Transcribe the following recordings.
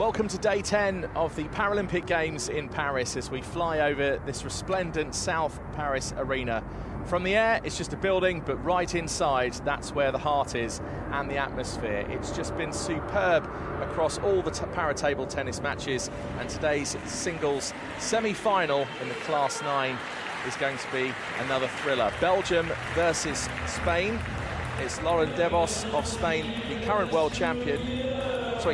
Welcome to day 10 of the Paralympic Games in Paris as we fly over this resplendent South Paris arena. From the air, it's just a building, but right inside, that's where the heart is and the atmosphere. It's just been superb across all the para-table tennis matches, and today's singles semi-final in the Class 9 is going to be another thriller. Belgium versus Spain. It's Roland-Garros of Spain, the current world champion,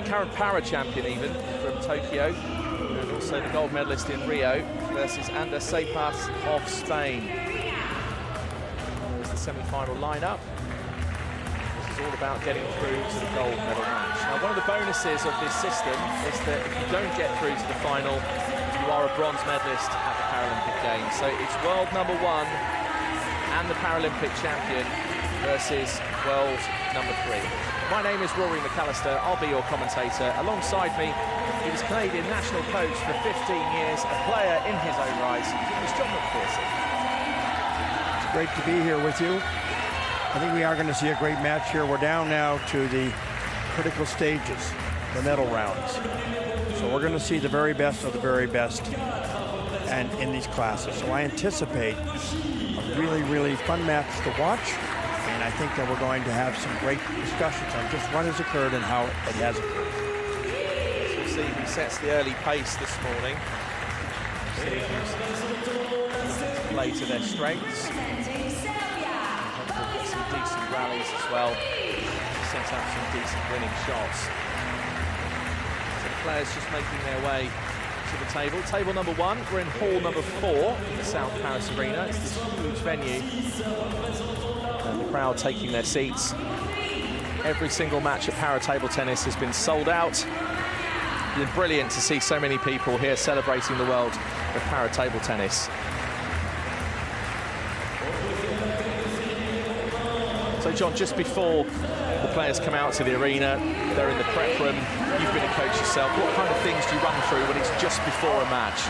current para-champion even, from Tokyo, and also the gold medalist in Rio, versus Ander Seipas of Spain. There's the semi-final lineup. This is all about getting through to the gold medal match. Now, one of the bonuses of this system is that if you don't get through to the final, you are a bronze medalist at the Paralympic Games. So it's world number 1 and the Paralympic champion versus world number 3. My name is Rory McAllister. I'll be your commentator. Alongside me, he was Canadian national coach for 15 years, a player in his own right. It's John McPherson. It's great to be here with you. I think we are going to see a great match here. We're down now to the critical stages, the medal rounds. So we're going to see the very best of the very best and in these classes. So I anticipate a really, really fun match to watch. And I think that we're going to have some great discussions on just what has occurred and how it has occurred. As you'll see, he sets the early pace this morning. See who's play to their strengths. Hopefully get some decent rallies as well. Set up some decent winning shots. So the players just making their way to the table. Table number 1, we're in hall number 4 in the South Paris Arena. It's this huge venue. And the crowd taking their seats. Every single match at para-table tennis has been sold out. It's been brilliant to see so many people here celebrating the world of para-table tennis. So John, just before the players come out to the arena, they're in the prep room, you've been a coach yourself, what kind of things do you run through when it's just before a match?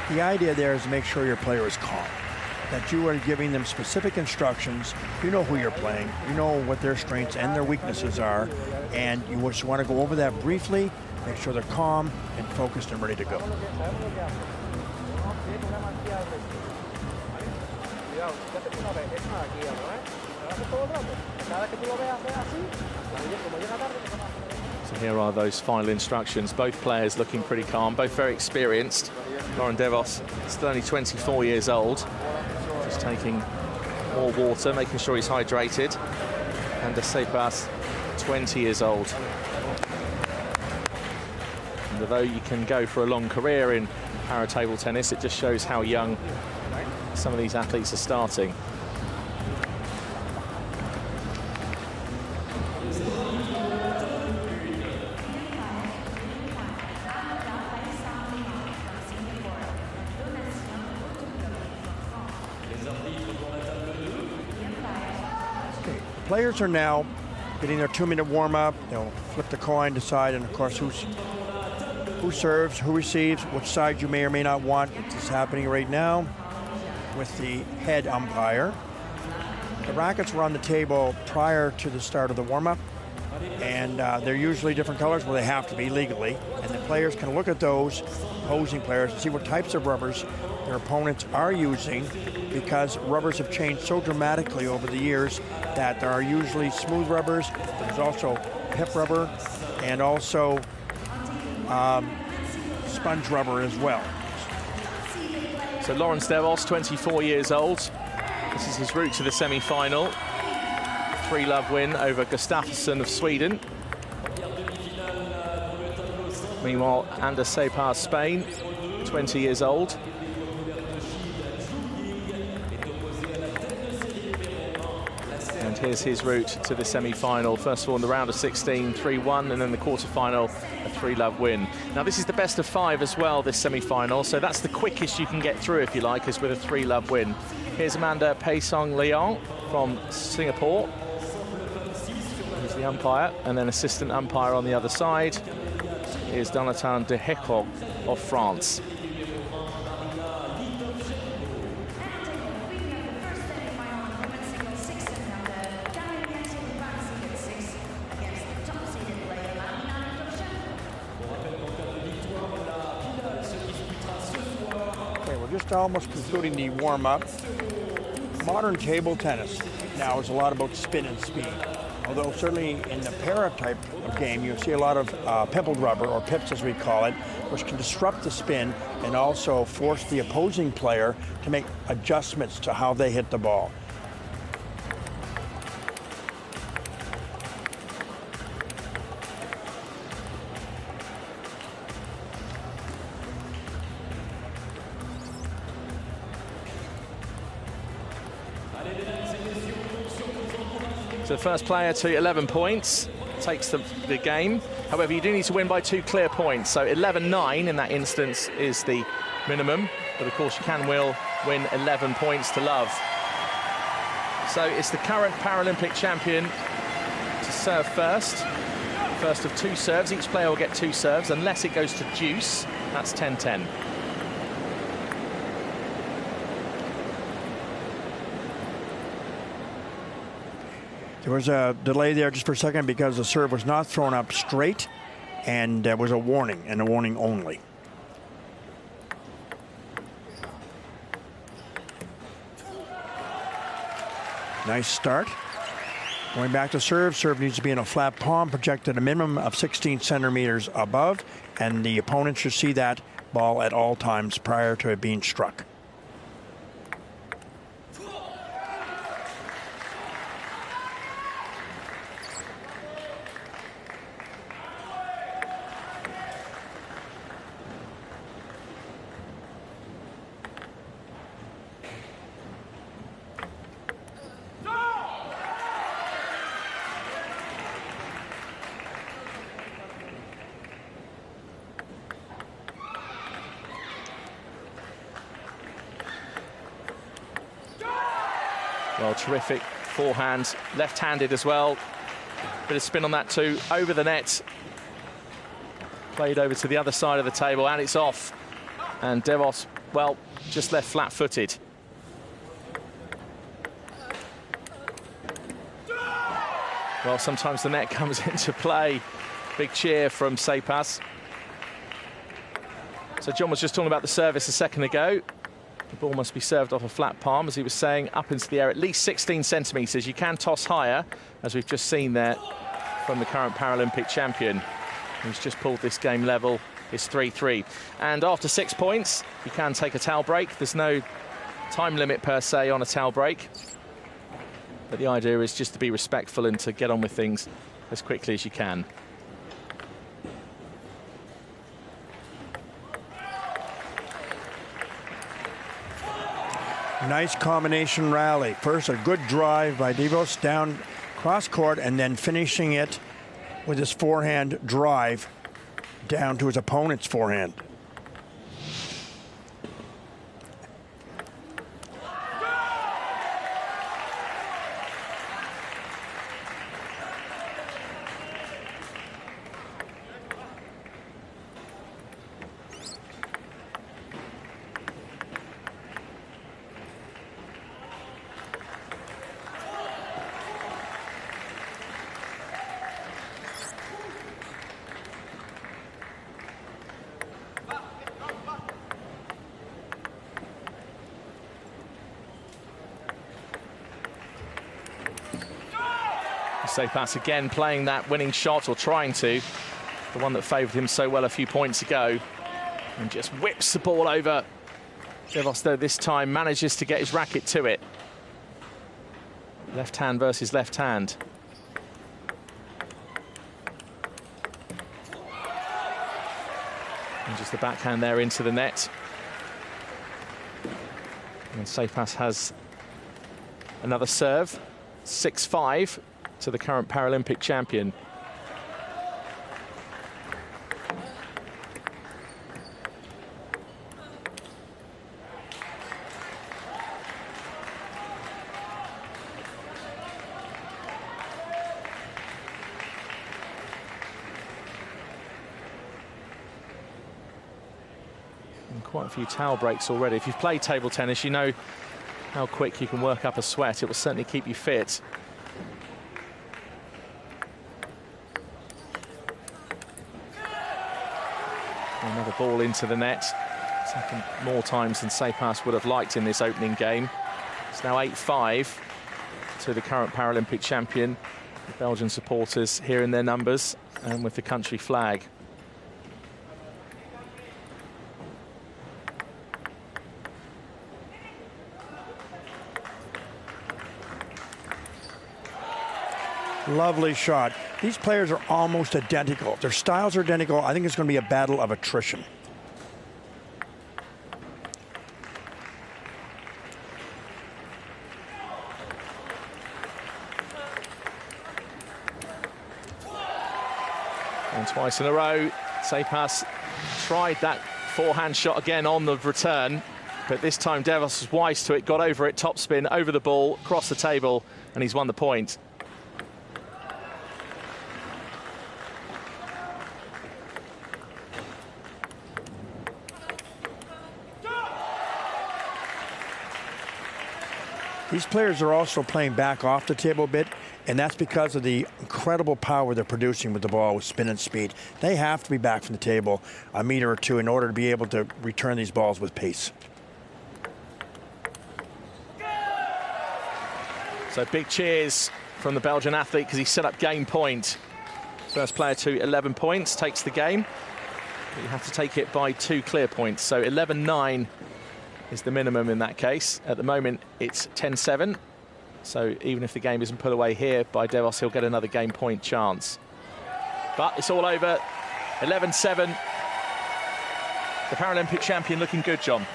The idea there is to make sure your player is calm, that you are giving them specific instructions. You know who you're playing, you know what their strengths and their weaknesses are, and you just want to go over that briefly, make sure they're calm and focused and ready to go. So here are those final instructions. Both players looking pretty calm, both very experienced. Roland-Garros still only 24 years old. Just taking more water, making sure he's hydrated. Ander Seipas, 20 years old. And although you can go for a long career in para-table tennis, it just shows how young some of these athletes are starting. Players are now getting their 2-minute warm-up. They'll flip the coin, decide, and of course who serves, who receives, which side you may or may not want. It's happening right now with the head umpire. The rackets were on the table prior to the start of the warm-up, and they're usually different colors. Well, they have to be legally, and the players can look at those opposing players and see what types of rubbers their opponents are using, because rubbers have changed so dramatically over the years that there are usually smooth rubbers, but there's also pip rubber and also sponge rubber as well. So Roland-Garros, 24 years old. This is his route to the semi-final. 3-love win over Gustafsson of Sweden. Meanwhile, Ander Seipas, Spain, 20 years old. And here's his route to the semi-final. First of all, in the round of 16, 3-1, and then the quarter-final, a 3-love win. Now, this is the best of 5 as well, this semi-final, so that's the quickest you can get through, if you like, is with a 3-love win. Here's Amanda Paesong Leong from Singapore. He's the umpire, and then assistant umpire on the other side. Here's Jonathan de Hecco of France. just almost concluding the warm-up. Modern table tennis now is a lot about spin and speed. Although certainly in the para type of game, you see a lot of pimpled rubber, or pips as we call it, which can disrupt the spin and also force the opposing player to make adjustments to how they hit the ball. So the first player to 11 points takes the game. However, you do need to win by 2 clear points. So 11-9 in that instance is the minimum. But of course, you can win 11 points to love. So it's the current Paralympic champion to serve first. First of 2 serves. Each player will get 2 serves unless it goes to deuce. That's 10-10. There was a delay there just for a second because the serve was not thrown up straight, and there was a warning, and a warning only. Nice start. Going back to serve. Serve needs to be in a flat palm, projected a minimum of 16 centimeters above, and the opponent should see that ball at all times prior to it being struck. Well, terrific forehand, left-handed as well. Bit of spin on that too, over the net. Played over to the other side of the table, and it's off. And Devos, well, just left flat-footed. Well, sometimes the net comes into play. Big cheer from Seipas. So John was just talking about the service a second ago. The ball must be served off a flat palm, as he was saying, up into the air at least 16 centimetres. You can toss higher, as we've just seen there from the current Paralympic champion, who's just pulled this game level. It's 3-3. And after 6 points, you can take a towel break. There's no time limit per se on a towel break. But the idea is just to be respectful and to get on with things as quickly as you can. Nice combination rally. First, a good drive by Devos down cross court, and then finishing it with his forehand drive down to his opponent's forehand. Seipas again playing that winning shot, or trying to, the one that favoured him so well a few points ago, and just whips the ball over. Devos, though, this time manages to get his racket to it. Left hand versus left hand. And just the backhand there into the net. And Seipas has another serve. 6-5 to the current Paralympic champion. And quite a few towel breaks already. If you've played table tennis, you know how quick you can work up a sweat. It will certainly keep you fit. Another ball into the net. Second more times than Seipas would have liked in this opening game. It's now 8-5 to the current Paralympic champion. The Belgian supporters here in their numbers and with the country flag. Lovely shot. These players are almost identical. Their styles are identical. I think it's going to be a battle of attrition. And twice in a row, Seipas tried that forehand shot again on the return, but this time Devos was wise to it, got over it, topspin, over the ball, across the table, and he's won the point. These players are also playing back off the table a bit, and that's because of the incredible power they're producing with the ball with spin and speed. They have to be back from the table a meter or two in order to be able to return these balls with pace. So big cheers from the Belgian athlete because he set up game point. First player to 11 points takes the game. But you have to take it by 2 clear points. So 11-9 is the minimum in that case. At the moment, it's 10-7. So even if the game isn't put away here by Devos, he'll get another game point chance. But it's all over. 11-7. The Paralympic champion looking good, John.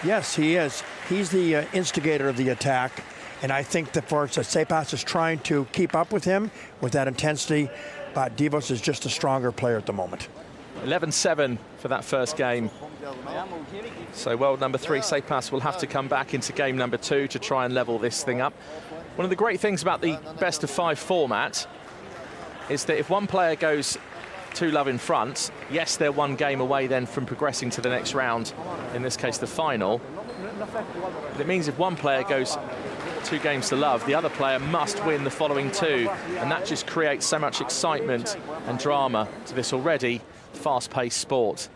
Yes, he is. He's the instigator of the attack. And I think that Seipas is trying to keep up with him with that intensity. But Devos is just a stronger player at the moment. 11-7 for that first game. So world number 3, Seipas, will have to come back into game number 2 to try and level this thing up. One of the great things about the best-of-5 format is that if one player goes 2-love in front, yes, they're one game away then from progressing to the next round, in this case the final. But it means if one player goes 2 games to love, the other player must win the following 2, and that just creates so much excitement and drama to this already fast-paced sport.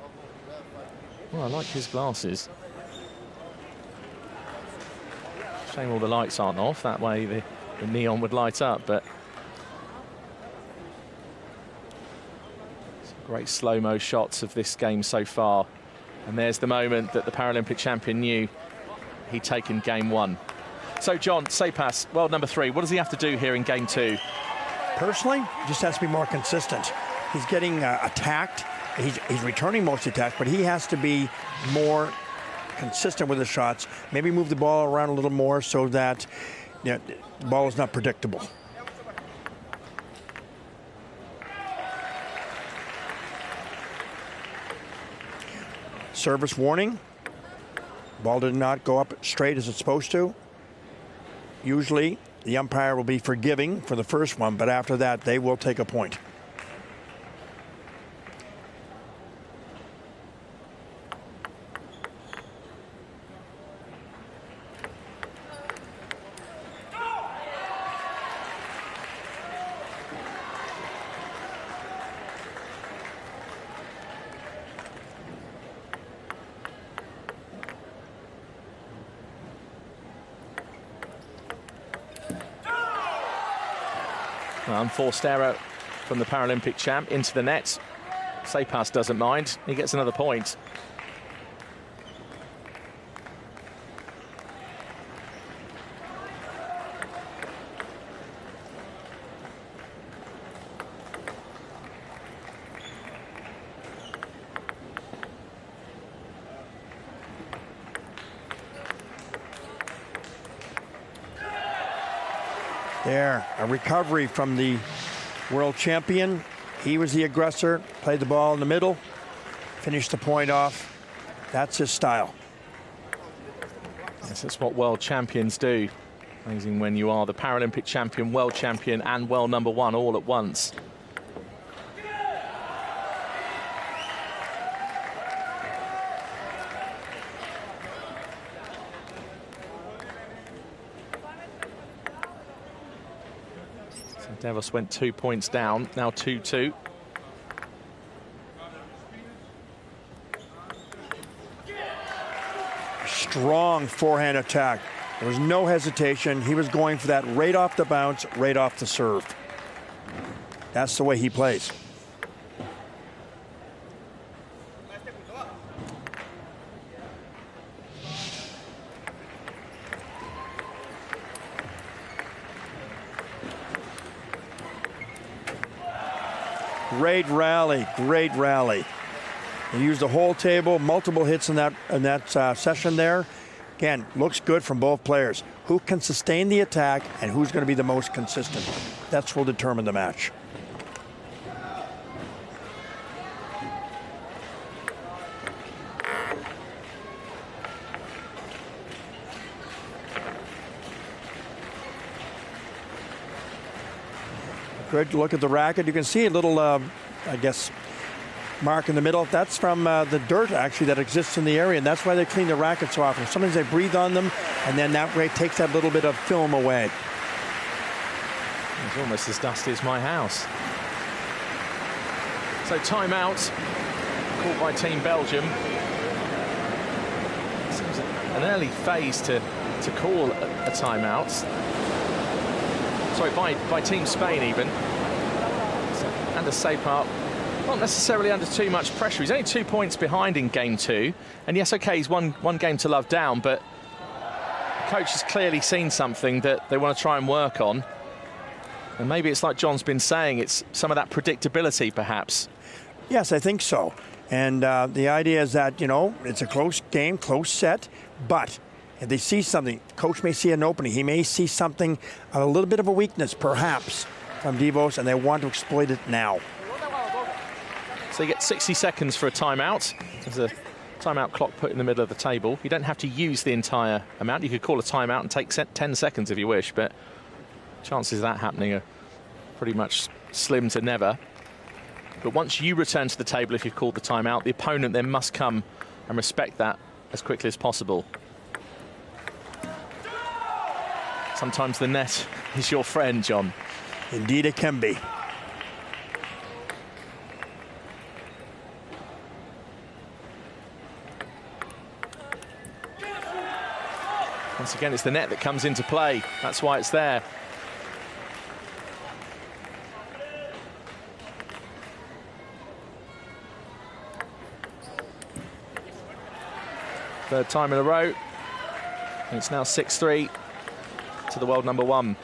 Well, I like his glasses. Shame all the lights aren't off, that way the neon would light up, but some great slow-mo shots of this game so far. And there's the moment that the Paralympic champion knew he'd taken game 1. So, John, Seipas, world number 3, what does he have to do here in game 2? Personally, he just has to be more consistent. He's getting attacked. He's returning most attacks, but he has to be more consistent with his shots. Maybe move the ball around a little more so that the ball is not predictable. Service warning. Ball did not go up straight as it's supposed to. Usually, the umpire will be forgiving for the first one, but after that, they will take a point. Unforced error from the Paralympic champ into the net. Seipas doesn't mind. He gets another point. There, a recovery from the world champion. He was the aggressor, played the ball in the middle, finished the point off. That's his style. Yes, that's what world champions do. Amazing when you are the Paralympic champion, world champion, and world number 1 all at once. Devos went 2 points down, now 2-2. strong forehand attack. There was no hesitation. He was going for that right off the bounce, right off the serve. That's the way he plays. Great rally, great rally. He used the whole table, multiple hits in that session there. Again, looks good from both players. Who can sustain the attack and who's going to be the most consistent? That's what will determine the match. Good look at the racket. You can see a little, I guess, mark in the middle. That's from the dirt, actually, that exists in the area, and that's why they clean the rackets so often. Sometimes they breathe on them, and then that way takes that little bit of film away. It's almost as dusty as my house. So timeout, called by Team Belgium. Seems an early phase to call a timeout. Sorry, by Team Spain even. So Anders Sapart, not necessarily under too much pressure. He's only 2 points behind in game 2. And yes, okay, he's one game to love down, but the coach has clearly seen something that they want to try and work on. And maybe it's like John's been saying, it's some of that predictability, perhaps. Yes, I think so. And the idea is that, you know, it's a close game, close set, but if they see something, coach may see an opening. He may see something, a little bit of a weakness, perhaps, from Devos, and they want to exploit it now. So you get 60 seconds for a timeout. There's a timeout clock put in the middle of the table. You don't have to use the entire amount. You could call a timeout and take 10 seconds if you wish, but chances of that happening are pretty much slim to never. But once you return to the table, if you've called the timeout, the opponent then must come and respect that as quickly as possible. Sometimes the net is your friend, John. Indeed it can be. Once again, it's the net that comes into play. That's why it's there. Third time in a row. And it's now 6-3 to the world number 1.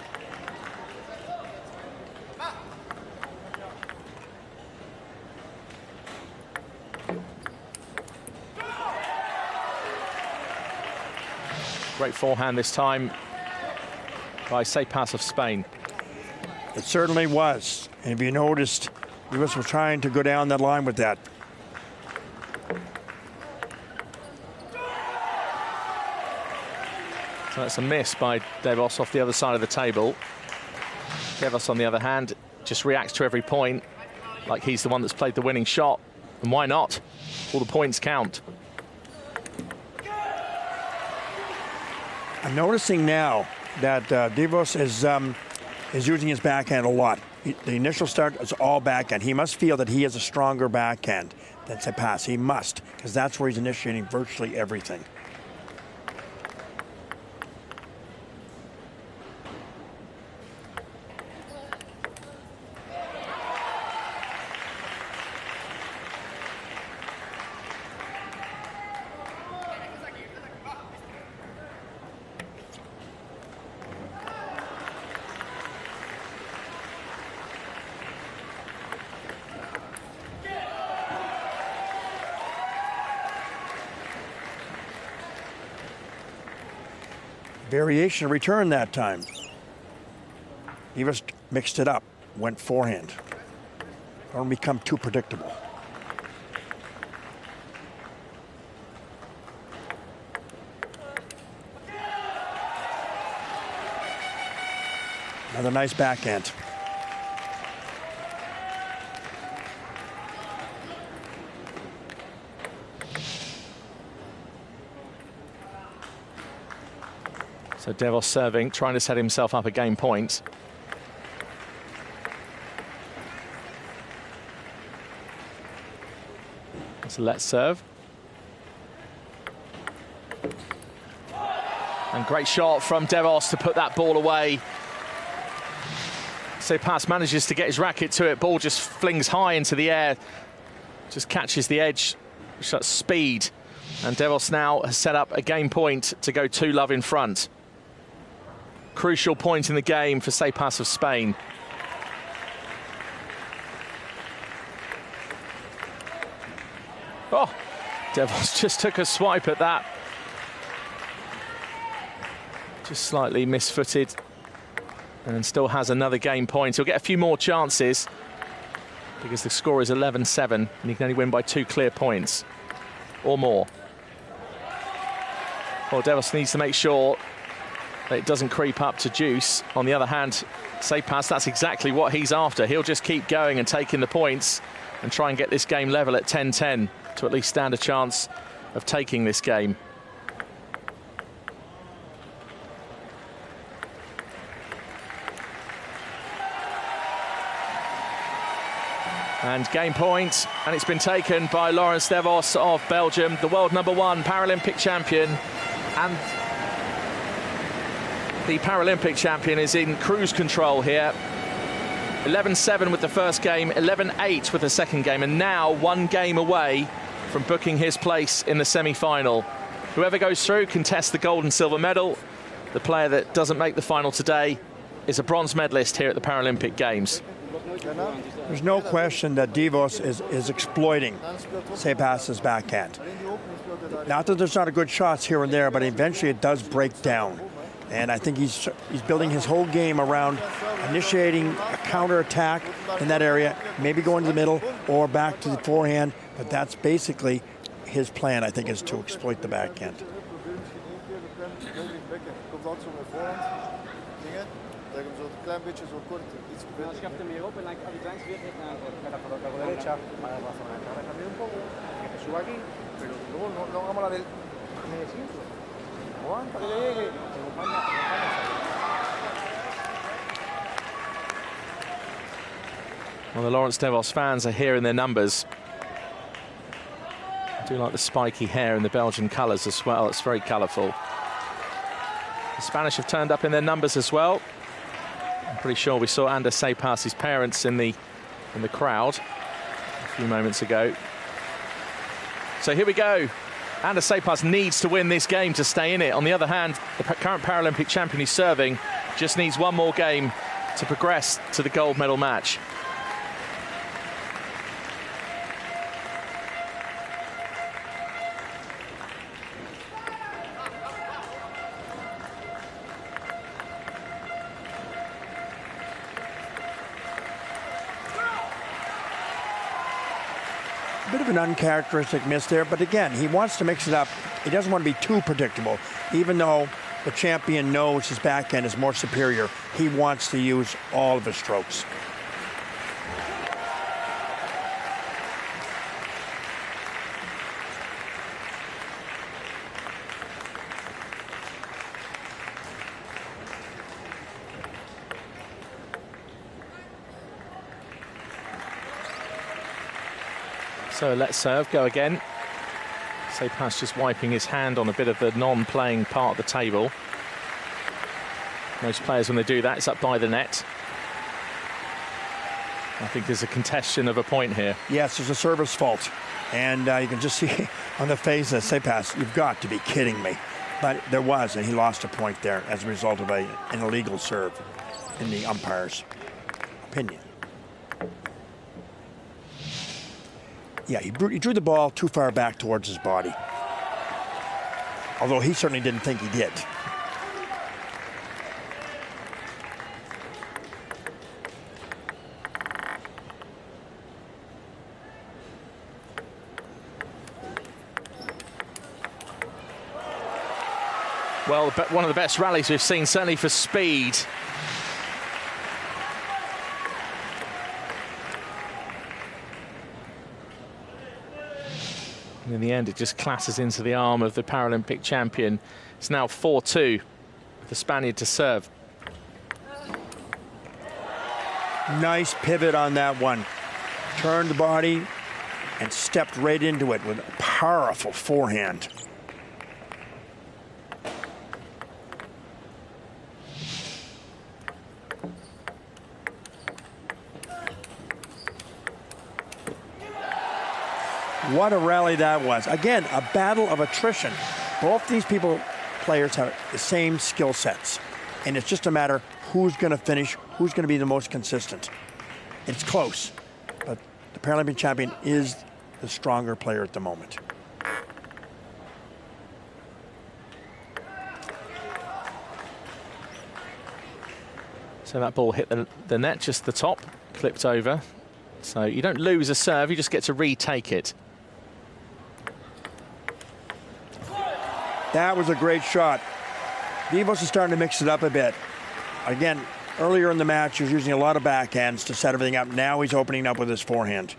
Great forehand this time by Sapart of Spain. It certainly was. And if you noticed, he was trying to go down that line with that. So that's a miss by Devos off the other side of the table. Devos, on the other hand, just reacts to every point like he's the one that's played the winning shot. And why not? All the points count. I'm noticing now that Devos is using his backhand a lot. The initial start is all backhand. He must feel that he has a stronger backhand than Sapart. He must, because that's where he's initiating virtually everything. Variation return that time. He just mixed it up, went forehand. Don't become too predictable. Another nice backhand. So Devos serving, trying to set himself up a game point. So let's serve. And great shot from Devos to put that ball away. Tsitsipas manages to get his racket to it. Ball just flings high into the air. Just catches the edge. That's speed. And Devos now has set up a game point to go 2-love in front. Crucial point in the game for Tsitsipas of Spain. Oh, Devos just took a swipe at that. Just slightly misfooted. And still has another game point. He'll get a few more chances because the score is 11-7 and he can only win by 2 clear points or more. Well, Devos needs to make sure that it doesn't creep up to deuce. On the other hand, Tsitsipas, that's exactly what he's after. He'll just keep going and taking the points and try and get this game level at 10-10 to at least stand a chance of taking this game. And game point, and it's been taken by Laurens Devos of Belgium, the world #1 Paralympic champion. And the Paralympic champion is in cruise control here. 11-7 with the first game, 11-8 with the second game, and now 1 game away from booking his place in the semi-final. Whoever goes through can test the gold and silver medal. The player that doesn't make the final today is a bronze medalist here at the Paralympic Games. There's no question that Devos is exploiting Tsitsipas's backhand. Not that there's not a good shots here and there, but eventually it does break down. And I think he's building his whole game around initiating a counter-attack in that area, maybe going to the middle or back to the forehand. But that's basically his plan, I think, is to exploit the backhand. Well, the Laurens Devos fans are here in their numbers. I do like the spiky hair and the Belgian colours as well. It's very colourful. The Spanish have turned up in their numbers as well. I'm pretty sure we saw Anders Tsitsipas' parents in the crowd a few moments ago. So here we go. Anders Tsitsipas needs to win this game to stay in it. On the other hand, the current Paralympic champion he's serving just needs 1 more game to progress to the gold medal match. Bit of an uncharacteristic miss there, but again, he wants to mix it up. He doesn't want to be too predictable. Even though the champion knows his backhand is more superior, he wants to use all of his strokes. So let's serve, go again. Tsitsipas just wiping his hand on a bit of the non-playing part of the table. Most players, when they do that, it's up by the net. I think there's a contestation of a point here. Yes, there's a service fault. And you can just see on the face of Tsitsipas, you've got to be kidding me. But there was, and he lost a point there as a result of an illegal serve in the umpire's opinion. Yeah, he drew the ball too far back towards his body. Although he certainly didn't think he did. Well, one of the best rallies we've seen, certainly for speed. And in the end, it just clatters into the arm of the Paralympic champion. It's now 4-2 for the Spaniard to serve. Nice pivot on that one. Turned the body and stepped right into it with a powerful forehand. What a rally that was. Again, a battle of attrition. Both these players have the same skill sets. And it's just a matter who's going to finish, who's going to be the most consistent. It's close, but the Paralympic champion is the stronger player at the moment. So that ball hit the net, just the top, clipped over. So you don't lose a serve, you just get to retake it. That was a great shot. Devos is starting to mix it up a bit. Again, earlier in the match, he was using a lot of backhands to set everything up. Now he's opening up with his forehand.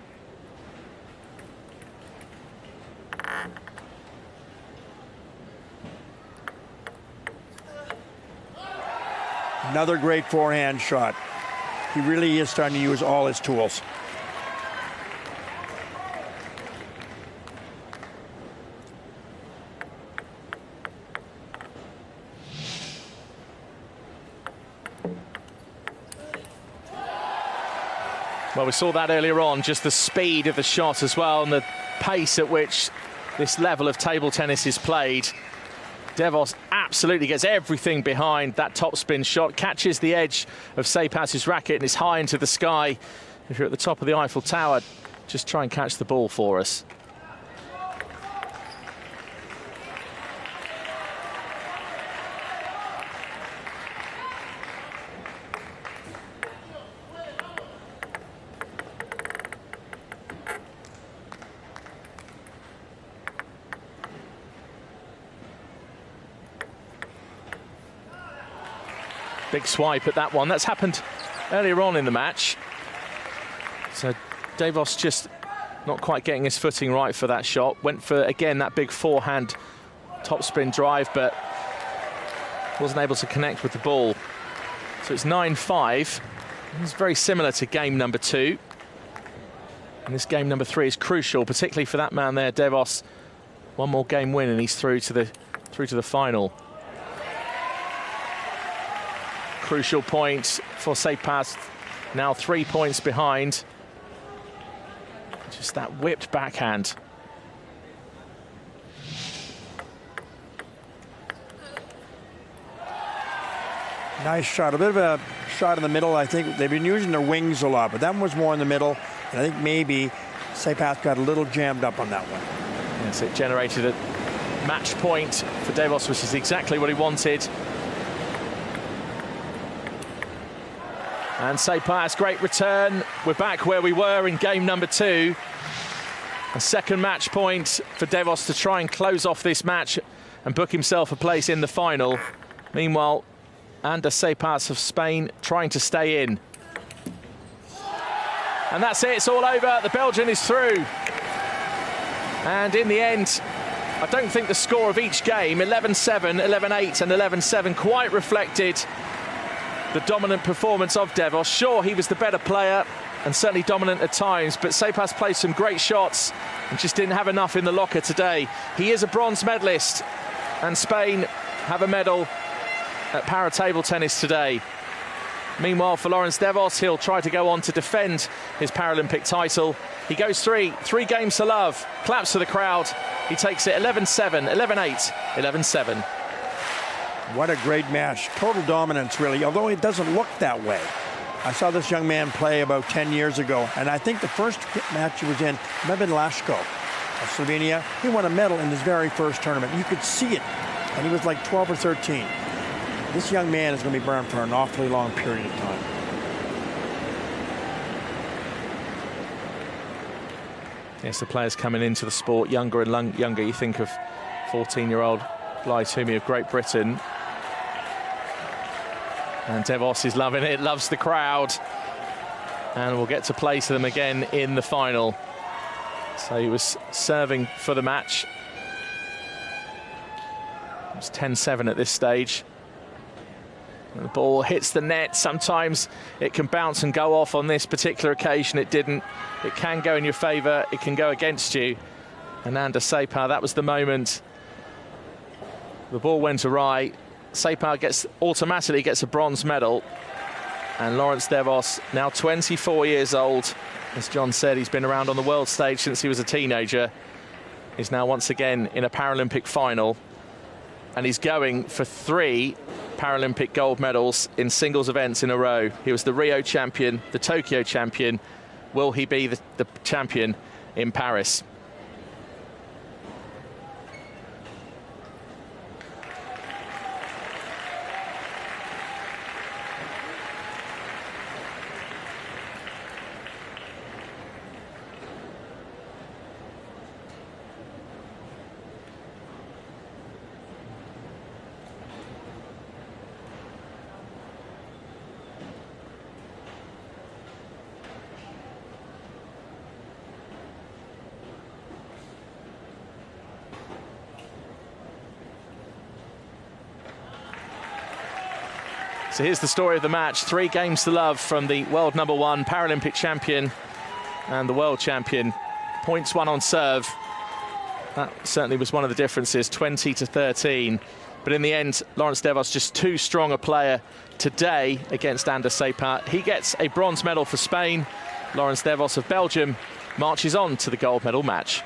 Another great forehand shot. He really is starting to use all his tools. Well, we saw that earlier on, just the speed of the shot as well, and the pace at which this level of table tennis is played. Devos absolutely gets everything behind that topspin shot, catches the edge of Seipas's racket and is high into the sky. If you're at the top of the Eiffel Tower, just try and catch the ball for us. Big swipe at that one. That's happened earlier on in the match. So Devos just not quite getting his footing right for that shot. Went for, again, that big forehand topspin drive, but wasn't able to connect with the ball. So it's 9-5. It's very similar to game number 2. And this game number 3 is crucial, particularly for that man there, Devos. One more game win and he's through to the final. Crucial point for Seipas, now 3 points behind. Just that whipped backhand. Nice shot, a bit of a shot in the middle. I think they've been using their wings a lot, but that one was more in the middle. And I think maybe Seipas got a little jammed up on that one. Yes, it generated a match point for Devos, which is exactly what he wanted. And Seipas, great return. We're back where we were in game number 2. A second match point for Devos to try and close off this match and book himself a place in the final. Meanwhile, Ander Seipas of Spain trying to stay in. And that's it, it's all over. The Belgian is through. And in the end, I don't think the score of each game, 11-7, 11-8 and 11-7, quite reflected the dominant performance of Devos. Sure, he was the better player and certainly dominant at times, but Seipas played some great shots and just didn't have enough in the locker today. He is a bronze medalist, and Spain have a medal at para table tennis today. Meanwhile, for Laurens Devos, he'll try to go on to defend his Paralympic title. He goes three games to love, claps to the crowd. He takes it 11-7, 11-8, 11-7. What a great match. Total dominance, really, although it doesn't look that way. I saw this young man play about 10 years ago, and I think the first match he was in, Mebin Lashko of Slovenia, he won a medal in his very first tournament. You could see it, and he was like 12 or 13. This young man is going to be burned for an awfully long period of time. Yes, the players coming into the sport younger and younger. You think of 14-year-old Bly Toomey of Great Britain. And Devos is loving it, loves the crowd. And we'll get to play to them again in the final. So he was serving for the match. It's 10-7 at this stage. And the ball hits the net. Sometimes it can bounce and go off. On this particular occasion, it didn't. It can go in your favour. It can go against you. And Ander Seipas, that was the moment. The ball went awry. Seipas automatically gets a bronze medal. And Laurens Devos, now 24 years old, As John said, he's been around on the world stage since he was a teenager. He's now once again in a Paralympic final. And he's going for 3 Paralympic gold medals in singles events in a row. He was the Rio champion, the Tokyo champion. Will he be the champion in Paris? So here's the story of the match. 3 games to love from the world #1 Paralympic champion and the world champion. Points won on serve. That certainly was one of the differences, 20-13. But in the end, Laurence Devos just too strong a player today against Anders Sepa. He gets a bronze medal for Spain. Laurence Devos of Belgium marches on to the gold medal match.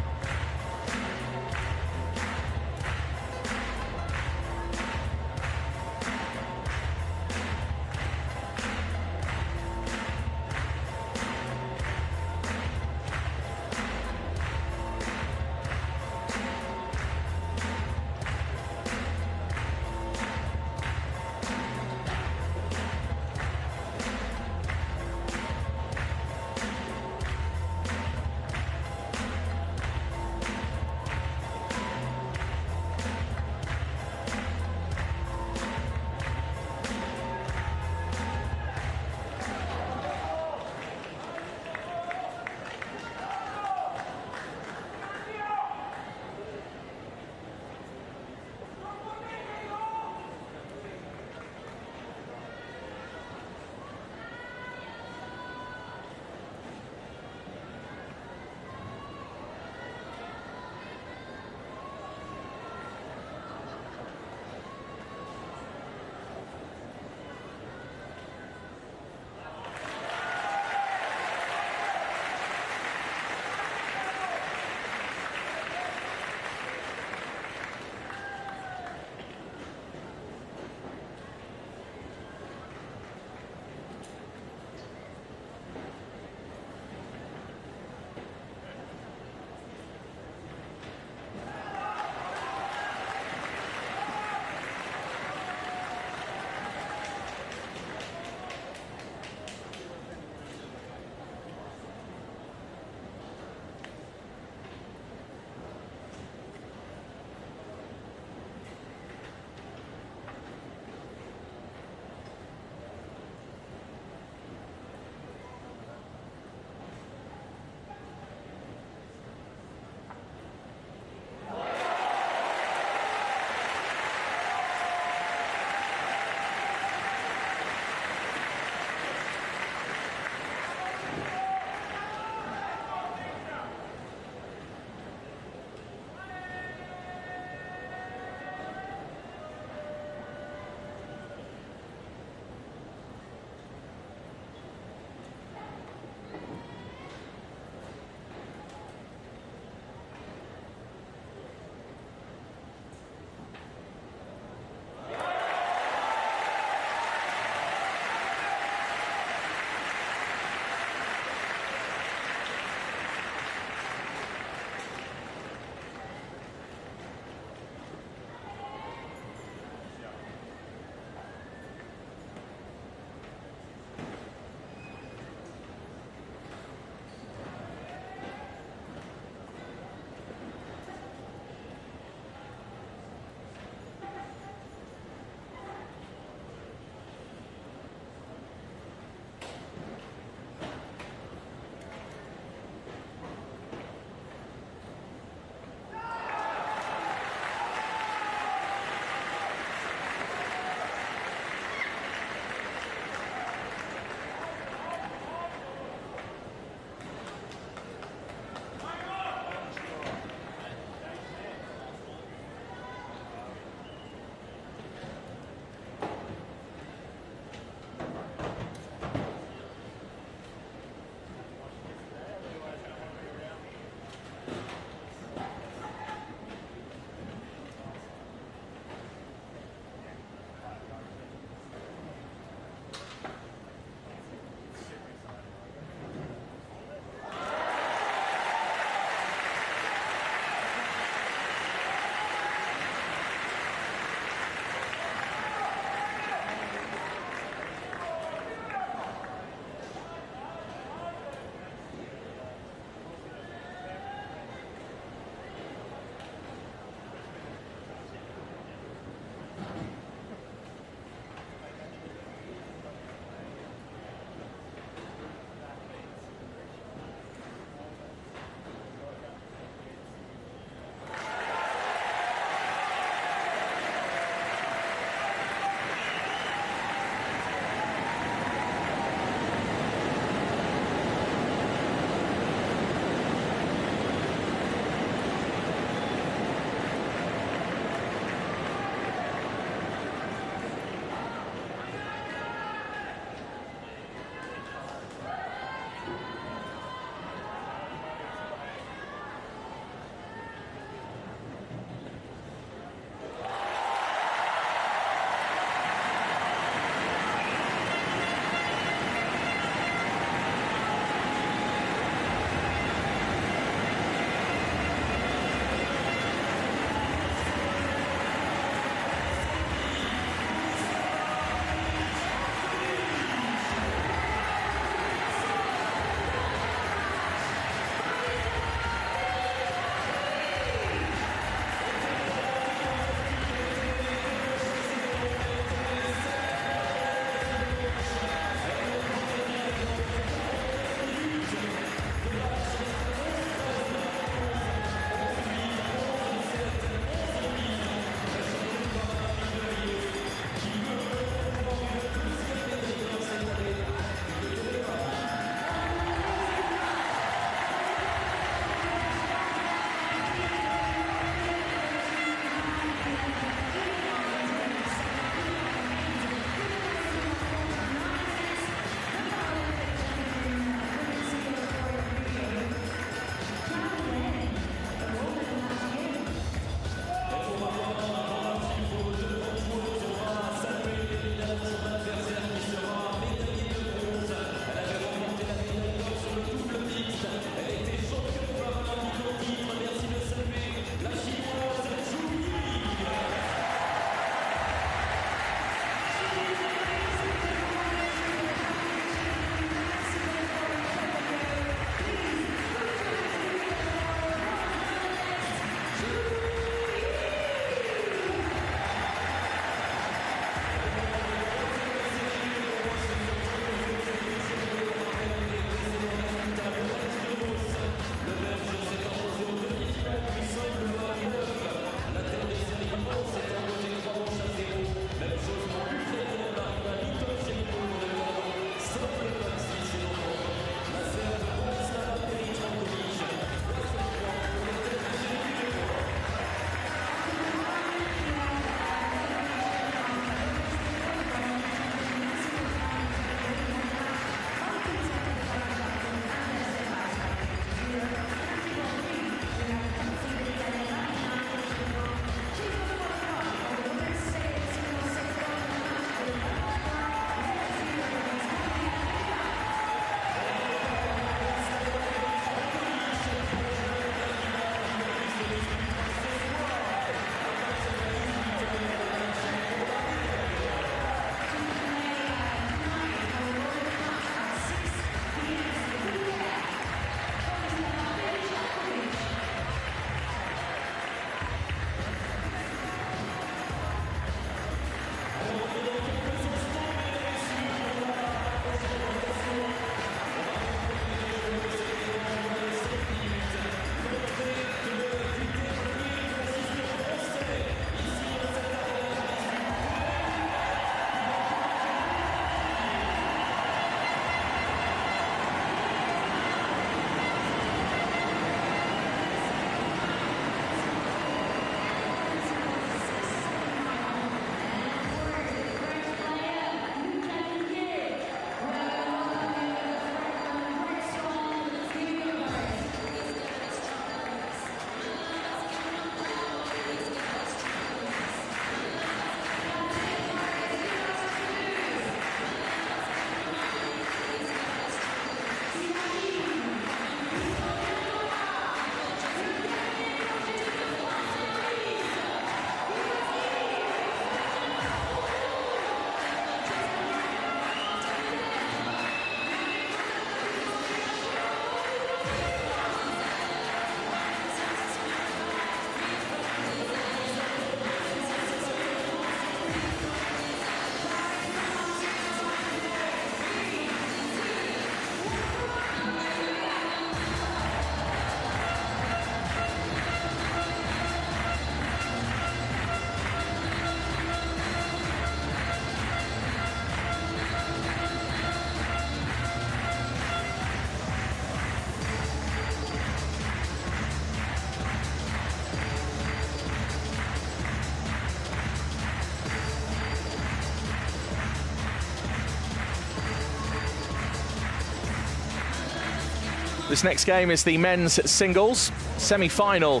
This next game is the men's singles semi-final.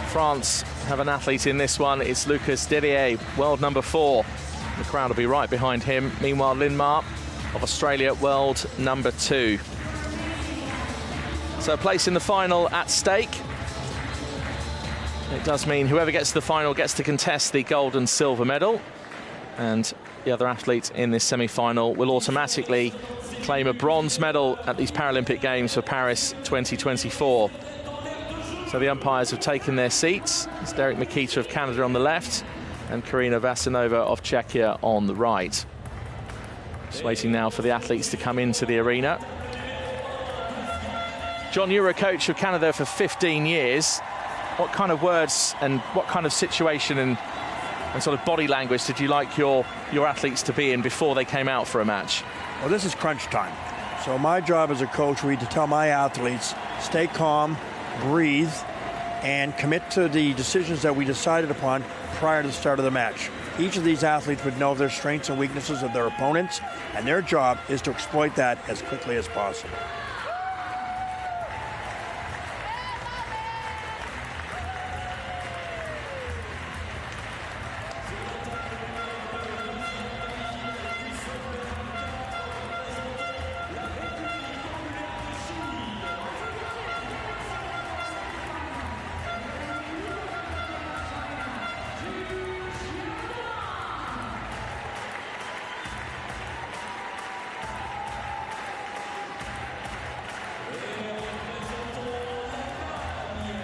France have an athlete in this one. It's Lucas Didier, world number 4. The crowd will be right behind him. Meanwhile, Linmar of Australia, world number 2. So a place in the final at stake. It does mean whoever gets to the final gets to contest the gold and silver medal. And the other athlete in this semi-final will automatically claim a bronze medal at these Paralympic Games for Paris 2024. So the umpires have taken their seats. It's Derek Makita of Canada on the left and Karina Vasanova of Czechia on the right. Just waiting now for the athletes to come into the arena. John, you were a coach of Canada for 15 years. What kind of words and what kind of situation and sort of body language did you like your athletes to be in before they came out for a match? Well, this is crunch time. So my job as a coach would be to tell my athletes, stay calm, breathe, and commit to the decisions that we decided upon prior to the start of the match. Each of these athletes would know their strengths and weaknesses of their opponents, and their job is to exploit that as quickly as possible.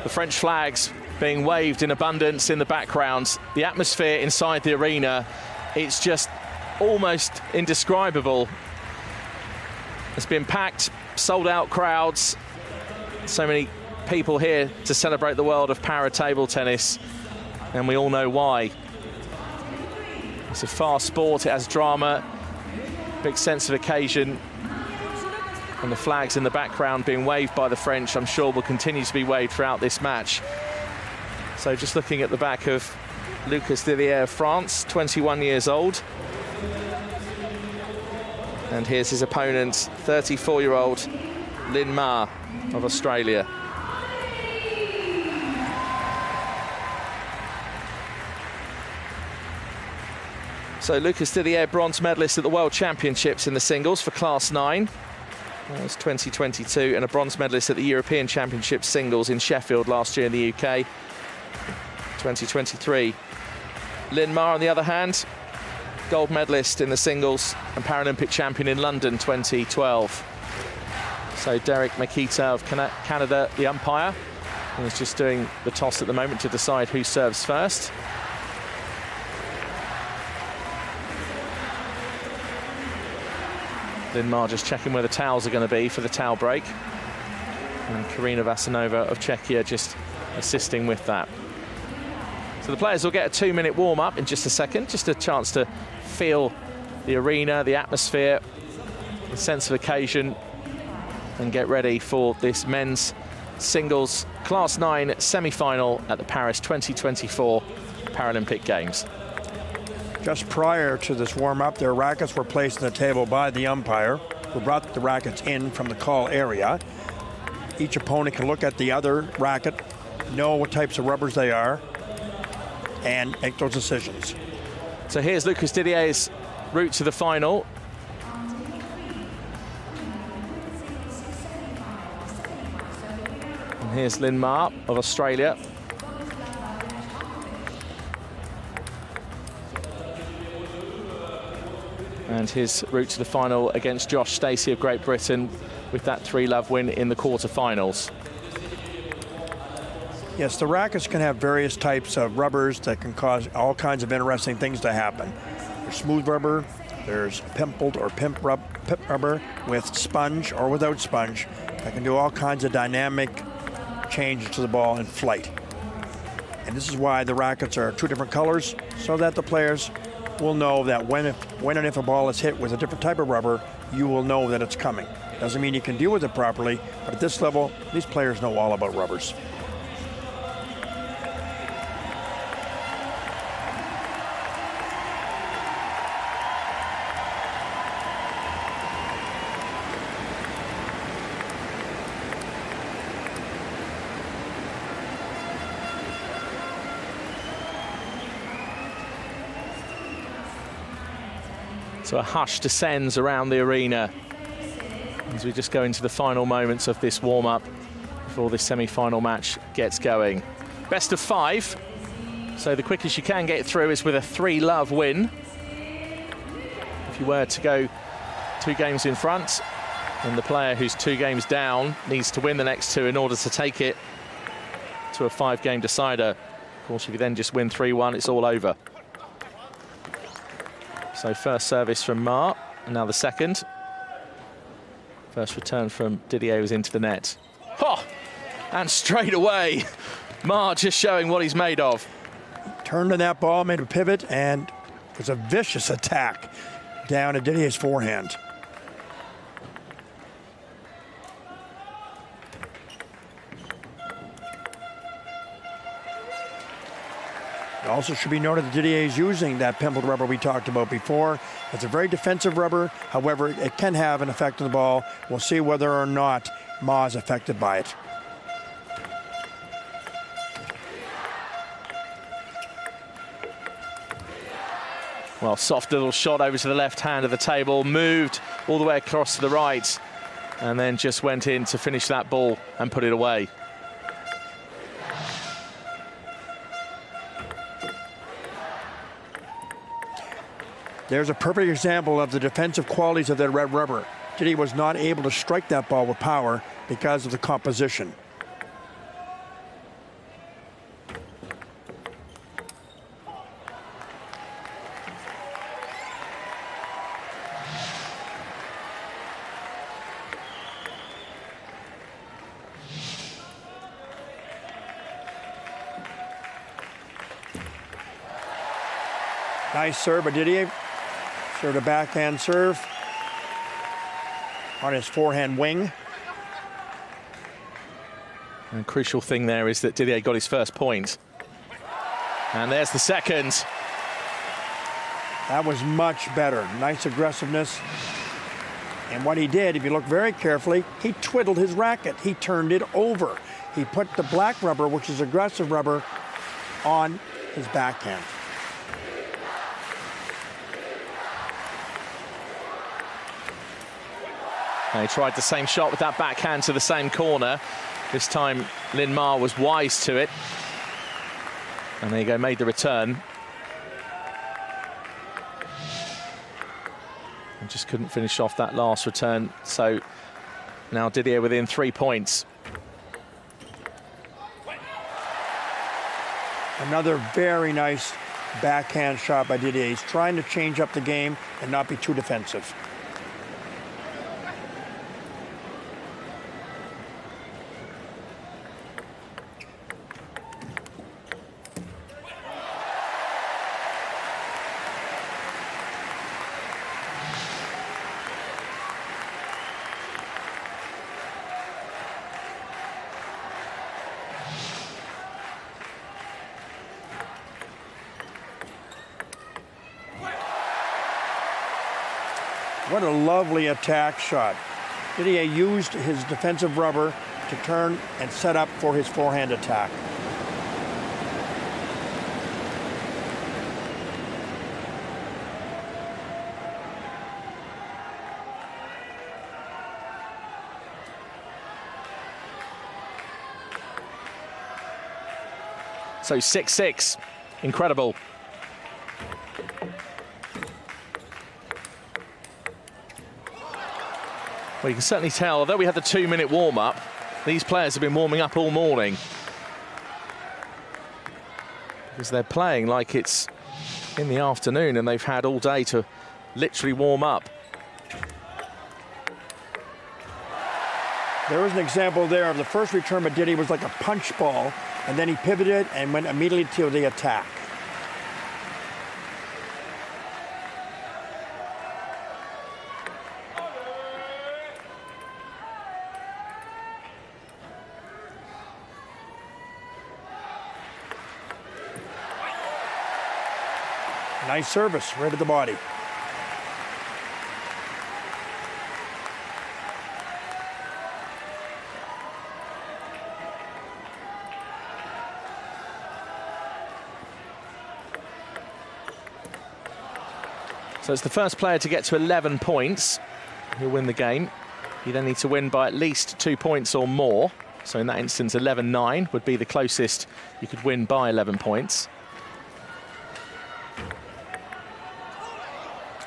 The French flags being waved in abundance in the background. The atmosphere inside the arena, it's just almost indescribable. It's been packed, sold out crowds. So many people here to celebrate the world of para table tennis, and we all know why. It's a fast sport, it has drama, big sense of occasion. And the flags in the background being waved by the French, I'm sure will continue to be waved throughout this match. So just looking at the back of Lucas Didier of France, 21 years old. And here's his opponent, 34-year-old Linmar of Australia. So Lucas Didier, bronze medalist at the World Championships in the singles for Class 9. That was 2022, and a bronze medalist at the European Championship singles in Sheffield last year in the UK, 2023. Linmar, on the other hand, gold medalist in the singles and Paralympic champion in London 2012. So Derek Makita of Canada, the umpire, and is just doing the toss at the moment to decide who serves first. Linmar just checking where the towels are going to be for the towel break. And Karina Vasanova of Czechia just assisting with that. So the players will get a 2-minute warm-up in just a second, just a chance to feel the arena, the atmosphere, the sense of occasion, and get ready for this men's singles Class 9 semi-final at the Paris 2024 Paralympic Games. Just prior to this warm-up, their rackets were placed on the table by the umpire, who brought the rackets in from the call area. Each opponent can look at the other racket, know what types of rubbers they are, and make those decisions. So here's Lucas Didier's route to the final. And here's Linmar of Australia. And his route to the final against Josh Stacey of Great Britain with that 3-love win in the quarterfinals. Yes, the rackets can have various types of rubbers that can cause all kinds of interesting things to happen. There's smooth rubber, there's pimpled or pimp rubber with sponge or without sponge that can do all kinds of dynamic changes to the ball in flight. And this is why the rackets are 2 different colors, so that the players will know that when and if a ball is hit with a different type of rubber, you will know that it's coming. Doesn't mean you can deal with it properly, but at this level, these players know all about rubbers. So a hush descends around the arena as we just go into the final moments of this warm-up before this semi-final match gets going. Best of 5, so the quickest you can get through is with a 3-love win. If you were to go 2 games in front, then the player who's 2 games down needs to win the next 2 in order to take it to a 5-game decider. Of course, if you then just win 3-1, it's all over. So first service from Ma, and now the second. First return from Didier was into the net. Oh, and straight away, Ma just showing what he's made of. Turned to that ball, made a pivot, and it was a vicious attack down at Didier's forehand. It also should be noted that Didier is using that pimpled rubber we talked about before. It's a very defensive rubber. However, it can have an effect on the ball. We'll see whether or not Ma is affected by it. Well, soft little shot over to the left hand of the table, moved all the way across to the right, and then just went in to finish that ball and put it away. There's a perfect example of the defensive qualities of that red rubber. Didier was not able to strike that ball with power because of the composition. Nice serve by Didier. Served a backhand serve on his forehand wing. And crucial thing there is that Didier got his first point. And there's the second. That was much better. Nice aggressiveness. And what he did, if you look very carefully, he twiddled his racket. He turned it over. He put the black rubber, which is aggressive rubber, on his backhand. And he tried the same shot with that backhand to the same corner. This time, Lin Ma was wise to it. And there you go, made the return. And just couldn't finish off that last return. So now Didier within 3 points. Another very nice backhand shot by Didier. He's trying to change up the game and not be too defensive. What a lovely attack shot. Didier used his defensive rubber to turn and set up for his forehand attack. So 6-6, incredible. Well, you can certainly tell, although we had the 2-minute warm-up, these players have been warming up all morning. Because they're playing like it's in the afternoon and they've had all day to literally warm up. There was an example there of the first return by Didier was like a punch ball, and then he pivoted and went immediately to the attack. Nice service, right at the body. So it's the first player to get to 11 points who'll win the game. You then need to win by at least 2 points or more. So in that instance, 11-9 would be the closest you could win by 11 points.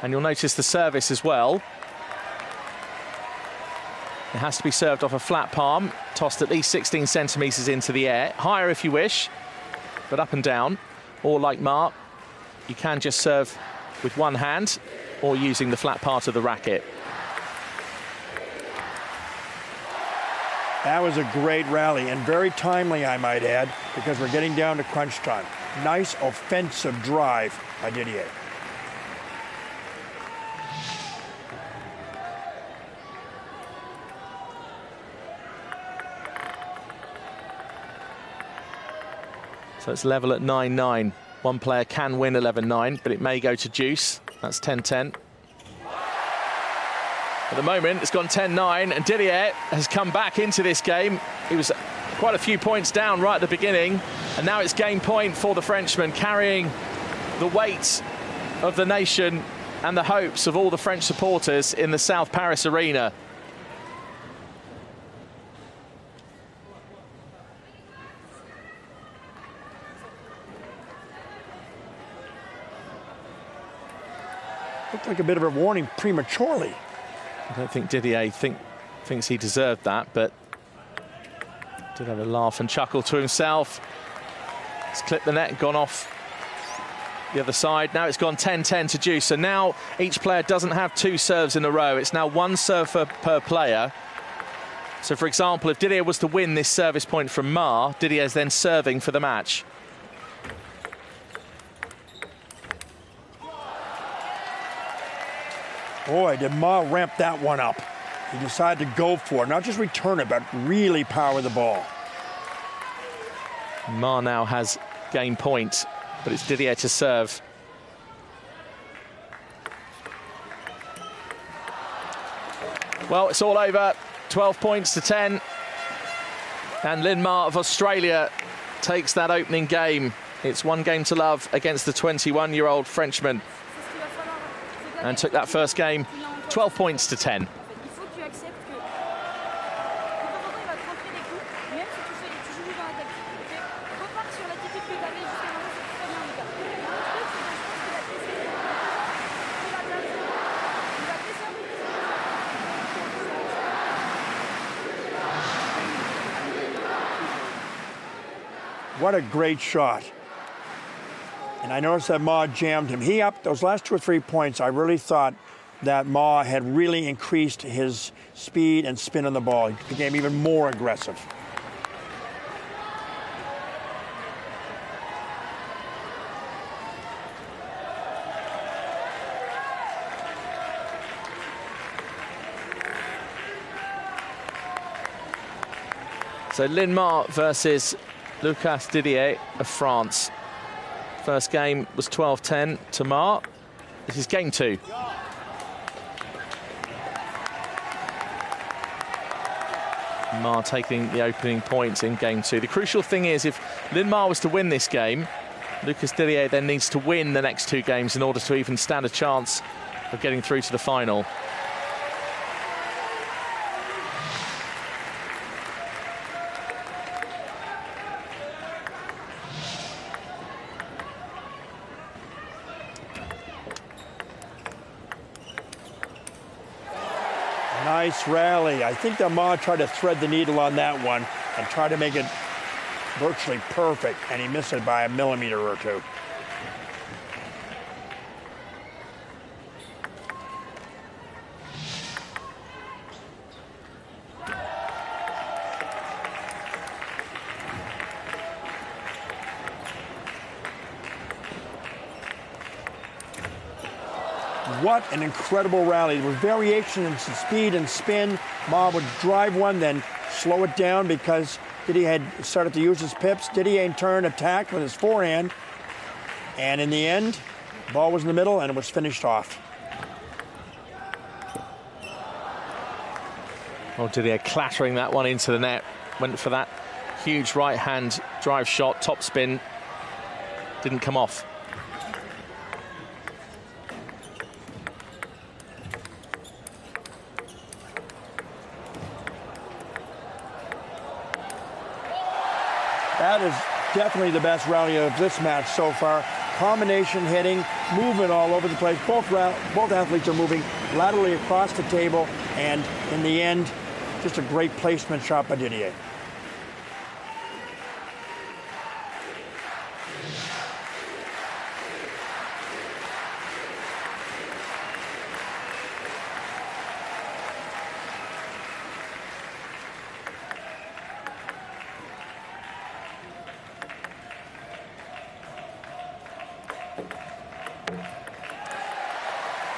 And you'll notice the service as well. It has to be served off a flat palm, tossed at least 16 centimetres into the air. Higher if you wish, but up and down. Or like Mark, you can just serve with one hand or using the flat part of the racket. That was a great rally and very timely, I might add, because we're getting down to crunch time. Nice offensive drive by Didier. So it's level at 9-9. One player can win 11-9, but it may go to deuce. That's 10-10. At the moment, it's gone 10-9, and Didier has come back into this game. He was quite a few points down right at the beginning, and now it's game point for the Frenchman, carrying the weight of the nation and the hopes of all the French supporters in the South Paris arena. Looked like a bit of a warning prematurely. I don't think Didier thinks he deserved that, but did have a laugh and chuckle to himself. He's clipped the net and gone off the other side. Now it's gone 10-10 to deuce. So now each player doesn't have 2 serves in a row. It's now 1 serve per player. So, for example, if Didier was to win this service point from Ma, Didier's then serving for the match. Boy, did Ma ramp that one up. He decided to go for it, not just return it, but really power the ball. Ma now has game point, but it's Didier to serve. Well, it's all over. 12 points to 10. And Lin Ma of Australia takes that opening game. It's 1 game to love against the 21-year-old Frenchman. And took that first game 12 points to 10. What a great shot. And I noticed that Ma jammed him. He upped those last 2 or 3 points. I really thought that Ma had really increased his speed and spin on the ball. He became even more aggressive. So Lin Ma versus Lucas Didier of France. First game was 12-10 to Ma. This is game 2. Ma taking the opening points in game 2. The crucial thing is, if Lin Ma was to win this game, Lucas Didier then needs to win the next 2 games in order to even stand a chance of getting through to the final. Nice rally. I think that Ma tried to thread the needle on that one and try to make it virtually perfect, and he missed it by a millimeter or 2. What an incredible rally. There was variation in speed and spin. Ma would drive one, then slow it down because Didier had started to use his pips. Didier in turn attacked with his forehand. And in the end, the ball was in the middle and it was finished off. Oh, Didier clattering that one into the net. Went for that huge right-hand drive shot, top spin. Didn't come off. That is definitely the best rally of this match so far. Combination hitting, movement all over the place. Both athletes are moving laterally across the table, and in the end, just a great placement shot by Didier.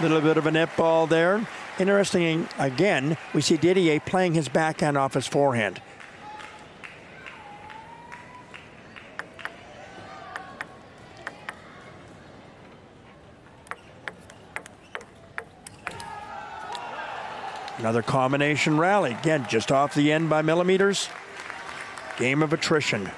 Little bit of a net ball there. Interesting, again, we see Didier playing his backhand off his forehand. Another combination rally. Again, just off the end by millimeters. Game of attrition.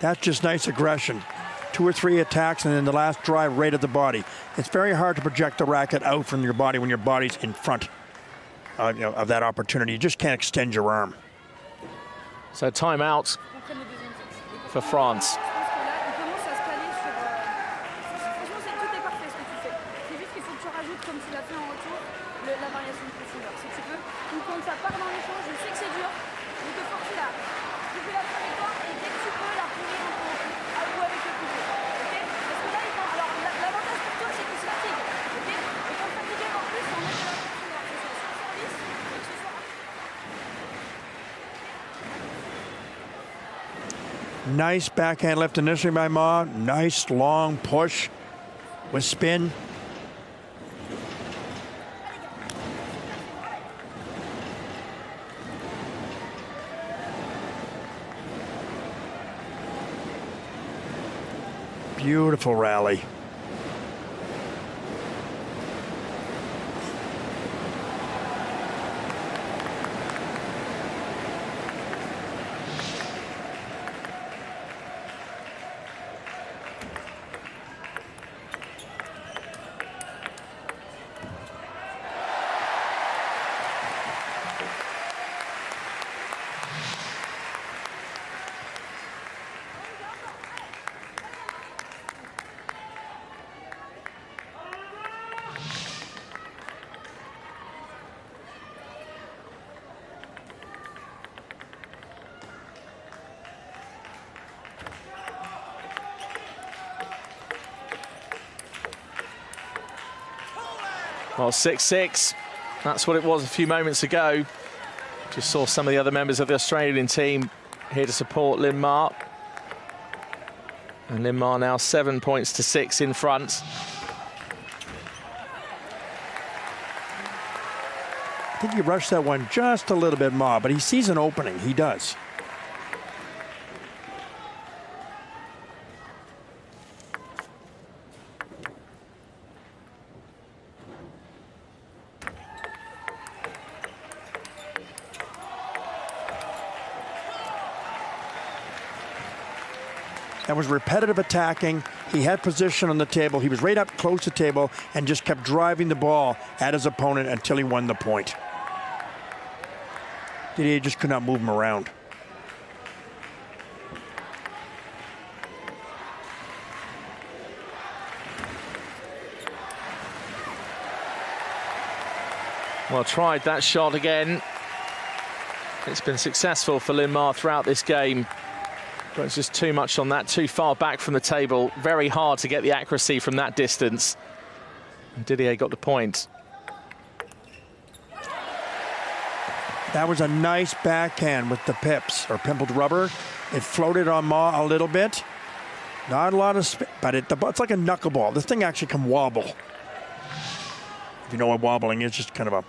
That's just nice aggression. 2 or 3 attacks and then the last drive right at the body. It's very hard to project the racket out from your body when your body's in front of that opportunity. You just can't extend your arm. So timeout for France. Nice backhand lift initially by Ma. Nice long push with spin. Beautiful rally. Well, 6-6. That's what it was a few moments ago. Just saw some of the other members of the Australian team here to support Lin Ma. And Lin Ma now 7 points to 6 in front. I think he rushed that one just a little bit, Ma, but he sees an opening. He does. That was repetitive attacking. He had position on the table. He was right up close to the table and just kept driving the ball at his opponent until he won the point. Didier just could not move him around. Well, tried that shot again. It's been successful for Lin Ma throughout this game. But it's just too much on that, too far back from the table. Very hard to get the accuracy from that distance. And Didier got the point. That was a nice backhand with the pips, or pimpled rubber. It floated on Ma a little bit. Not a lot of spin, but it's like a knuckleball. This thing actually can wobble. If you know what wobbling is, just kind of a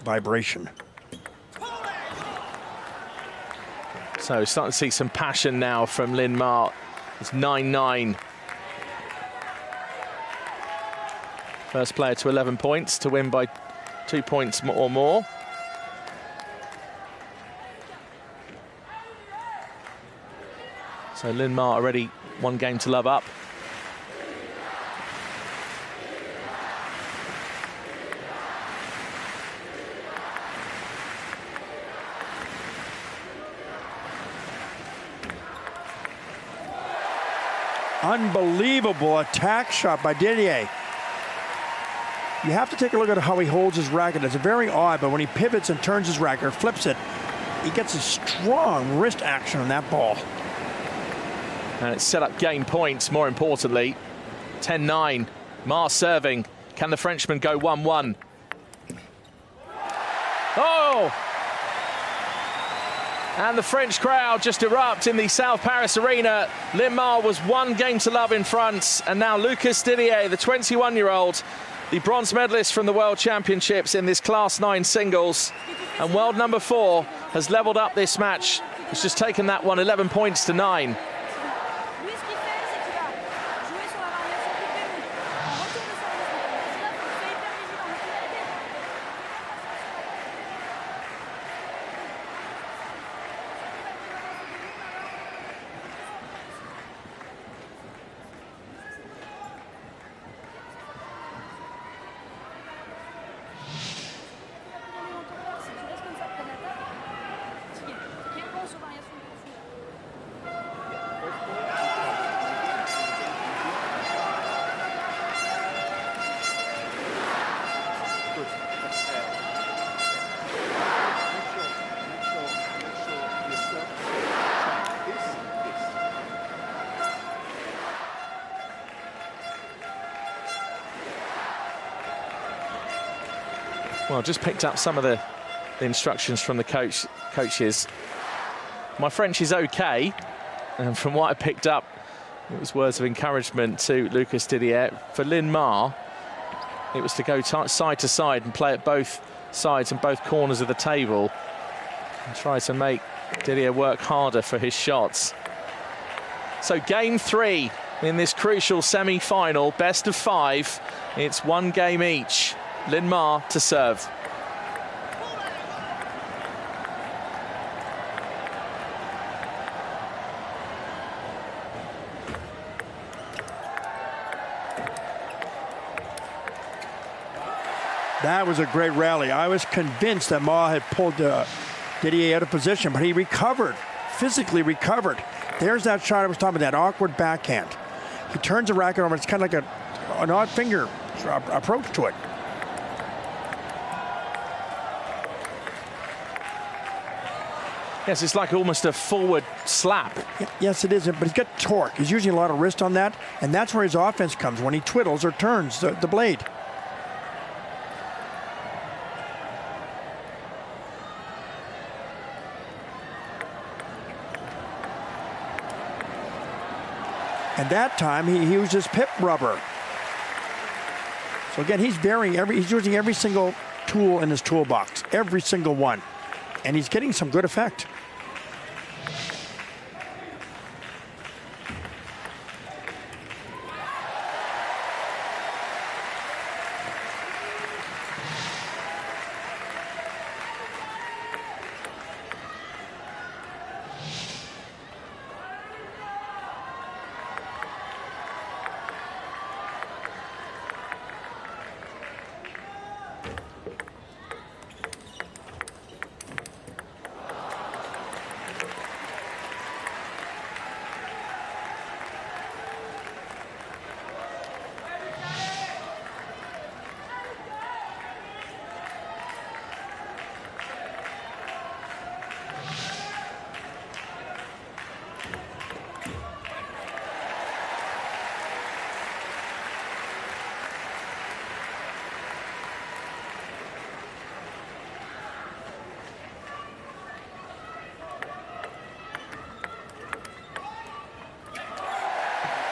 vibration. So starting to see some passion now from Lin Ma. It's 9-9. First player to 11 points to win by 2 points or more. So Lin Ma already 1 game to love up. Unbelievable attack shot by Didier. You have to take a look at how he holds his racket. It's very odd, but when he pivots and turns his racket or flips it, he gets a strong wrist action on that ball. And it's set up game points, more importantly. 10-9, Ma serving. Can the Frenchman go 1-1? Oh! And the French crowd just erupt in the South Paris arena. Lin Ma was 1 game to love in front, and now Lucas Didier, the 21-year-old, the bronze medalist from the World Championships in this Class 9 singles, and world number 4, has levelled up this match. He's just taken that one 11 points to 9. Well, just picked up some of the instructions from the coaches. My French is okay, and from what I picked up, it was words of encouragement to Lucas Didier. For Lin Ma, it was to go side to side and play at both sides and both corners of the table and try to make Didier work harder for his shots. So game 3 in this crucial semi-final, best of 5. It's 1 game each. Lin Ma to serve. That was a great rally. I was convinced that Ma had pulled Didier out of position, but he recovered, physically recovered. There's that shot I was talking about, that awkward backhand. He turns the racket over. It's kind of like an odd finger approach to it. Yes, it's like almost a forward slap. Yes, it is, but he's got torque. He's using a lot of wrist on that, and that's where his offense comes, when he twiddles or turns the blade. And that time, he used his pip rubber. So again, he's using every single tool in his toolbox, every single one. And he's getting some good effect.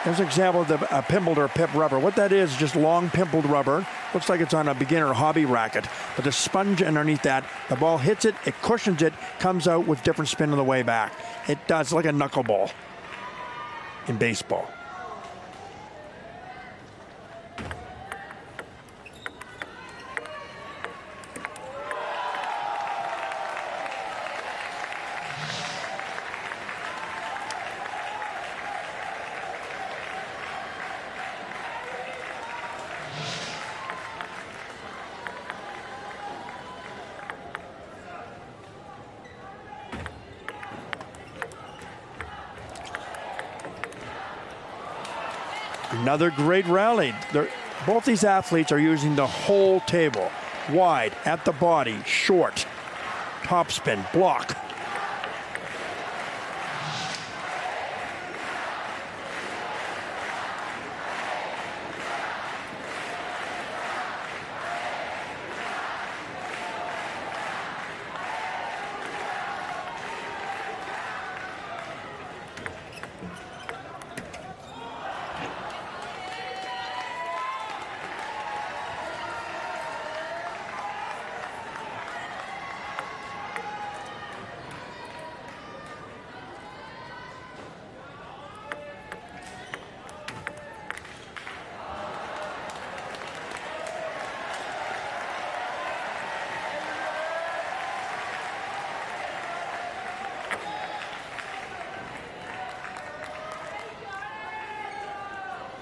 There's an example of the pimpled or pip rubber. What that is just long pimpled rubber. Looks like it's on a beginner hobby racket. But the sponge underneath that, the ball hits it, it cushions it, comes out with different spin on the way back. It does like a knuckleball in baseball. Another great rally. Both these athletes are using the whole table. Wide, at the body, short, topspin, block.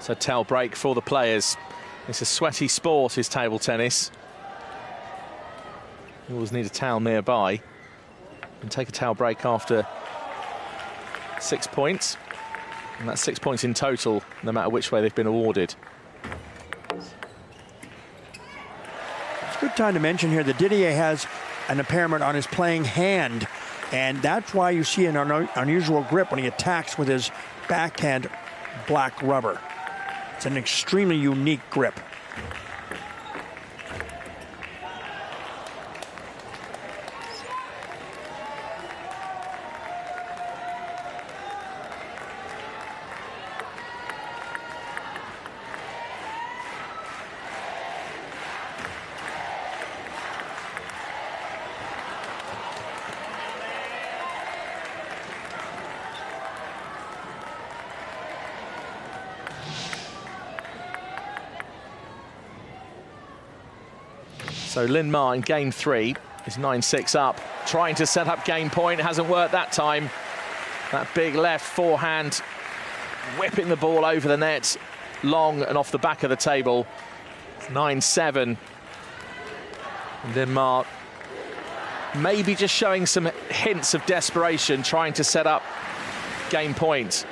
So towel break for the players. It's a sweaty sport, is table tennis. You always need a towel nearby. And take a towel break after 6 points. And that's 6 points in total, no matter which way they've been awarded. It's a good time to mention here that Didier has an impairment on his playing hand. And that's why you see an unusual grip when he attacks with his backhand black rubber. It's an extremely unique grip. So Lin Ma in game 3 is 9-6 up, trying to set up game point. It hasn't worked that time. That big left forehand, whipping the ball over the net, long and off the back of the table. It's 9-7. Lin Ma maybe just showing some hints of desperation, trying to set up game point.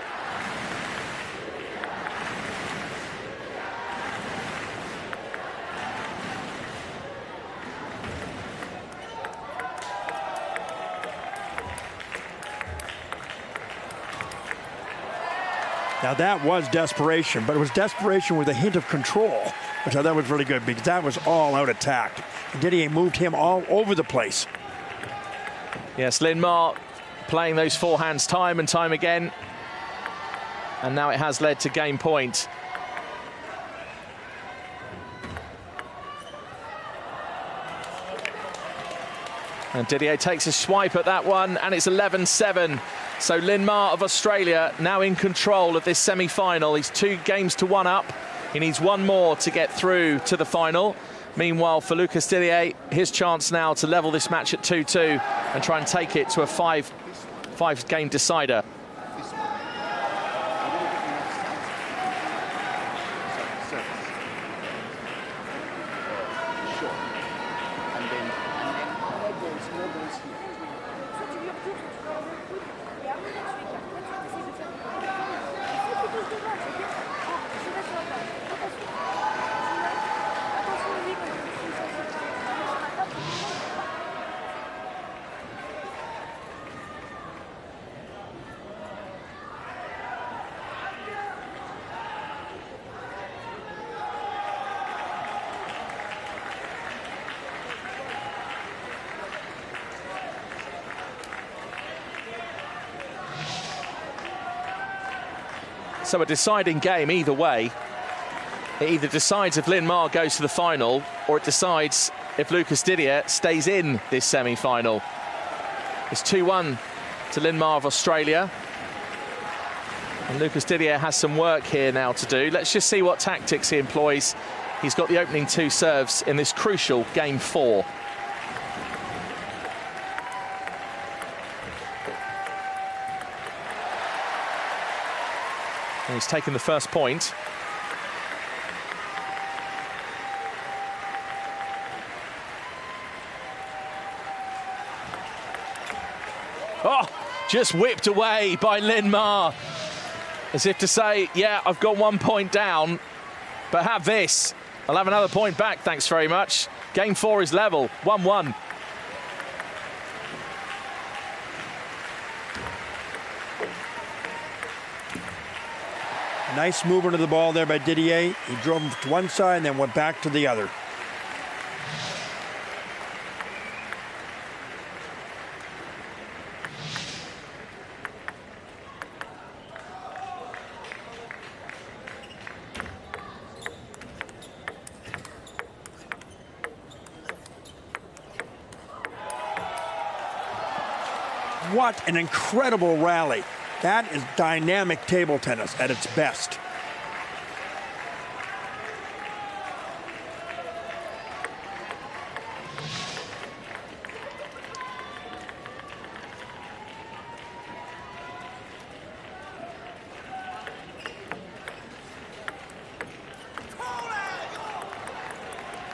Now that was desperation, but it was desperation with a hint of control, which I thought was really good because that was all out attack. And Didier moved him all over the place. Yes, Lin Ma playing those forehands time and time again. And now it has led to game point. And Didier takes a swipe at that one, and it's 11-7. So Lin Ma of Australia now in control of this semi-final. He's 2 games to 1 up. He needs 1 more to get through to the final. Meanwhile, for Lucas Didier, his chance now to level this match at 2-2 and try and take it to a five-game decider. So a deciding game either way. It either decides if Lin Ma goes to the final, or it decides if Lucas Didier stays in this semi-final. It's 2-1 to Lin Ma of Australia. And Lucas Didier has some work here now to do. Let's just see what tactics he employs. He's got the opening 2 serves in this crucial game 4. And he's taken the first point. Oh, just whipped away by Lin Ma. As if to say, yeah, I've got 1 point down, but have this. I'll have another point back, thanks very much. Game 4 is level, 1-1. Nice movement of the ball there by Didier. He drove him to one side and then went back to the other. What an incredible rally. That is dynamic table tennis at its best.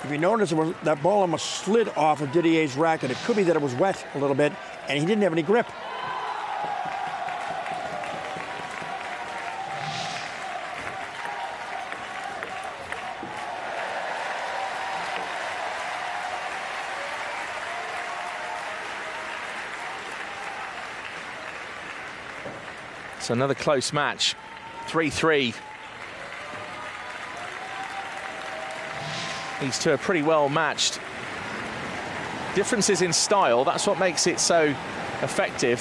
If you notice, that ball almost slid off of Didier's racket. It could be that it was wet a little bit, and he didn't have any grip. It's another close match, 3-3. These two are pretty well matched. Differences in style, that's what makes it so effective.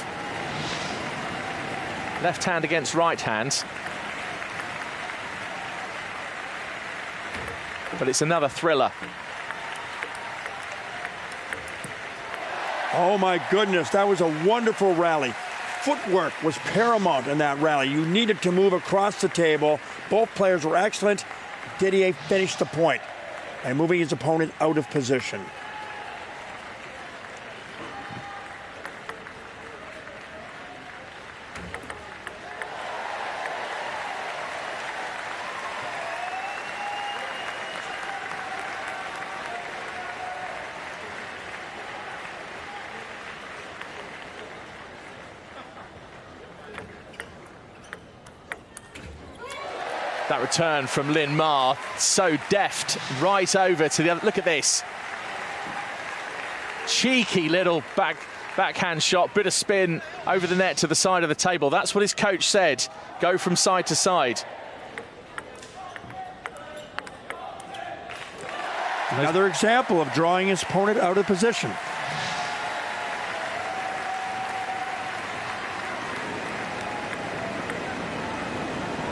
Left hand against right hand. But it's another thriller. Oh my goodness, that was a wonderful rally. Footwork was paramount in that rally. You needed to move across the table. Both players were excellent. Didier finished the point by moving his opponent out of position. That return from Lin Ma, so deft, right over to the other. Look at this. Cheeky little backhand shot, bit of spin over the net to the side of the table. That's what his coach said. Go from side to side. Another example of drawing his opponent out of position.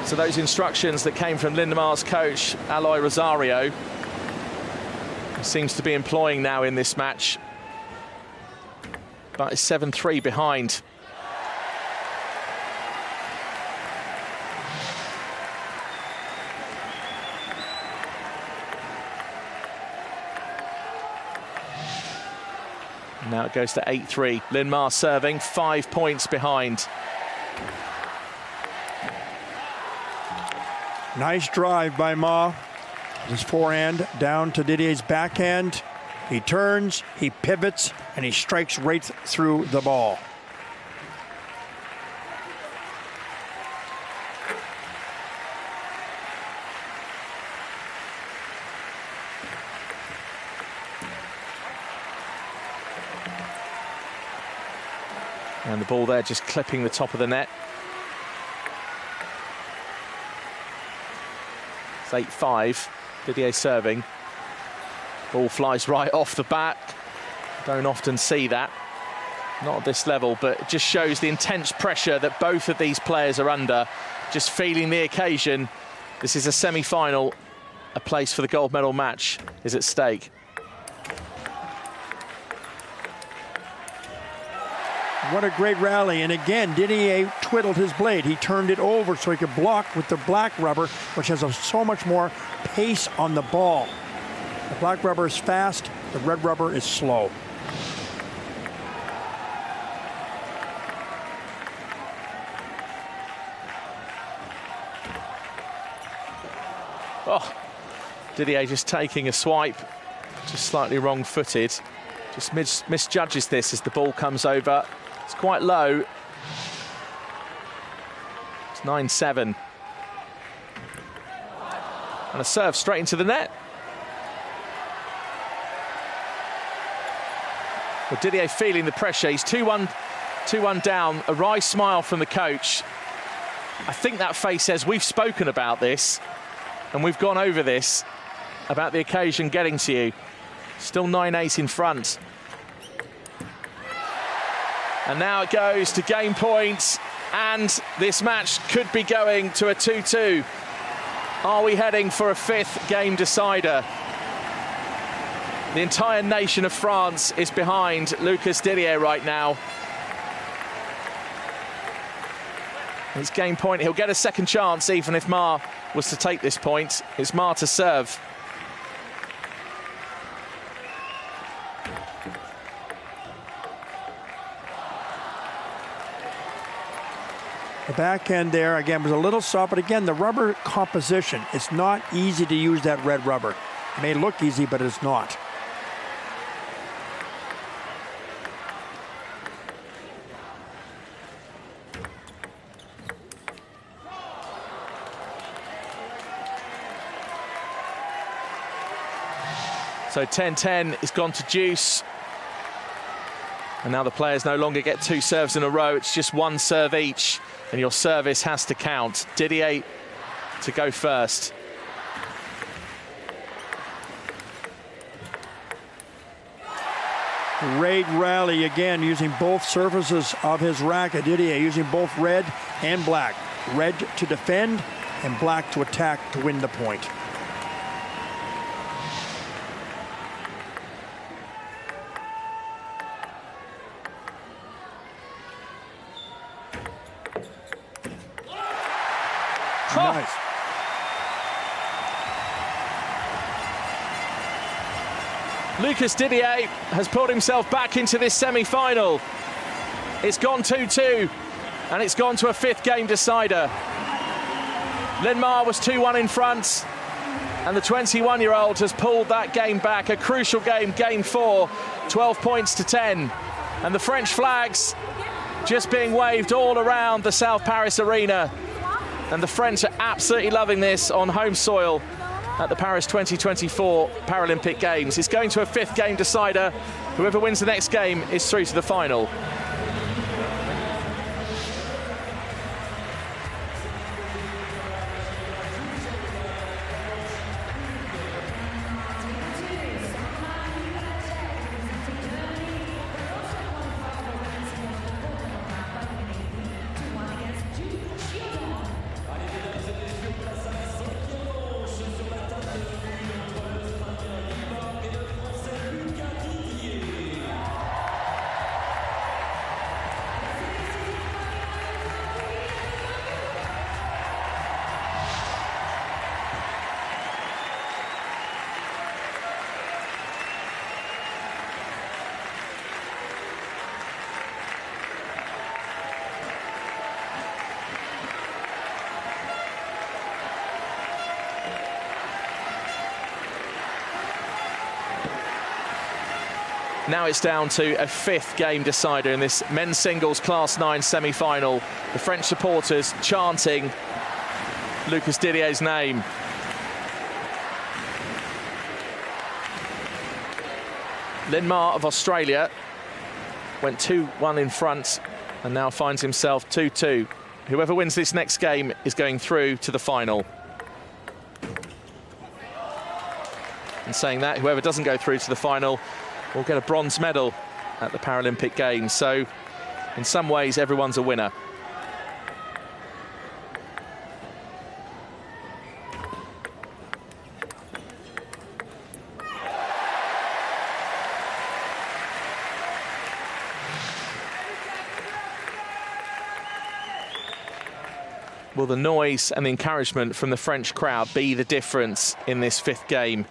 So those instructions that came from Lin Ma's coach, Aloy Rosario, seems to be employing now in this match. But it's 7-3 behind. Now it goes to 8-3. Lin Ma serving, 5 points behind. Nice drive by Ma. His forehand down to Didier's backhand. He turns, he pivots, and he strikes right through the ball. And the ball there just clipping the top of the net. It's 8-5, Didier serving. Ball flies right off the bat. Don't often see that. Not at this level, but it just shows the intense pressure that both of these players are under. just feeling the occasion. This is a semi-final. A place for the gold medal match is at stake. What a great rally. And again, Didier twiddled his blade. He turned it over so he could block with the black rubber, which has so much more pace on the ball. The black rubber is fast, the red rubber is slow. Oh, Didier just taking a swipe, just slightly wrong-footed. Just misjudges this as the ball comes over. It's quite low. It's 9-7. And a serve straight into the net. Well, Didier feeling the pressure. He's 2-1 down. A wry smile from the coach. I think that face says we've spoken about this and we've gone over this, about the occasion getting to you. Still 9-8 in front. And now it goes to game point, and this match could be going to a 2-2. Are we heading for a fifth game decider? The entire nation of France is behind Lucas Didier right now. It's game point. He'll get a second chance even if Ma was to take this point. It's Ma to serve. The backhand there, again, was a little soft, but again, the rubber composition, it's not easy to use that red rubber. It may look easy, but it's not. So 10-10 has gone to deuce. And now the players no longer get two serves in a row. It's just one serve each, and your service has to count. Didier to go first. Great rally again, using both surfaces of his racket. Didier using both red and black. Red to defend and black to attack to win the point. Nice. Lucas Didier has pulled himself back into this semi-final. It's gone 2-2, and it's gone to a fifth game decider. Linmar was 2-1 in front, and the 21-year-old has pulled that game back. A crucial game, game 4, 12 points to 10. And the French flags just being waved all around the South Paris arena. And the French are absolutely loving this on home soil at the Paris 2024 Paralympic Games. It's going to a fifth game decider. Whoever wins the next game is through to the final. Now it's down to a fifth game decider in this men's singles Class 9 semi-final. The French supporters chanting Lucas Didier's name. Linmar of Australia went 2-1 in front and now finds himself 2-2. Whoever wins this next game is going through to the final. And saying that, whoever doesn't go through to the final will get a bronze medal at the Paralympic Games. So in some ways, everyone's a winner. Will the noise and the encouragement from the French crowd be the difference in this 5th game?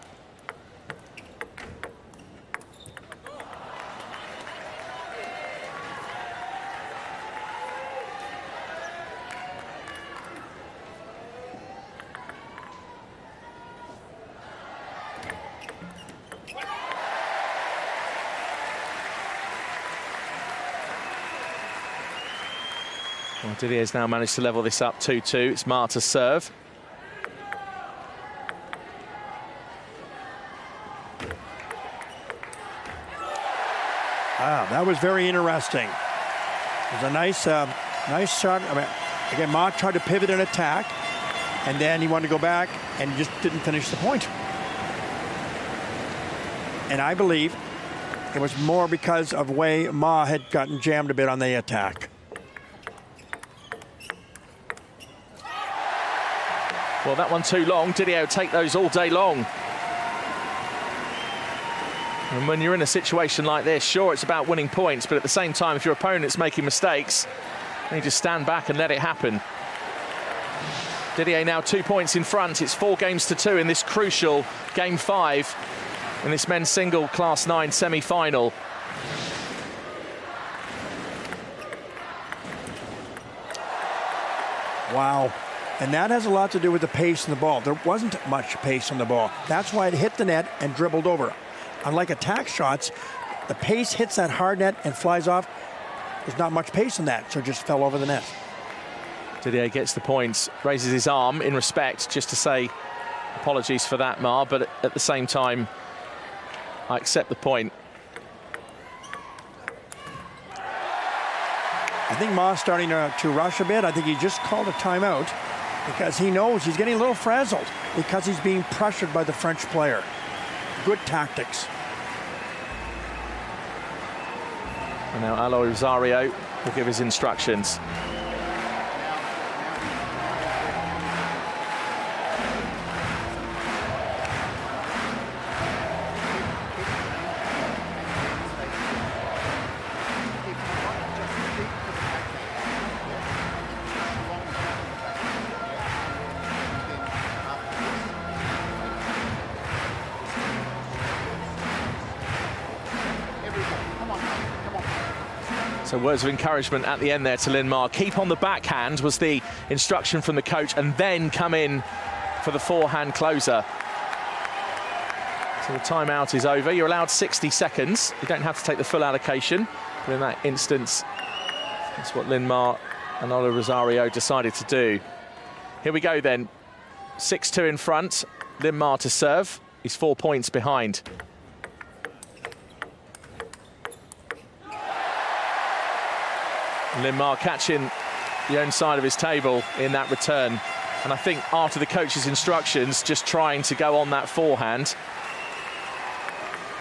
Well, Didier's now managed to level this up 2-2. It's Ma to serve. Wow, that was very interesting. It was a nice shot. I mean, again, Ma tried to pivot and attack, and then he wanted to go back and just didn't finish the point. And I believe it was more because of the way Ma had gotten jammed a bit on the attack. Well, that one too long. Didier will take those all day long. And when you're in a situation like this, sure, it's about winning points, but at the same time, if your opponent's making mistakes, you just stand back and let it happen. Didier now 2 points in front. It's 4-2 in this crucial game 5 in this men's single Class 9 semi-final. Wow. And that has a lot to do with the pace in the ball. There wasn't much pace on the ball. That's why it hit the net and dribbled over. Unlike attack shots, the pace hits that hard net and flies off. There's not much pace in that, so it just fell over the net. Didier gets the points, raises his arm in respect, just to say apologies for that, Ma, but at the same time, I accept the point. I think Ma's starting to rush a bit. I think he just called a timeout because he knows he's getting a little frazzled because he's being pressured by the French player. Good tactics. And now Alo Rosario will give his instructions. So words of encouragement at the end there to Lin Ma. Keep on the backhand was the instruction from the coach, and then come in for the forehand closer. So the timeout is over. You're allowed 60 seconds. You don't have to take the full allocation, but in that instance, that's what Lin Ma and Alo Rosario decided to do. Here we go then. 6-2 in front. Lin Ma to serve. He's 4 points behind. Lin Ma catching the own side of his table in that return. And I think after the coach's instructions, just trying to go on that forehand.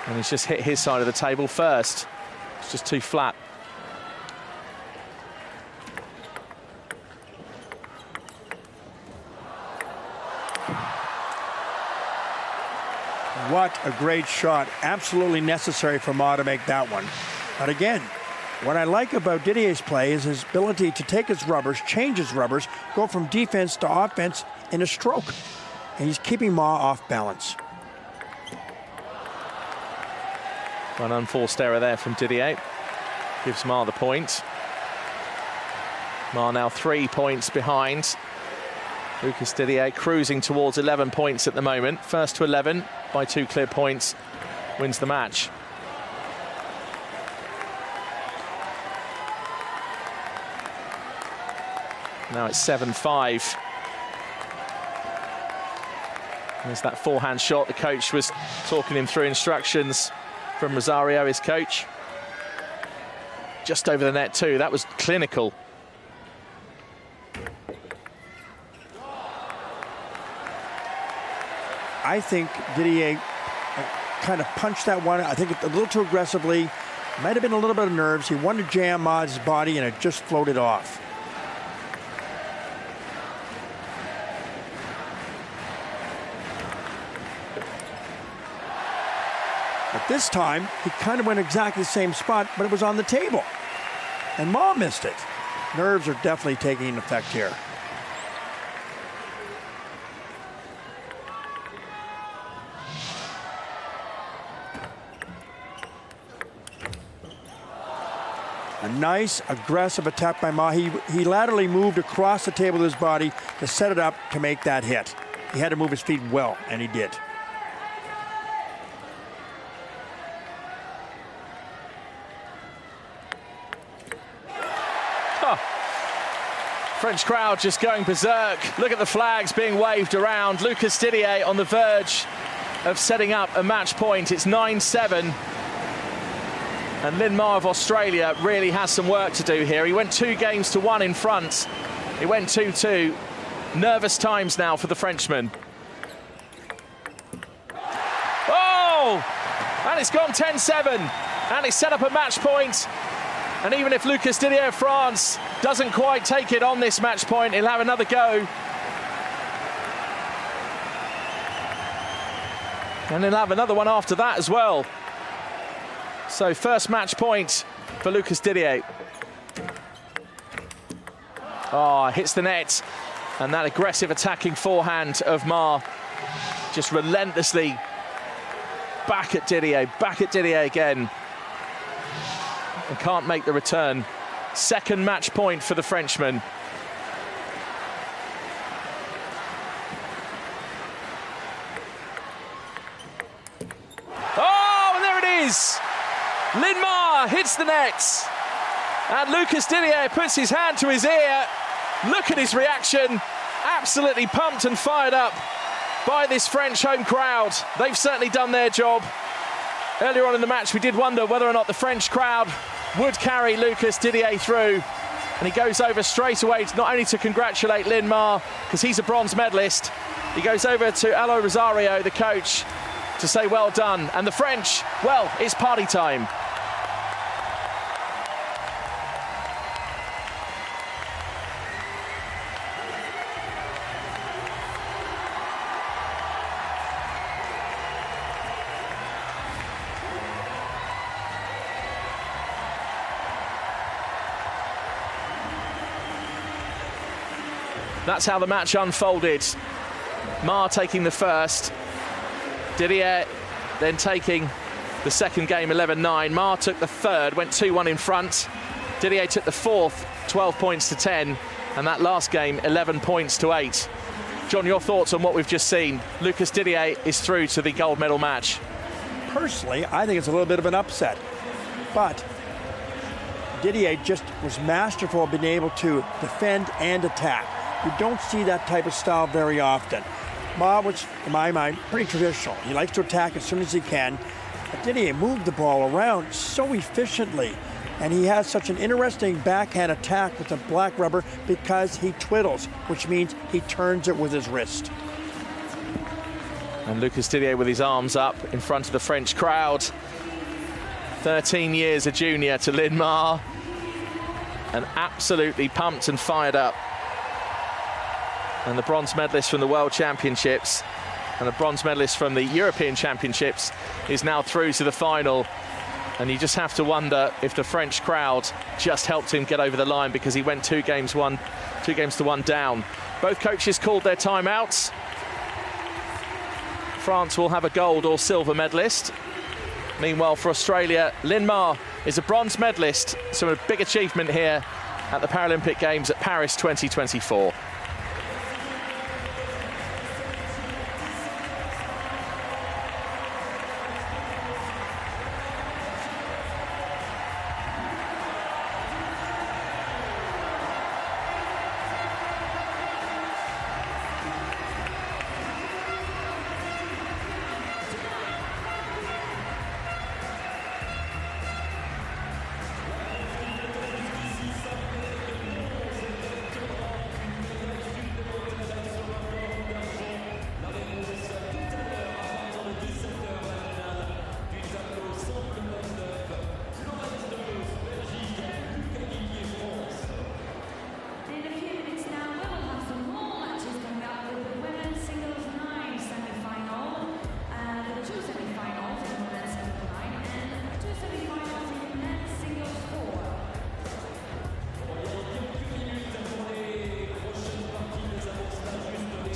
And he's just hit his side of the table first. It's just too flat. What a great shot. Absolutely necessary for Ma to make that one. But again, what I like about Didier's play is his ability to take his rubbers, change his rubbers, go from defense to offense in a stroke. And he's keeping Ma off balance. An unforced error there from Didier. Gives Ma the point. Ma now 3 points behind. Lucas Didier cruising towards 11 points at the moment. First to 11 by 2 clear points, wins the match. Now it's 7-5. There's that forehand shot. The coach was talking him through instructions from Rosario, his coach. Just over the net too. That was clinical. I think Didier kind of punched that one. I think a little too aggressively. Might have been a little bit of nerves. He wanted to jam Ma's body and it just floated off. But this time, he kind of went exactly the same spot, but it was on the table. And Ma missed it. Nerves are definitely taking effect here. A nice, aggressive attack by Ma. He laterally moved across the table with his body to set it up to make that hit. He had to move his feet well, and he did. French crowd just going berserk. Look at the flags being waved around. Lucas Didier on the verge of setting up a match point. It's 9-7. And Lin Ma of Australia really has some work to do here. He went 2-1 in front. He went 2-2. Nervous times now for the Frenchman. Oh! And it's gone 10-7. And he's set up a match point. And even if Lucas Didier of France doesn't quite take it on this match point, he'll have another go. And he'll have another one after that as well. So first match point for Lucas Didier. Oh, hits the net. And that aggressive attacking forehand of Ma just relentlessly back at Didier again. And can't make the return. Second match point for the Frenchman. Oh, and there it is! Lin Ma hits the net. And Lucas Didier puts his hand to his ear. Look at his reaction. Absolutely pumped and fired up by this French home crowd. They've certainly done their job. Earlier on in the match, we did wonder whether or not the French crowd would carry Lucas Didier through. And he goes over straight away not only to congratulate Lin Ma, because he's a bronze medalist, he goes over to Alo Rosario, the coach, to say well done. And the French, well, it's party time. That's how the match unfolded. Ma taking the first. Didier then taking the second game, 11-9. Ma took the third, went 2-1 in front. Didier took the fourth, 12 points to 10. And that last game, 11 points to 8. John, your thoughts on what we've just seen? Lucas Didier is through to the gold medal match. Personally, I think it's a little bit of an upset. But Didier just was masterful of being able to defend and attack. You don't see that type of style very often. Ma was, in my mind, pretty traditional. He likes to attack as soon as he can. But Didier moved the ball around so efficiently. And he has such an interesting backhand attack with the black rubber because he twiddles, which means he turns it with his wrist. And Lucas Didier with his arms up in front of the French crowd. 13 years a junior to Lin Ma. And absolutely pumped and fired up. And the bronze medalist from the World Championships and the bronze medalist from the European Championships is now through to the final. And you just have to wonder if the French crowd just helped him get over the line, because he went 2 games to 1 down. Both coaches called their timeouts. France will have a gold or silver medalist. Meanwhile, for Australia, Lin Ma is a bronze medalist. So a big achievement here at the Paralympic Games at Paris 2024.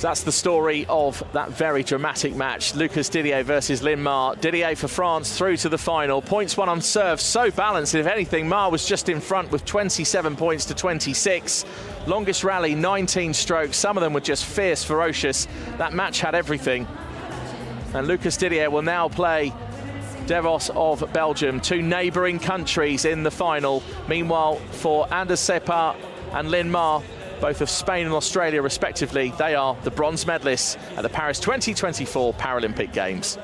So that's the story of that very dramatic match. Lucas Didier versus Lin Ma. Didier for France through to the final. Points won on serve, so balanced. If anything, Ma was just in front with 27 points to 26. Longest rally, 19 strokes. Some of them were just fierce, ferocious. That match had everything. And Lucas Didier will now play Devos of Belgium, two neighbouring countries in the final. Meanwhile, for Anders Sepa and Lin Ma, both of Spain and Australia respectively, they are the bronze medalists at the Paris 2024 Paralympic Games.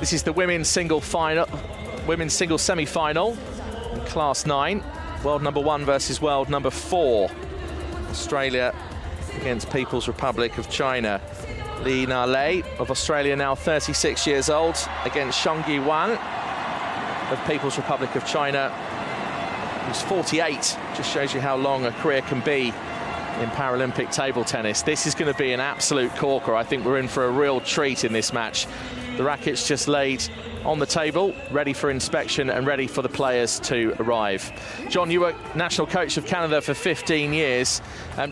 This is the women's single semi-final in Class 9. World number 1 versus world number 4. Australia against People's Republic of China. Li Na-lei of Australia, now 36 years old, against Shangyi Wan of People's Republic of China, who's 48. Just shows you how long a career can be in Paralympic table tennis. This is going to be an absolute corker. I think we're in for a real treat in this match. The rackets just laid on the table, ready for inspection and ready for the players to arrive. John, you were national coach of Canada for 15 years.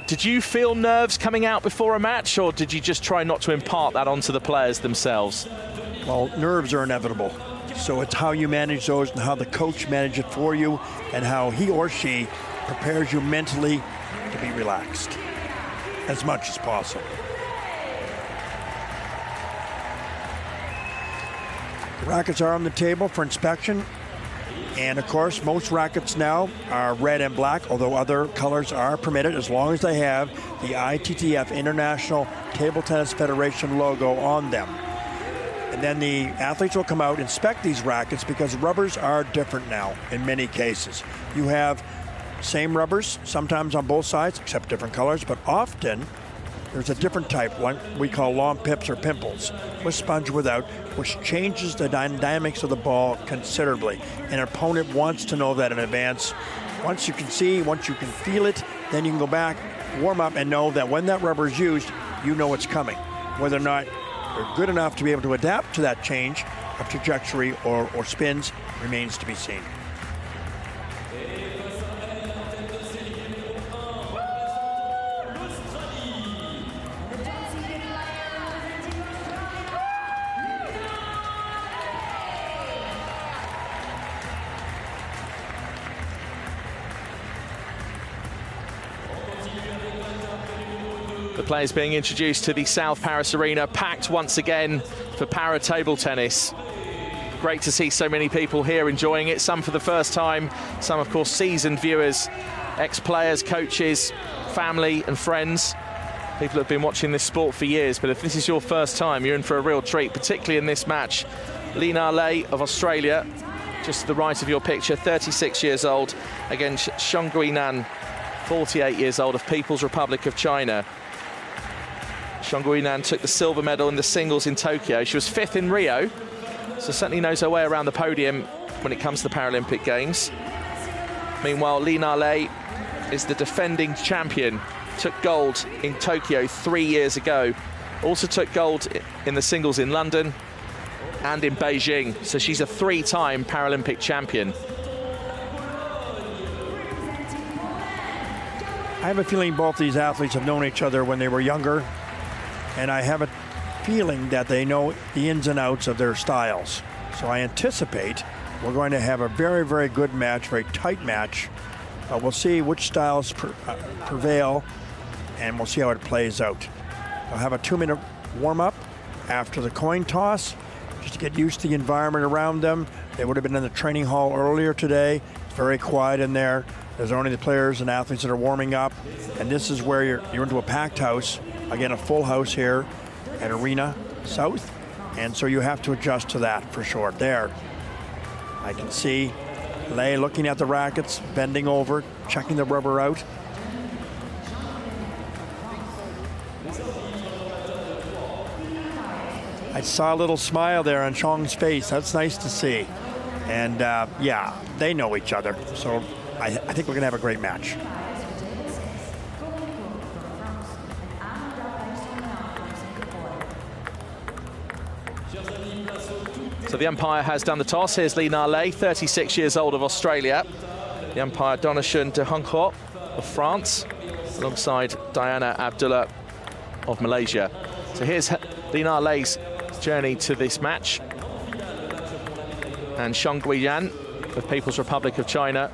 Did you feel nerves coming out before a match, or did you just try not to impart that onto the players themselves? Well, nerves are inevitable. So it's how you manage those and how the coach manages it for you and how he or she prepares you mentally to be relaxed as much as possible. The rackets are on the table for inspection. And of course, most rackets now are red and black, although other colors are permitted as long as they have the ITTF International Table Tennis Federation logo on them. And then the athletes will come out, inspect these rackets, because rubbers are different now in many cases. You have same rubbers, sometimes on both sides, except different colors, but often there's a different type, one we call long pips or pimples, with sponge without, which changes the dynamics of the ball considerably. An opponent wants to know that in advance. Once you can see, once you can feel it, then you can go back, warm up, and know that when that rubber is used, you know it's coming. Whether or not you're good enough to be able to adapt to that change of trajectory or spins remains to be seen. The players being introduced to the South Paris Arena, packed once again for para table tennis. Great to see so many people here enjoying it, some for the first time, some of course seasoned viewers, ex-players, coaches, family and friends. People have been watching this sport for years, but if this is your first time, you're in for a real treat, particularly in this match. Li Na-lei of Australia, just to the right of your picture, 36 years old, against Shangyi Wan, 48 years old, of People's Republic of China. Shangyi Wan took the silver medal in the singles in Tokyo. She was 5th in Rio, so certainly knows her way around the podium when it comes to the Paralympic Games. Meanwhile, Li Na-lei is the defending champion. Took gold in Tokyo 3 years ago. Also took gold in the singles in London and in Beijing. So she's a 3-time Paralympic champion. I have a feeling both these athletes have known each other when they were younger, and I have a feeling that they know the ins and outs of their styles. So I anticipate we're going to have a very, very good match, very tight match. We'll see which styles prevail, and we'll see how it plays out. I'll have a 2-minute warm-up after the coin toss, just to get used to the environment around them. They would have been in the training hall earlier today. It's very quiet in there. There's only the players and athletes that are warming up, and this is where you're into a packed house. Again, a full house here at Arena South, and so you have to adjust to that for sure. There, I can see Lei looking at the rackets, bending over, checking the rubber out. I saw a little smile there on Chong's face. That's nice to see. And yeah, they know each other, so I think we're going to have a great match. So the umpire has done the toss. Here's Li Na-lei, 36 years old, of Australia. The umpire, Donishan de Hunclot of France, alongside Diana Abdullah of Malaysia. So here's Li Na-lei's journey to this match. And Shangyi Wan of People's Republic of China,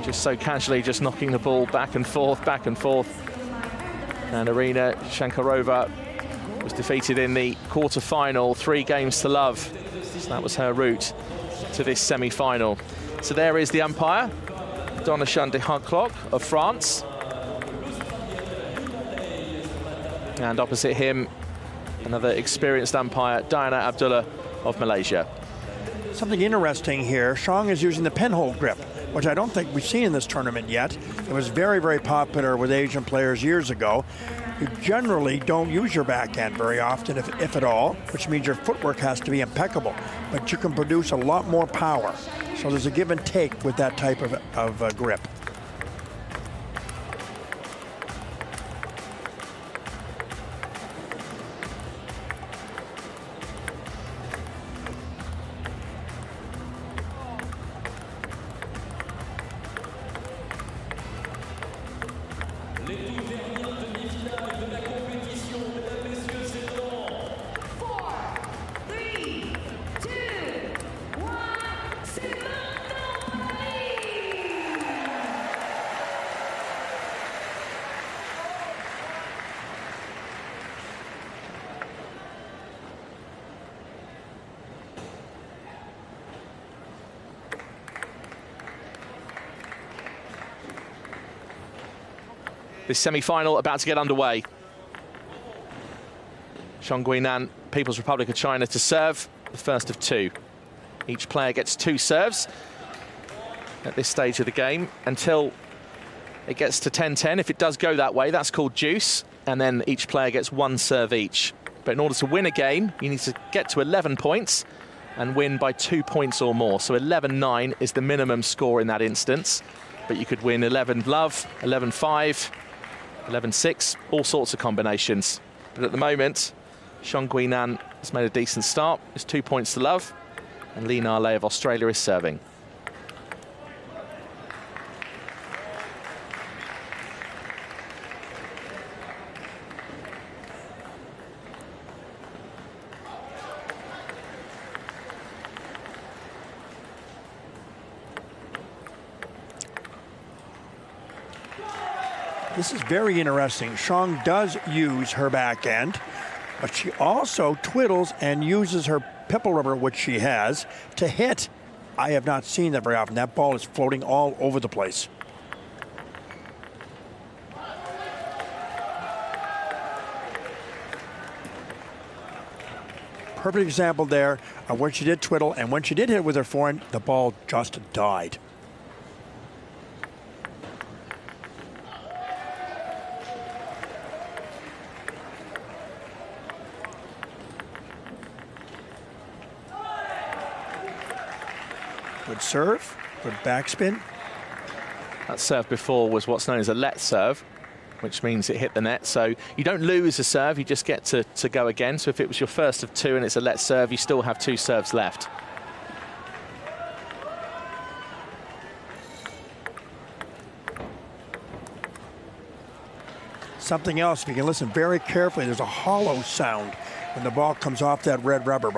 just so casually just knocking the ball back and forth, back and forth. And Irina Shankarova was defeated in the quarter-final, 3-0. So that was her route to this semi-final. So there is the umpire, Donishan de Hunclot of France. And opposite him, another experienced umpire, Diana Abdullah of Malaysia. Something interesting here, Shang is using the pinhole grip, which I don't think we've seen in this tournament yet. It was very, very popular with Asian players years ago. You generally don't use your backhand very often, if at all, which means your footwork has to be impeccable, but you can produce a lot more power. So there's a give and take with that type of grip. This semi-final about to get underway. Shang Guinan, People's Republic of China, to serve, the first of two. Each player gets 2 serves at this stage of the game until it gets to 10-10. If it does go that way, that's called deuce, and then each player gets 1 serve each. But in order to win a game, you need to get to 11 points and win by 2 points or more. So 11-9 is the minimum score in that instance. But you could win 11-love, 11-5, 11-6, all sorts of combinations. But at the moment, Shang Guinan has made a decent start. It's 2 points to love, and Lee Na Lei of Australia is serving. This is very interesting. Shang does use her backhand, but she also twiddles and uses her pimple rubber, which she has, to hit. I have not seen that very often. That ball is floating all over the place. Perfect example there of when she did twiddle, and when she did hit with her forehand, the ball just died. Good serve, good backspin. That serve before was what's known as a let serve, which means it hit the net. So you don't lose a serve, you just get to go again. So if it was your first of 2 and it's a let serve, you still have 2 serves left. Something else, if you can listen very carefully, there's a hollow sound when the ball comes off that red rubber.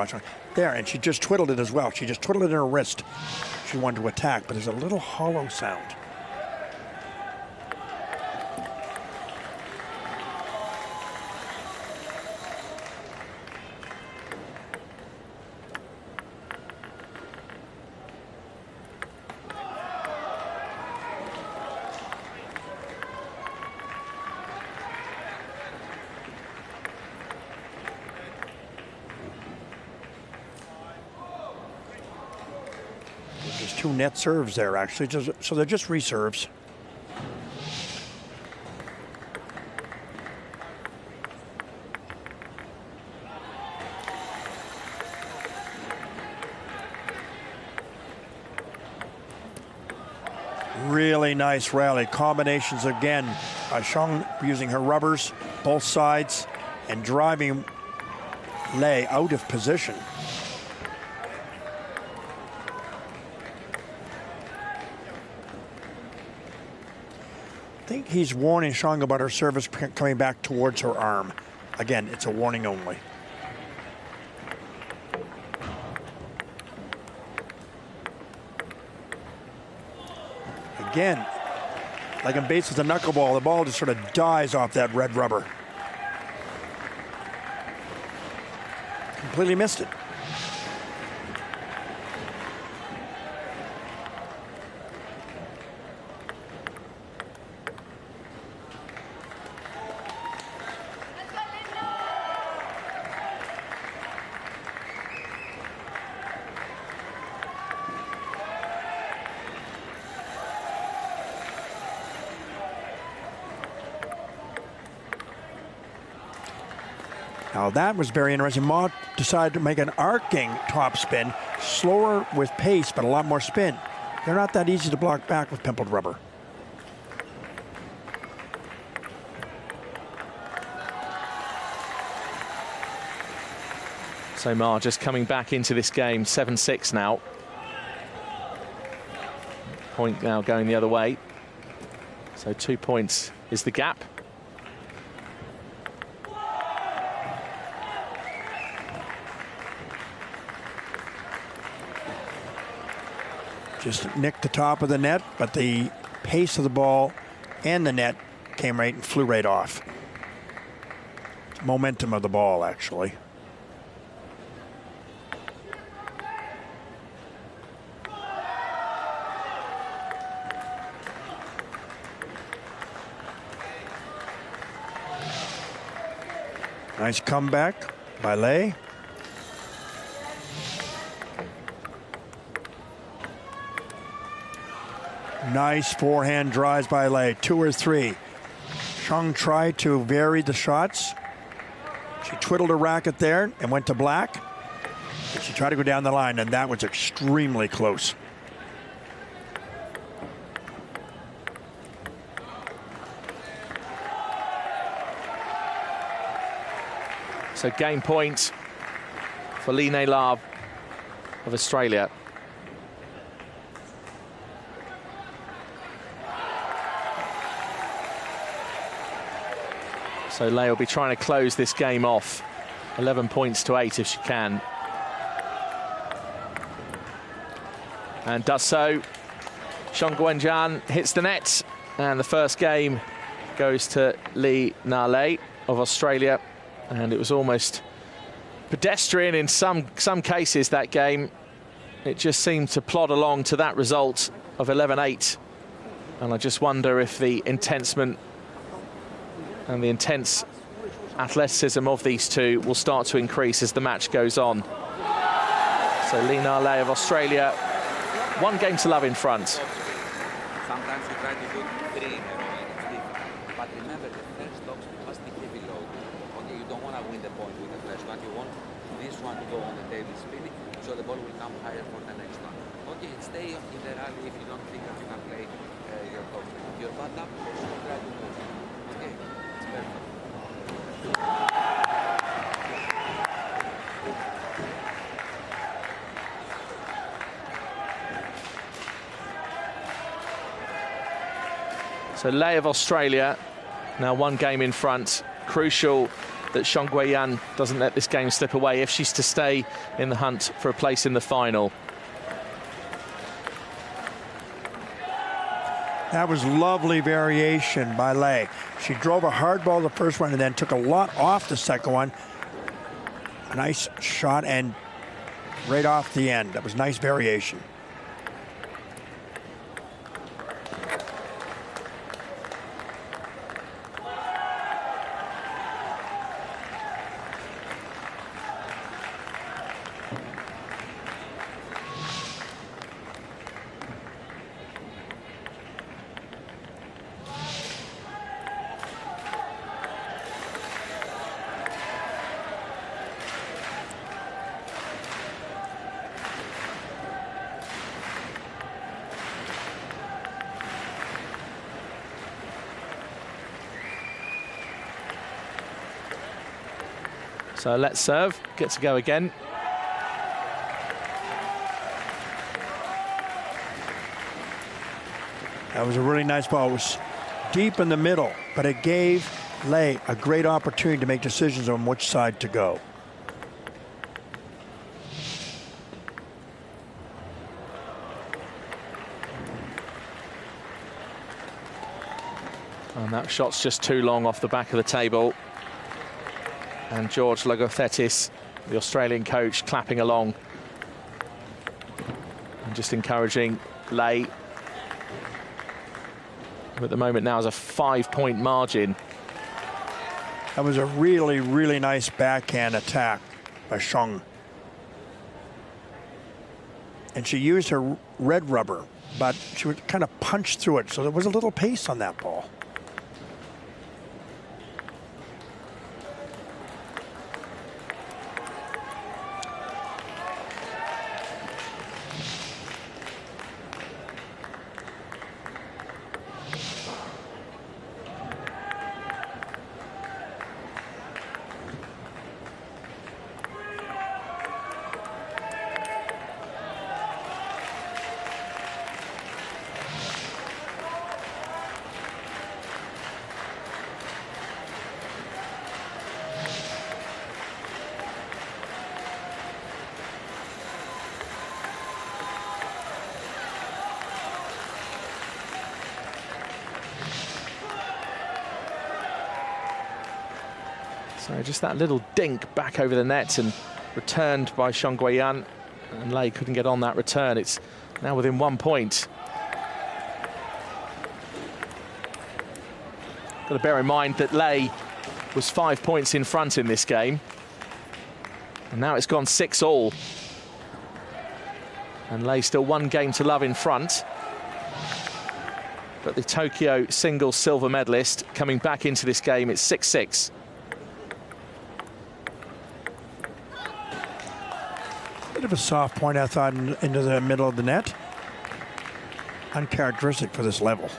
There, and she just twiddled it as well. She just twiddled it in her wrist. She wanted to attack, but there's a little hollow sound. There's 2 net serves there, actually, so they're just reserves. Really nice rally. Combinations again. Shang using her rubbers, both sides, and driving Lei out of position. I think he's warning Shang about her service coming back towards her arm. Again, it's a warning only. Again, like in base with a knuckleball, the ball just sort of dies off that red rubber. Completely missed it. Now that was very interesting. Ma decided to make an arcing topspin, slower with pace, but a lot more spin. They're not that easy to block back with pimpled rubber. So Ma just coming back into this game, 7-6 now. Point now going the other way. So 2 points is the gap. Just nicked the top of the net, but the pace of the ball and the net came right and flew right off. Momentum of the ball, actually. Nice comeback by Lei. Nice forehand drives by Lei, 2 or 3. Sheng tried to vary the shots. She twiddled her racket there and went to black. But she tried to go down the line, and that was extremely close. So game point for Lee Nei Lab of Australia. So Lei will be trying to close this game off. 11 points to 8 if she can. And does so. Sheng Guanjian hits the net. And the first game goes to Lee Nei Lab of Australia. And it was almost pedestrian in some cases, that game. It just seemed to plod along to that result of 11-8. And I just wonder if the intensement and the intense athleticism of these two will start to increase as the match goes on. So Lee Nei Lab of Australia, 1 game to love in front. Sometimes you try to do 3 in a row, it's different. But remember, the first box must be heavy load. Okay, you don't want to win the point with the first one. You want this one to go on the table spinning, so the ball will come higher for the next one. Okay, stay in the rally if you don't think that you can play your top. Your butt up, so try to move. Okay, it's perfect. So Lei of Australia, now 1 game in front. Crucial that Sheng Guanjian doesn't let this game slip away if she's to stay in the hunt for a place in the final. That was lovely variation by Lei. She drove a hard ball the first one and then took a lot off the second one. A nice shot and right off the end. That was nice variation. So let's serve, get to go again. That was a really nice ball. It was deep in the middle, but it gave Lei a great opportunity to make decisions on which side to go. And that shot's just too long off the back of the table. And George Logothetis, the Australian coach, clapping along and just encouraging Lei. At the moment now is a 5-point margin. That was a really, really nice backhand attack by Sheng. And she used her red rubber, but she would kind of punch through it, so there was a little pace on that ball. So just that little dink back over the net and returned by Xiong Guiyan, and Lei couldn't get on that return. It's now within 1 point. Got to bear in mind that Lei was 5 points in front in this game, and now it's gone 6-all. And Lei still 1 game to love in front. But the Tokyo singles silver medalist coming back into this game, it's 6-6. Bit of a soft point, I thought, into the middle of the net. Uncharacteristic for this level.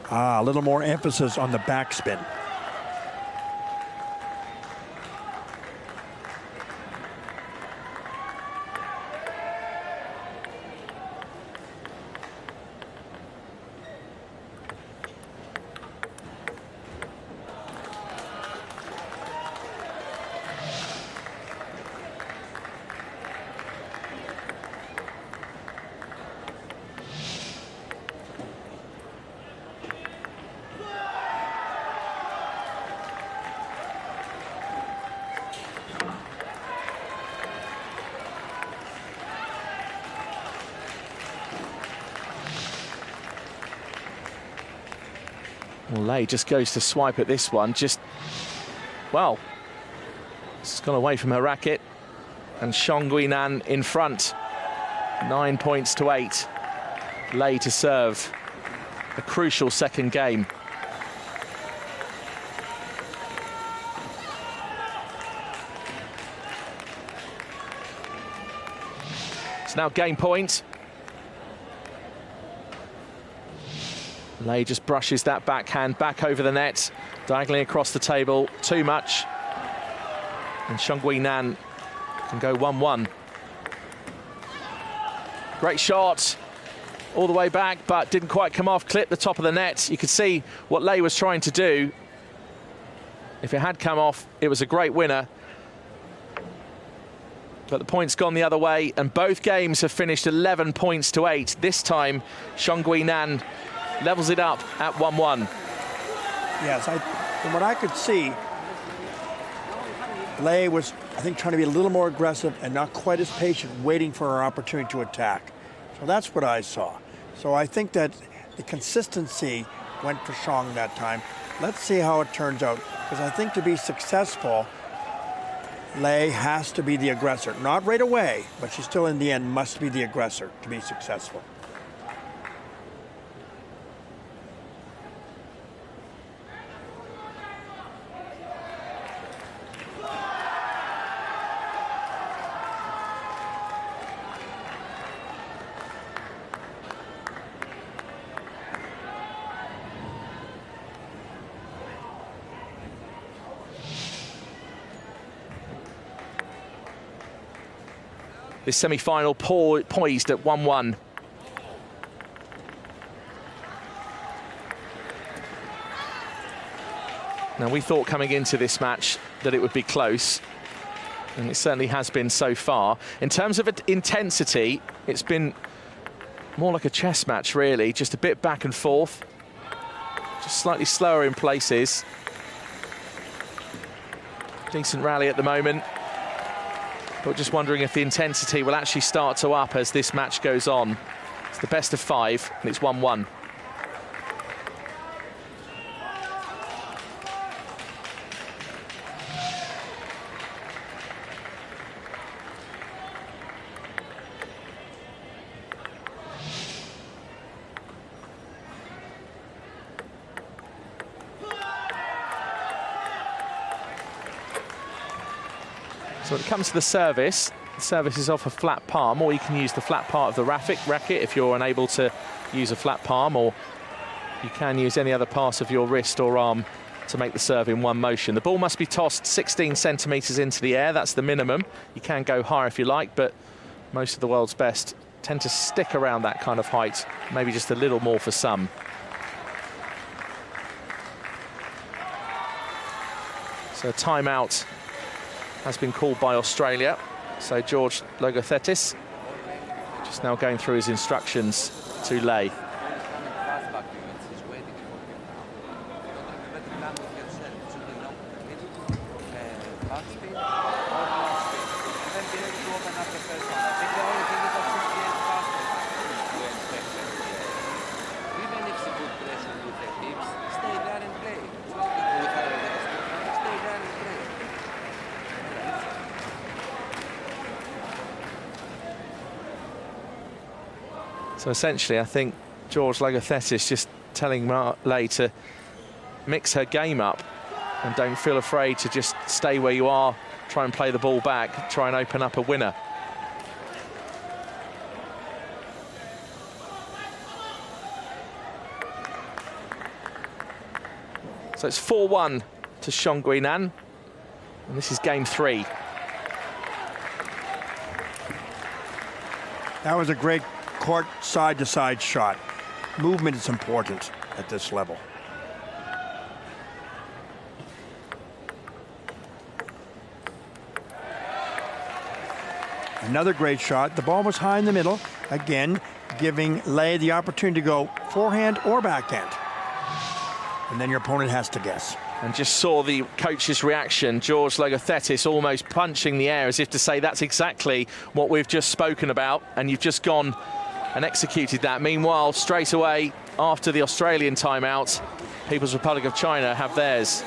A little more emphasis on the backspin. Well, Lei just goes to swipe at this one. Well, it's gone away from her racket. And Xiong Guiyan in front. 9 points to 8. Lei to serve. A crucial second game. It's now game point. Lei just brushes that backhand back over the net, diagonally across the table, too much. And Xiong Guiyan can go 1-1. Great shot, all the way back, but didn't quite come off, clipped the top of the net. You could see what Lei was trying to do. If it had come off, it was a great winner. But the point's gone the other way, and both games have finished 11 points to 8. This time, Xiong Guiyan levels it up at 1-1. Yes, from what I could see, Lei was, I think, trying to be a little more aggressive and not quite as patient, waiting for her opportunity to attack. So that's what I saw. So I think that the consistency went for Xiong that time. Let's see how it turns out, because I think to be successful, Lei has to be the aggressor. Not right away, but she still in the end must be the aggressor to be successful. This semi-final poised at 1-1. Now, we thought coming into this match that it would be close, and it certainly has been so far. In terms of intensity, it's been more like a chess match, really, just a bit back and forth, just slightly slower in places. Decent rally at the moment. But just wondering if the intensity will actually start to up as this match goes on. It's the best of 5, and it's 1-1. So when it comes to the service is off a flat palm, or you can use the flat part of the racket if you're unable to use a flat palm, or you can use any other part of your wrist or arm to make the serve in one motion. The ball must be tossed 16 centimetres into the air. That's the minimum. You can go higher if you like, but most of the world's best tend to stick around that kind of height, maybe just a little more for some. So a timeout has been called by Australia. So George Logothetis just now going through his instructions to Lei. So essentially, I think George Logothetis just telling Lei to mix her game up and don't feel afraid to just stay where you are, try and play the ball back, try and open up a winner. So it's 4-1 to Xiongui Nan, and this is game 3. That was a great court side-to-side shot. Movement is important at this level. Another great shot. The ball was high in the middle, again giving Lei the opportunity to go forehand or backhand. And then your opponent has to guess. And just saw the coach's reaction, George Logothetis almost punching the air as if to say that's exactly what we've just spoken about, and you've just gone and executed that. Meanwhile, straight away after the Australian timeout, People's Republic of China have theirs.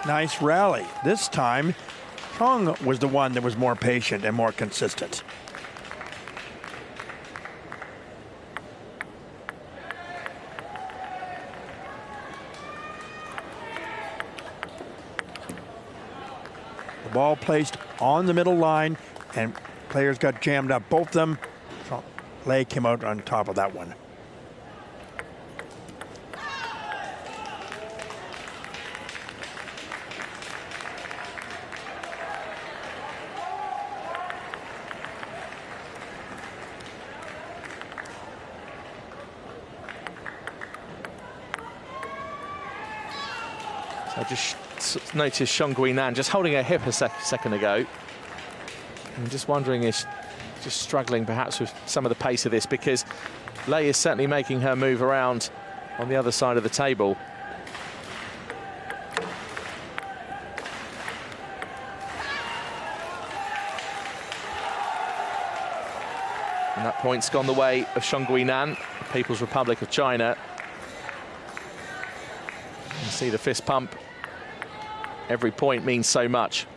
Nice rally. This time, Chong was the one that was more patient and more consistent. The ball placed on the middle line, and players got jammed up. Both of them. Lei came out on top of that one. I just noticed Xiongui Nan just holding her hip a second ago. I'm just wondering if she's just struggling perhaps with some of the pace of this, because Lei is certainly making her move around on the other side of the table. And that point's gone the way of Xiongui Nan, the People's Republic of China. You see the fist pump. Every point means so much.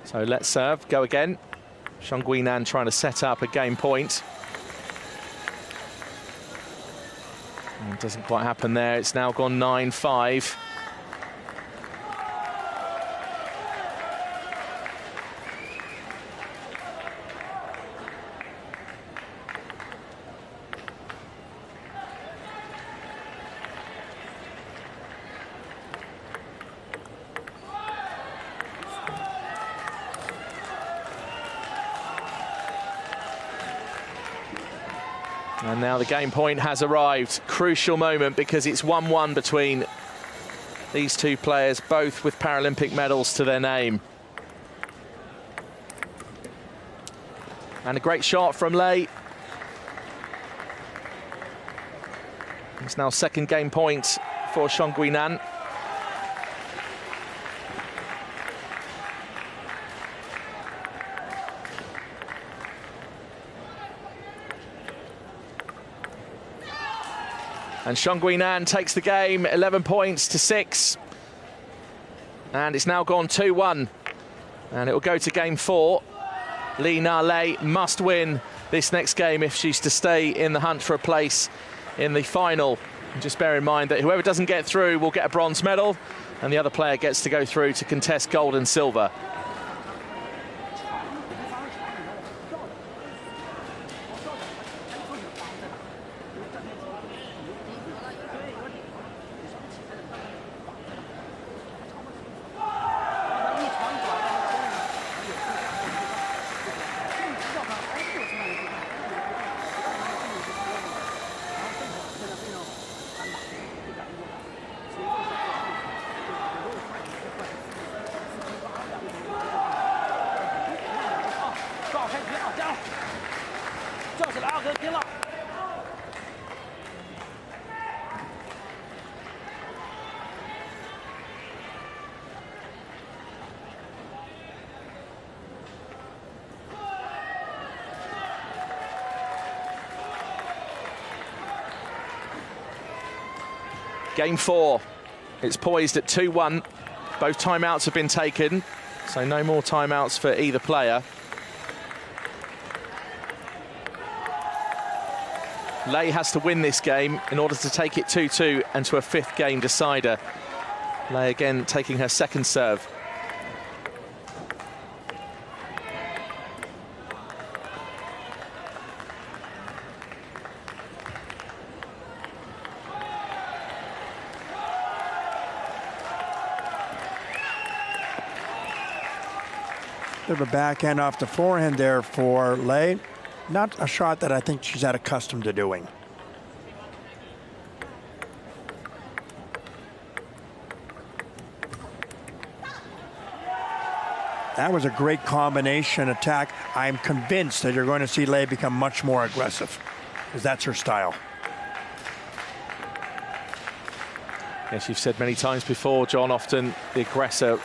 So let's serve, go again. Xiongui Nan trying to set up a game point. And it doesn't quite happen there. It's now gone 9-5. And now the game point has arrived. Crucial moment, because it's 1-1 between these two players, both with Paralympic medals to their name. And a great shot from Lei. It's now second game point for Xiong Guinan. And Xiong Guinan takes the game, 11 points to 6. And it's now gone 2-1. And it will go to game 4. Li Na Lei must win this next game if she's to stay in the hunt for a place in the final. And just bear in mind that whoever doesn't get through will get a bronze medal, and the other player gets to go through to contest gold and silver. Game 4, it's poised at 2-1. Both timeouts have been taken, so no more timeouts for either player. Lei has to win this game in order to take it 2-2 and to a 5th game decider. Lei again taking her second serve. Bit of a backhand off the forehand there for Lei. Not a shot that I think she's that accustomed to doing. That was a great combination attack. I'm convinced that you're going to see Lei become much more aggressive, because that's her style. Yes, you've said many times before, John, often the aggressor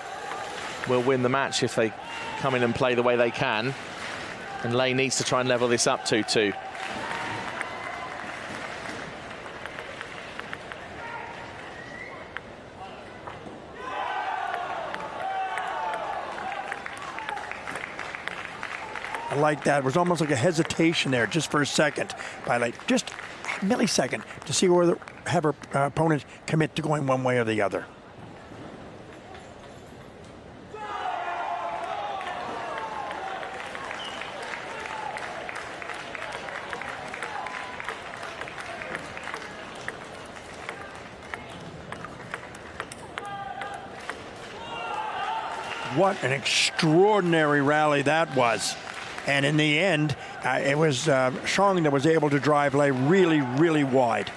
will win the match if they come in and play the way they can. And Lei needs to try and level this up 2-2. I like that. It was almost like a hesitation there just for a second by Lei, just a millisecond to see whether have her opponent commit to going one way or the other. What an extraordinary rally that was. And in the end, it was Xiong that was able to drive Lei really, really wide.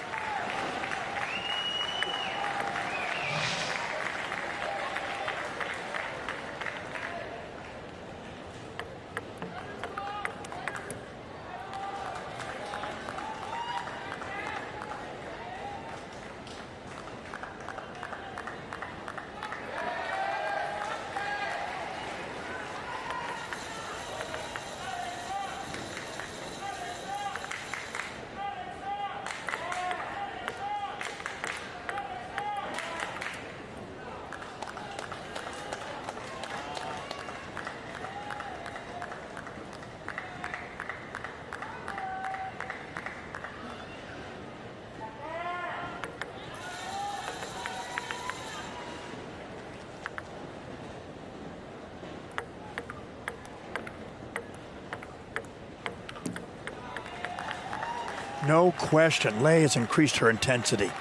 No question, Lei has increased her intensity.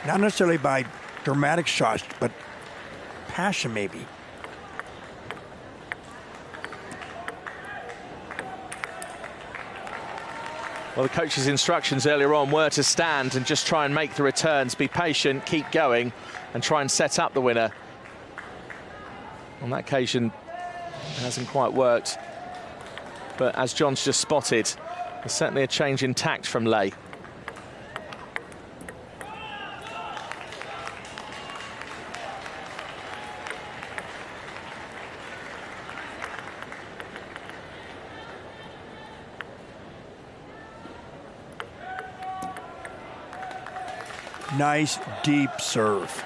Not necessarily by dramatic shots, but passion maybe. Well, the coach's instructions earlier on were to stand and just try and make the returns, be patient, keep going, and try and set up the winner. On that occasion, it hasn't quite worked. But as John's just spotted, there's certainly a change in tact from Lei. Nice deep serve.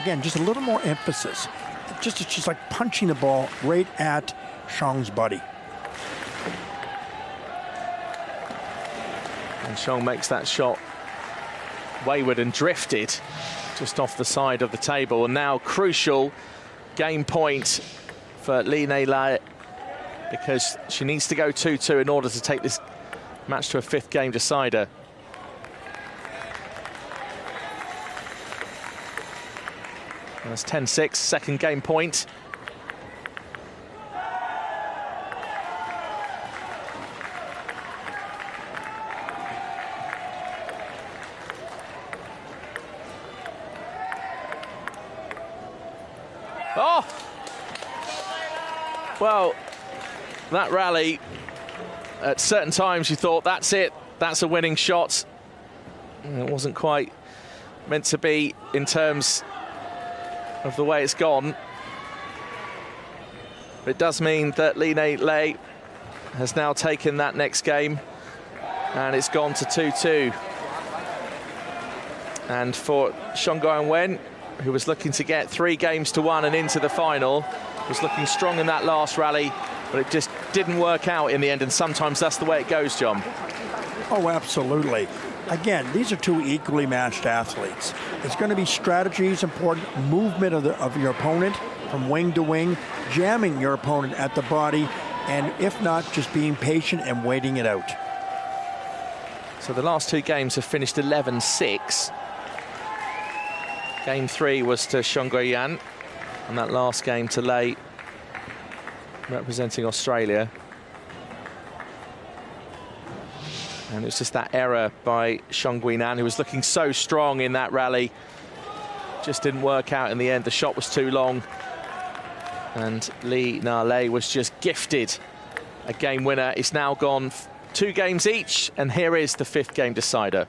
Again, just a little more emphasis. She's like punching the ball right at Xiong's body. And Xiong makes that shot wayward and drifted just off the side of the table. And now crucial game point for Li Nei, because she needs to go 2-2 in order to take this match to a 5th game decider. And that's 10-6, second game point. Oh! Well, that rally, at certain times you thought, that's it, that's a winning shot. It wasn't quite meant to be in terms of the way it's gone. But it does mean that Li Nei has now taken that next game, and it's gone to 2-2. And for Xiong Guowen, who was looking to get 3 games to 1 and into the final, was looking strong in that last rally, but it just didn't work out in the end, and sometimes that's the way it goes, John. Oh, absolutely. Again, these are 2 equally matched athletes. It's going to be strategies important, movement of your opponent from wing to wing, jamming your opponent at the body, and if not, just being patient and waiting it out. So the last 2 games have finished 11-6. Game 3 was to Xiong Guowen, and that last game to Lei, representing Australia. And it's just that error by Xiong Guowen, who was looking so strong in that rally. Just didn't work out in the end. The shot was too long. And Li Nei was just gifted a game winner. It's now gone 2 games each, and here is the 5th game decider.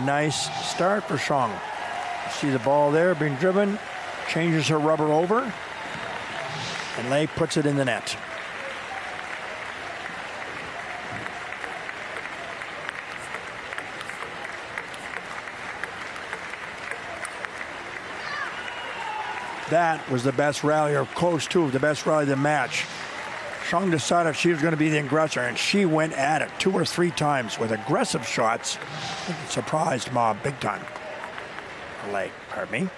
Nice start for Xiong. See the ball there being driven, changes her rubber over, and Lei puts it in the net. That was the best rally, or close to the best rally of the match. Xiong decided she was going to be the aggressor, and she went at it 2 or 3 times with aggressive shots. I think it surprised Ma big time. Lei, pardon me.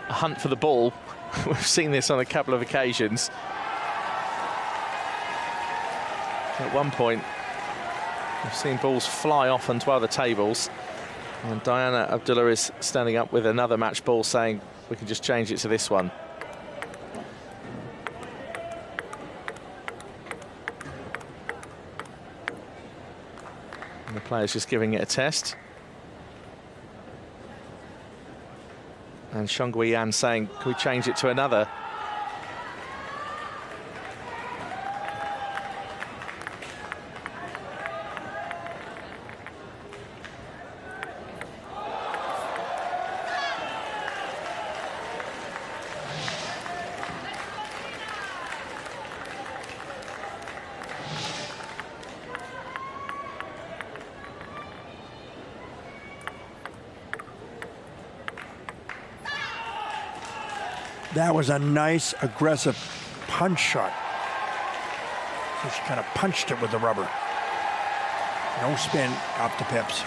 A hunt for the ball. We've seen this on a couple of occasions. At one point, we've seen balls fly off onto other tables. And Diana Abdullah is standing up with another match ball, saying we can just change it to this one. And the player's just giving it a test. And Xiong Guowen saying, can we change it to another? That was a nice, aggressive punch shot. So she kind of punched it with the rubber. No spin off the pips.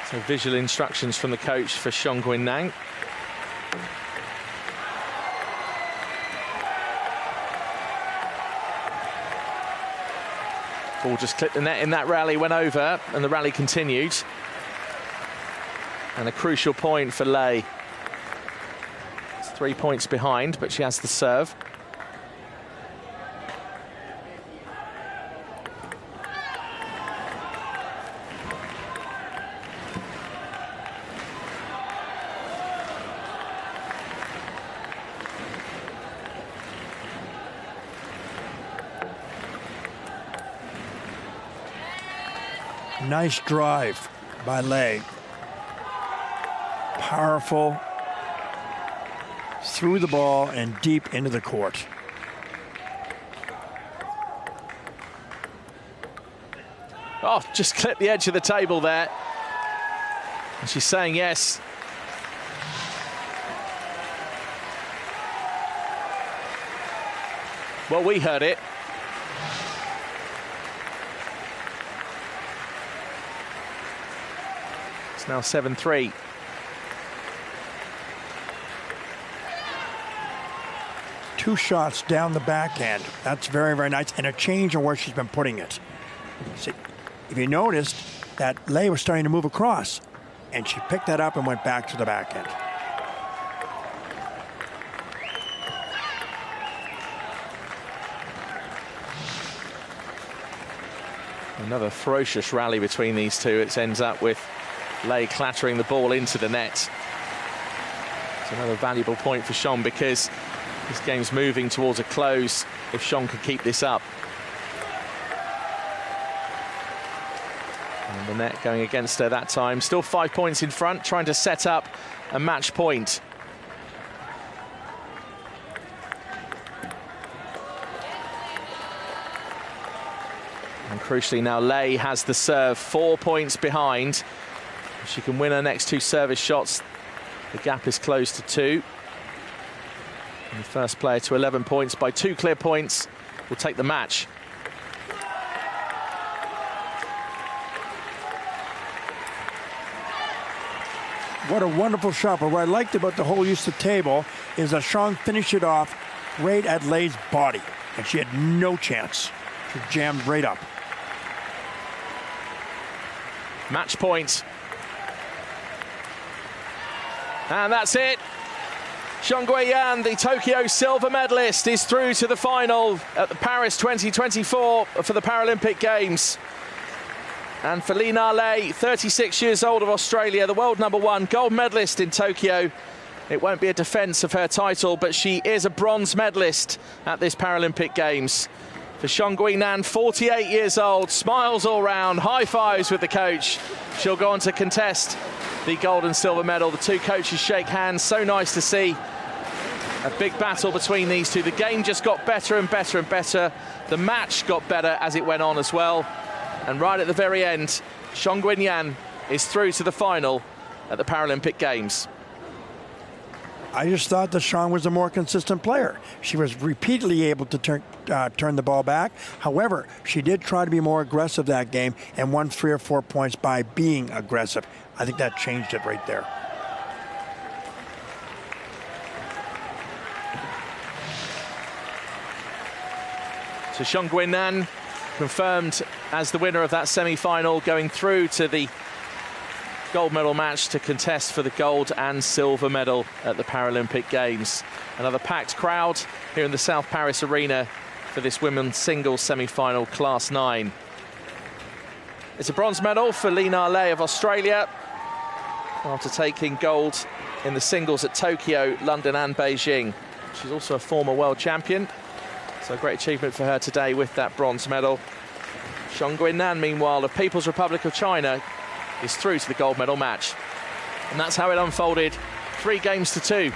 So visual instructions from the coach for Xiong Guinan. Ball just clipped the net in that rally, went over, and the rally continued. And a crucial point for Lei. It's 3 points behind, but she has the serve. Nice drive by Lei. Powerful. Through the ball and deep into the court. Oh, just clipped the edge of the table there. And she's saying yes. Well, we heard it. It's now 7-3. Two shots down the backhand. That's very, very nice. And a change in where she's been putting it. See, if you noticed that Lei was starting to move across, and she picked that up and went back to the backhand. Another ferocious rally between these two. It ends up with Lei clattering the ball into the net. It's another valuable point for Xiong because this game's moving towards a close if Xiong can keep this up. And the net going against her that time. Still 5 points in front, trying to set up a match point. And crucially now Lei has the serve, 4 points behind. If she can win her next two service shots, the gap is closed to 2. And the first player to 11 points by 2 clear points will take the match. What a wonderful shot. But what I liked about the whole use of the table is that Xiong finished it off right at Lei's body. And she had no chance. She jammed right up. Match point. And that's it. Xiong Guinan, the Tokyo silver medalist, is through to the final at the Paris 2024 for the Paralympic Games. And for Li Na Lei, 36 years old of Australia, the world #1 gold medalist in Tokyo. It won't be a defence of her title, but she is a bronze medalist at this Paralympic Games. For Xiong Guinan, 48 years old, smiles all round, high fives with the coach. She'll go on to contest the gold and silver medal. The two coaches shake hands. So nice to see a big battle between these two. The game just got better and better and better. The match got better as it went on as well. And right at the very end, Xiong Guinan is through to the final at the Paralympic Games. I just thought that Xiong was a more consistent player. She was repeatedly able to turn the ball back. However, she did try to be more aggressive that game and won 3 or 4 points by being aggressive. I think that changed it right there. So Xiong Guinan confirmed as the winner of that semi-final, going through to the gold medal match to contest for the gold and silver medal at the Paralympic Games. Another packed crowd here in the South Paris Arena for this women's singles semi-final, Class 9. It's a bronze medal for Li Na Lei of Australia after taking gold in the singles at Tokyo, London and Beijing. She's also a former world champion, so a great achievement for her today with that bronze medal. Xiong Guinan, meanwhile, the People's Republic of China, is through to the gold medal match. And that's how it unfolded, 3 games to 2.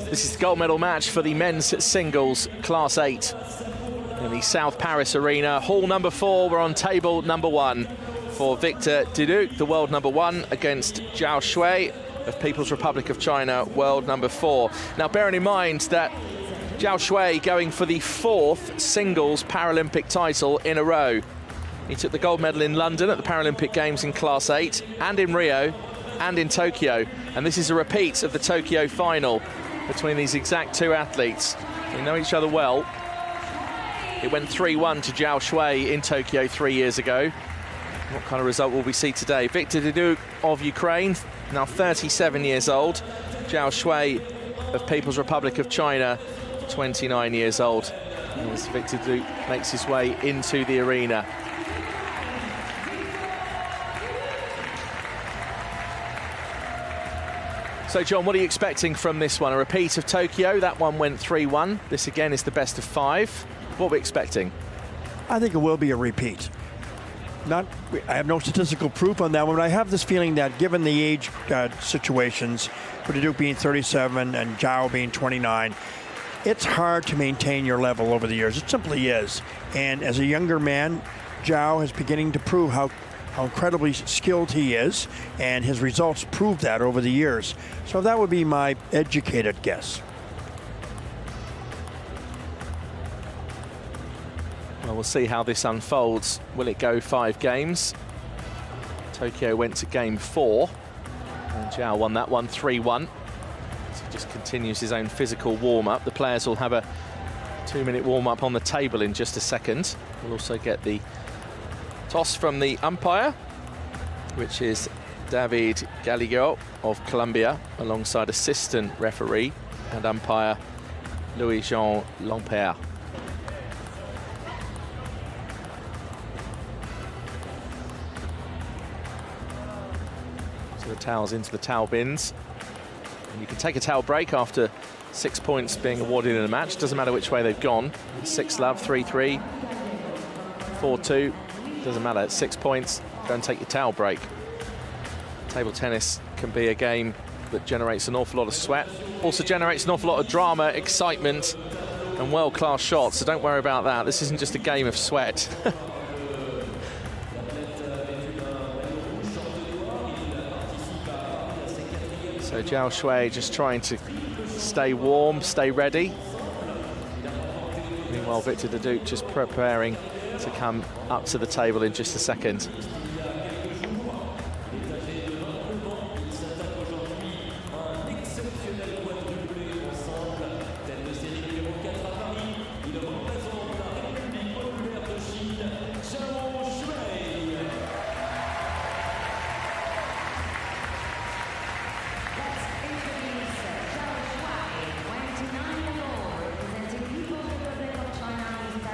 This is the gold medal match for the men's singles Class 8 in the South Paris Arena. Hall number 4, we're on table number 1 for Victor Diduc, the world number 1, against Zhao Shui of People's Republic of China, world number 4. Now, bearing in mind that Zhao Shui going for the 4th singles Paralympic title in a row. He took the gold medal in London at the Paralympic Games in Class 8, and in Rio, and in Tokyo. And this is a repeat of the Tokyo final between these exact two athletes. They know each other well. It went 3-1 to Zhao Shui in Tokyo 3 years ago. What kind of result will we see today? Victor Diduc of Ukraine, now 37 years old. Zhao Shui of People's Republic of China, 29 years old. As Victor Diduc makes his way into the arena. So, John, what are you expecting from this one? A repeat of Tokyo, that one went 3-1. This again is the best of 5. What are we expecting? I think it will be a repeat. I have no statistical proof on that one, but I have this feeling that given the age situations, with Diduc being 37 and Zhao being 29, it's hard to maintain your level over the years. It simply is. And as a younger man, Zhao is beginning to prove how incredibly skilled he is, and his results prove that over the years. So that would be my educated guess. Well, we'll see how this unfolds. Will it go 5 games? Tokyo went to game 4, and Zhao won that one 3-1. So he just continues his own physical warm-up. The players will have a 2-minute warm-up on the table in just a second. We'll also get the toss from the umpire, which is David Gallego of Colombia, alongside assistant referee and umpire Louis-Jean Lampere. So the towels into the towel bins. And you can take a towel break after 6 points being awarded in a match. Doesn't matter which way they've gone. 6-love, 3-3, 4-2. Doesn't matter, it's 6 points, go and take your towel break. Table tennis can be a game that generates an awful lot of sweat, also generates an awful lot of drama, excitement, and world-class shots, so don't worry about that. This isn't just a game of sweat. So Zhao Shui just trying to stay warm, stay ready. Meanwhile, Victor Diduc just preparing to come up to the table in just a second.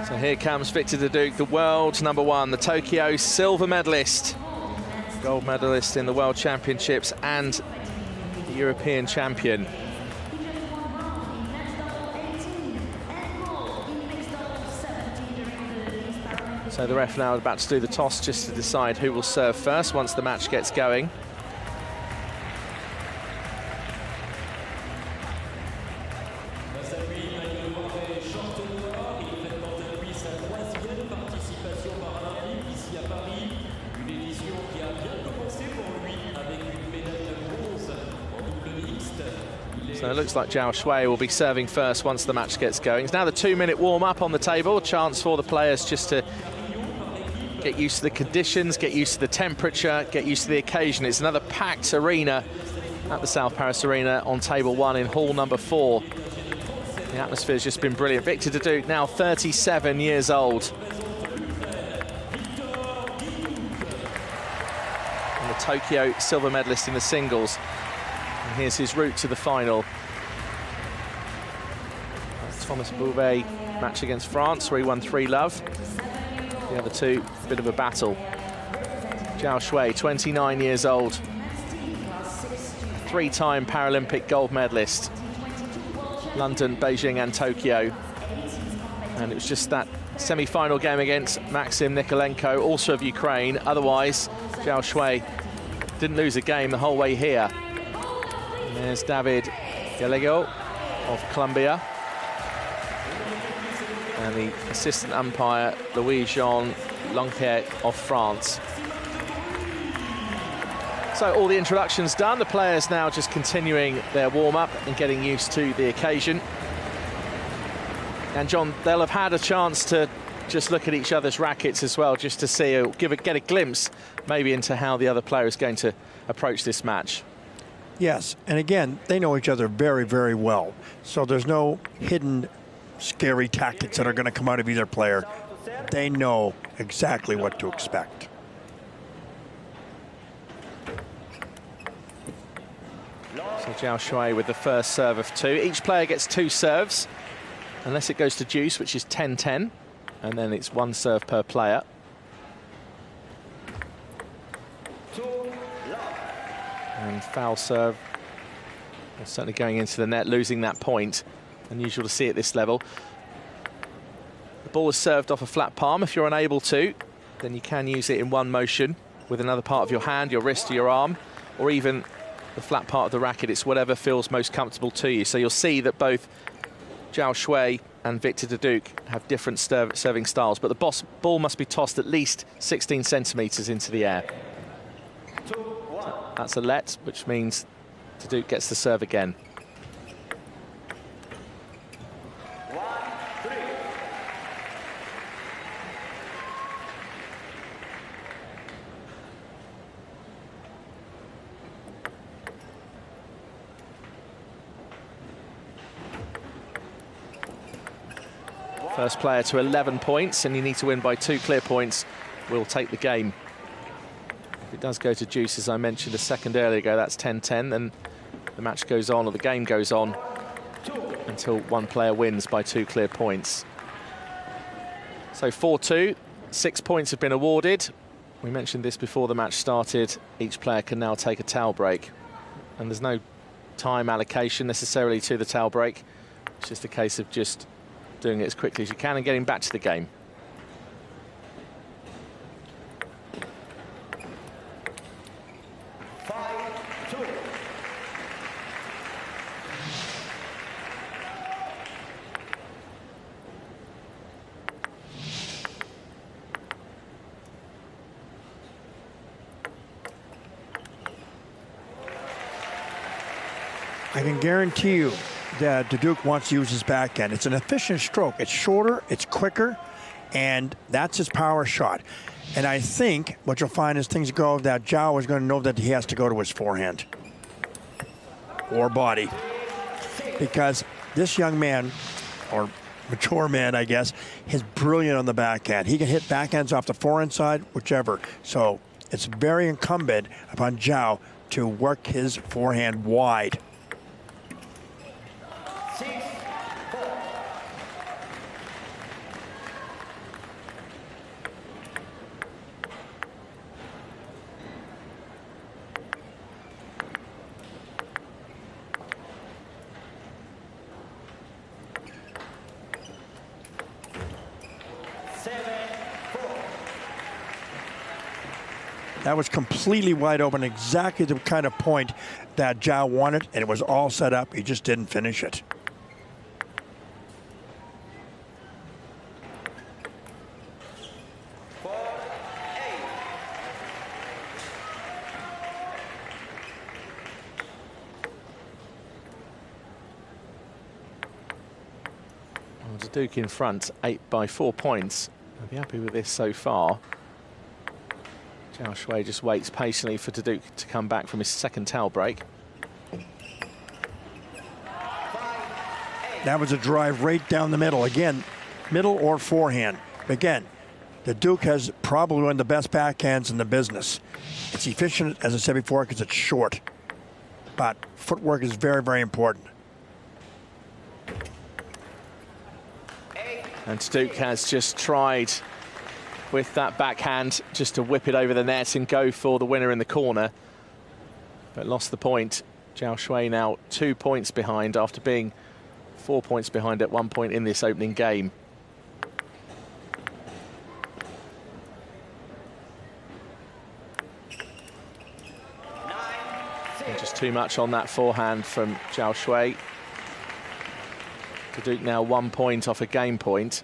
So here comes Victor Duduc, the world number one, the Tokyo silver medalist, gold medalist in the World Championships and the European champion. So the ref now about to do the toss just to decide who will serve first once the match gets going. So it looks like Zhao Shui will be serving first once the match gets going. It's now the 2-minute warm-up on the table, a chance for the players just to get used to the conditions, get used to the temperature, get used to the occasion. It's another packed arena at the South Paris Arena on table 1 in hall number 4. The atmosphere's just been brilliant. Victor Duduc, now 37 years old. And the Tokyo silver medalist in the singles. And here's his route to the final. Thomas Bouvet match against France, where he won 3-love. The other two, a bit of a battle. Zhao Shui, 29 years old. 3-time Paralympic gold medalist. London, Beijing and Tokyo. And it was just that semi-final game against Maxim Nikolenko, also of Ukraine. Otherwise, Zhao Shui didn't lose a game the whole way here. And there's David Gallego of Colombia. And the assistant umpire, Louis-Jean Lonquet of France. So all the introductions done, the players now just continuing their warm-up and getting used to the occasion. And John, they'll have had a chance to just look at each other's rackets as well, just to see, get a glimpse maybe into how the other player is going to approach this match. Yes, and again, they know each other very, very well. So there's no hidden scary tactics that are going to come out of either player. They know exactly what to expect. So Zhao Shui with the first serve of 2. Each player gets 2 serves, unless it goes to deuce, which is 10-10, and then it's 1 serve per player. And foul serve, certainly going into the net, losing that point. Unusual to see at this level. The ball is served off a flat palm. If you're unable to, then you can use it in one motion with another part of your hand, your wrist or your arm, or even the flat part of the racket. It's whatever feels most comfortable to you. So you'll see that both Zhao Shui and Victor Duduc have different serving styles, but the ball must be tossed at least 16 centimetres into the air. So that's a let, which means Duduc gets the serve again. First player to 11 points, and you need to win by 2 clear points, will take the game. If it does go to deuce, as I mentioned a second earlier ago, that's 10-10, then the match goes on, or the game goes on, until one player wins by 2 clear points. So 4-2, 6 points have been awarded. We mentioned this before the match started. Each player can now take a towel break, and there's no time allocation necessarily to the towel break. It's just a case of just doing it as quickly as you can and getting back to the game. I can guarantee you that Duduc wants to use his backhand. It's an efficient stroke. It's shorter, it's quicker, and that's his power shot. And I think what you'll find as things go, that Zhao is going to know that he has to go to his forehand or body, because this young man, or mature man, I guess, is brilliant on the backhand. He can hit backhands off the forehand side, whichever. So it's very incumbent upon Zhao to work his forehand wide. That was completely wide open, exactly the kind of point that Zhao wanted, and it was all set up. He just didn't finish it. Duke in front, 8 by 4 points. I'll be happy with this so far. Zhao Shui just waits patiently for Duke to come back from his second towel break. That was a drive right down the middle. Again, middle or forehand. Again, the Duke has probably one of the best backhands in the business. It's efficient, as I said before, because it's short. But footwork is very, very important. And Duke has just tried with that backhand just to whip it over the net and go for the winner in the corner, but lost the point. Zhao Shui now 2 points behind after being 4 points behind at one point in this opening game. And just too much on that forehand from Zhao Shui. Duke now 1 point off a game point.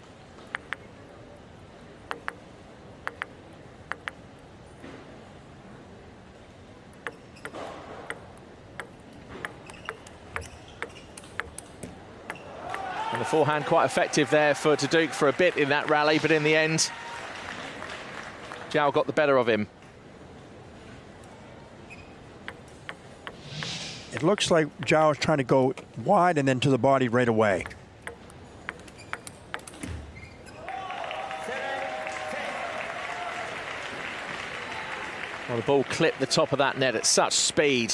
And the forehand quite effective there for Duke for a bit in that rally, but in the end, Zhao got the better of him. It looks like Zhao is trying to go wide and then to the body right away. Well, the ball clipped the top of that net at such speed.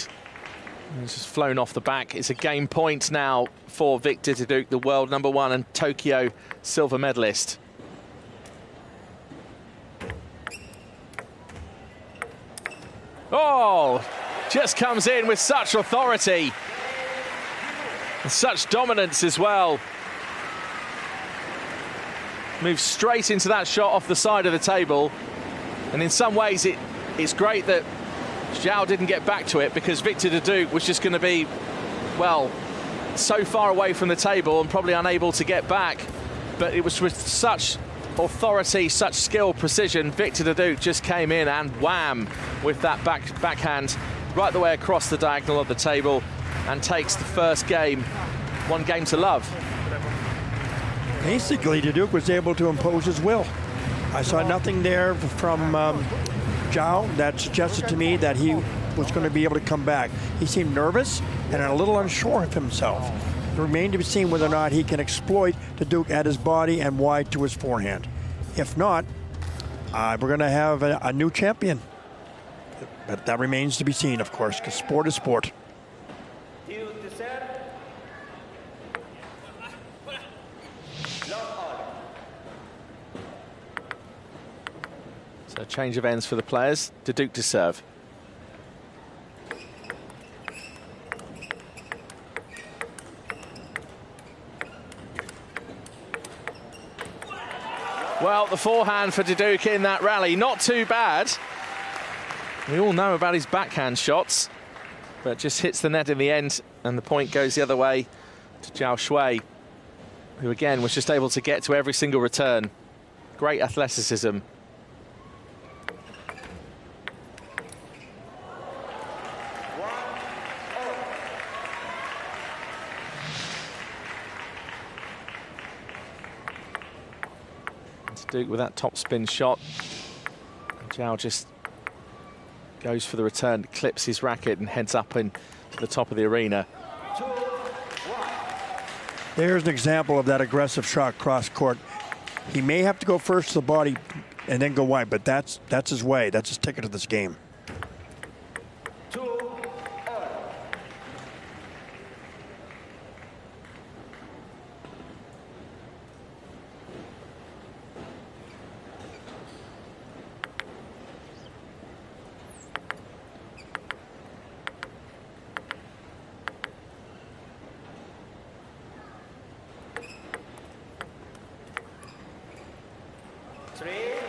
It's just flown off the back. It's a game point now for Victor Duke, the world #1 and Tokyo silver medalist. Oh, just comes in with such authority and such dominance as well. Moves straight into that shot off the side of the table. And in some ways, it's great that Zhao didn't get back to it, because Victor Duke was just going to be, well, so far away from the table and probably unable to get back. But it was with such authority, such skill, precision. Victor Duke just came in and wham with that backhand right the way across the diagonal of the table and takes the first game, 1 game to love. Basically, Duke was able to impose his will. I saw nothing there from Zhao that suggested to me that he was going to be able to come back. He seemed nervous and a little unsure of himself. It remained to be seen whether or not he can exploit the Duke at his body and wide to his forehand. If not, we're going to have a new champion. But that remains to be seen, of course, because sport is sport. So change of ends for the players. Duke to serve. Well, the forehand for Duke in that rally, not too bad. We all know about his backhand shots, but just hits the net in the end, and the point goes the other way to Zhao Shui, who again was just able to get to every single return. Great athleticism. Duke with that top spin shot. Zhao just goes for the return, clips his racket and heads up into the top of the arena. There's an example of that aggressive shot cross court. He may have to go first to the body and then go wide, but that's his way. That's his ticket to this game.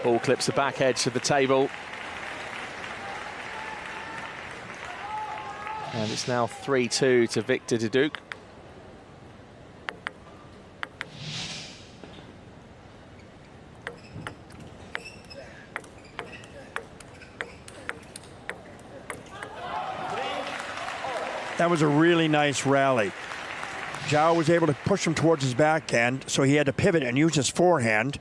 Ball clips the back edge of the table. And it's now 3-2 to Victor Duduc. That was a really nice rally. Zhao was able to push him towards his backhand, so he had to pivot and use his forehand,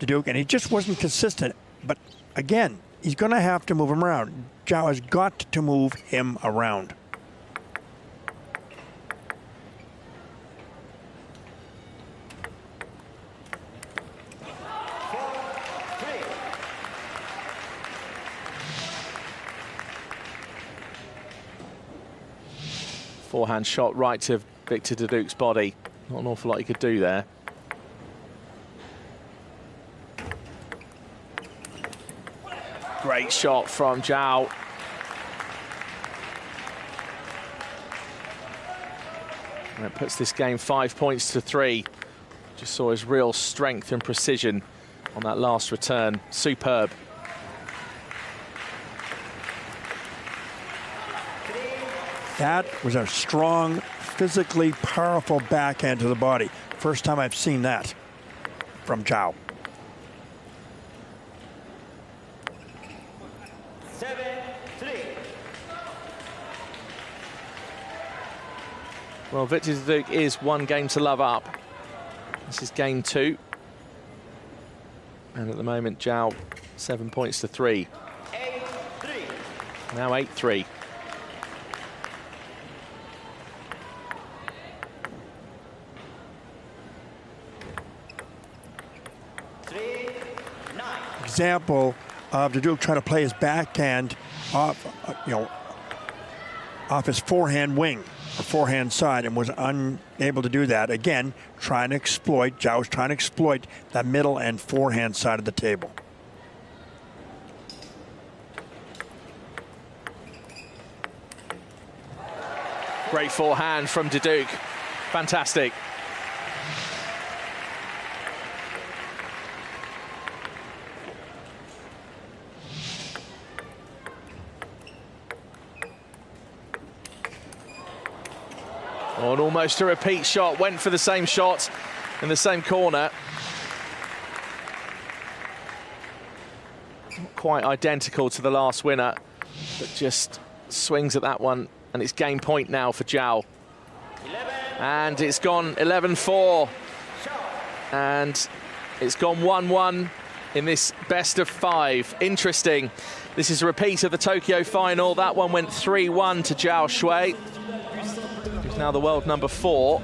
Duduc, and he just wasn't consistent. But again, he's going to have to move him around. Zhao has got to move him around. Forehand shot right to Victor Duduc's body. Not an awful lot he could do there. Great shot from Zhao. And it puts this game 5 points to 3. Just saw his real strength and precision on that last return. Superb. That was a strong, physically powerful backhand to the body. First time I've seen that from Zhao. 7-3. Well, Victor Duduc is 1 game to love up. This is game 2. And at the moment, Zhao 7 points to 3. 8-3. Now 8-3. Example of Duduc trying to play his backhand off, off his forehand wing or forehand side, and was unable to do that. Again, trying to exploit, Zhao's trying to exploit that middle and forehand side of the table. Great forehand from Duduc. Fantastic. Oh, and almost a repeat shot. Went for the same shot in the same corner. Not quite identical to the last winner, but just swings at that one. And it's game point now for Zhao. And it's gone 11-4. And it's gone 1-1 in this best of 5. Interesting. This is a repeat of the Tokyo final. That one went 3-1 to Zhao Shui, who's now the world number 4.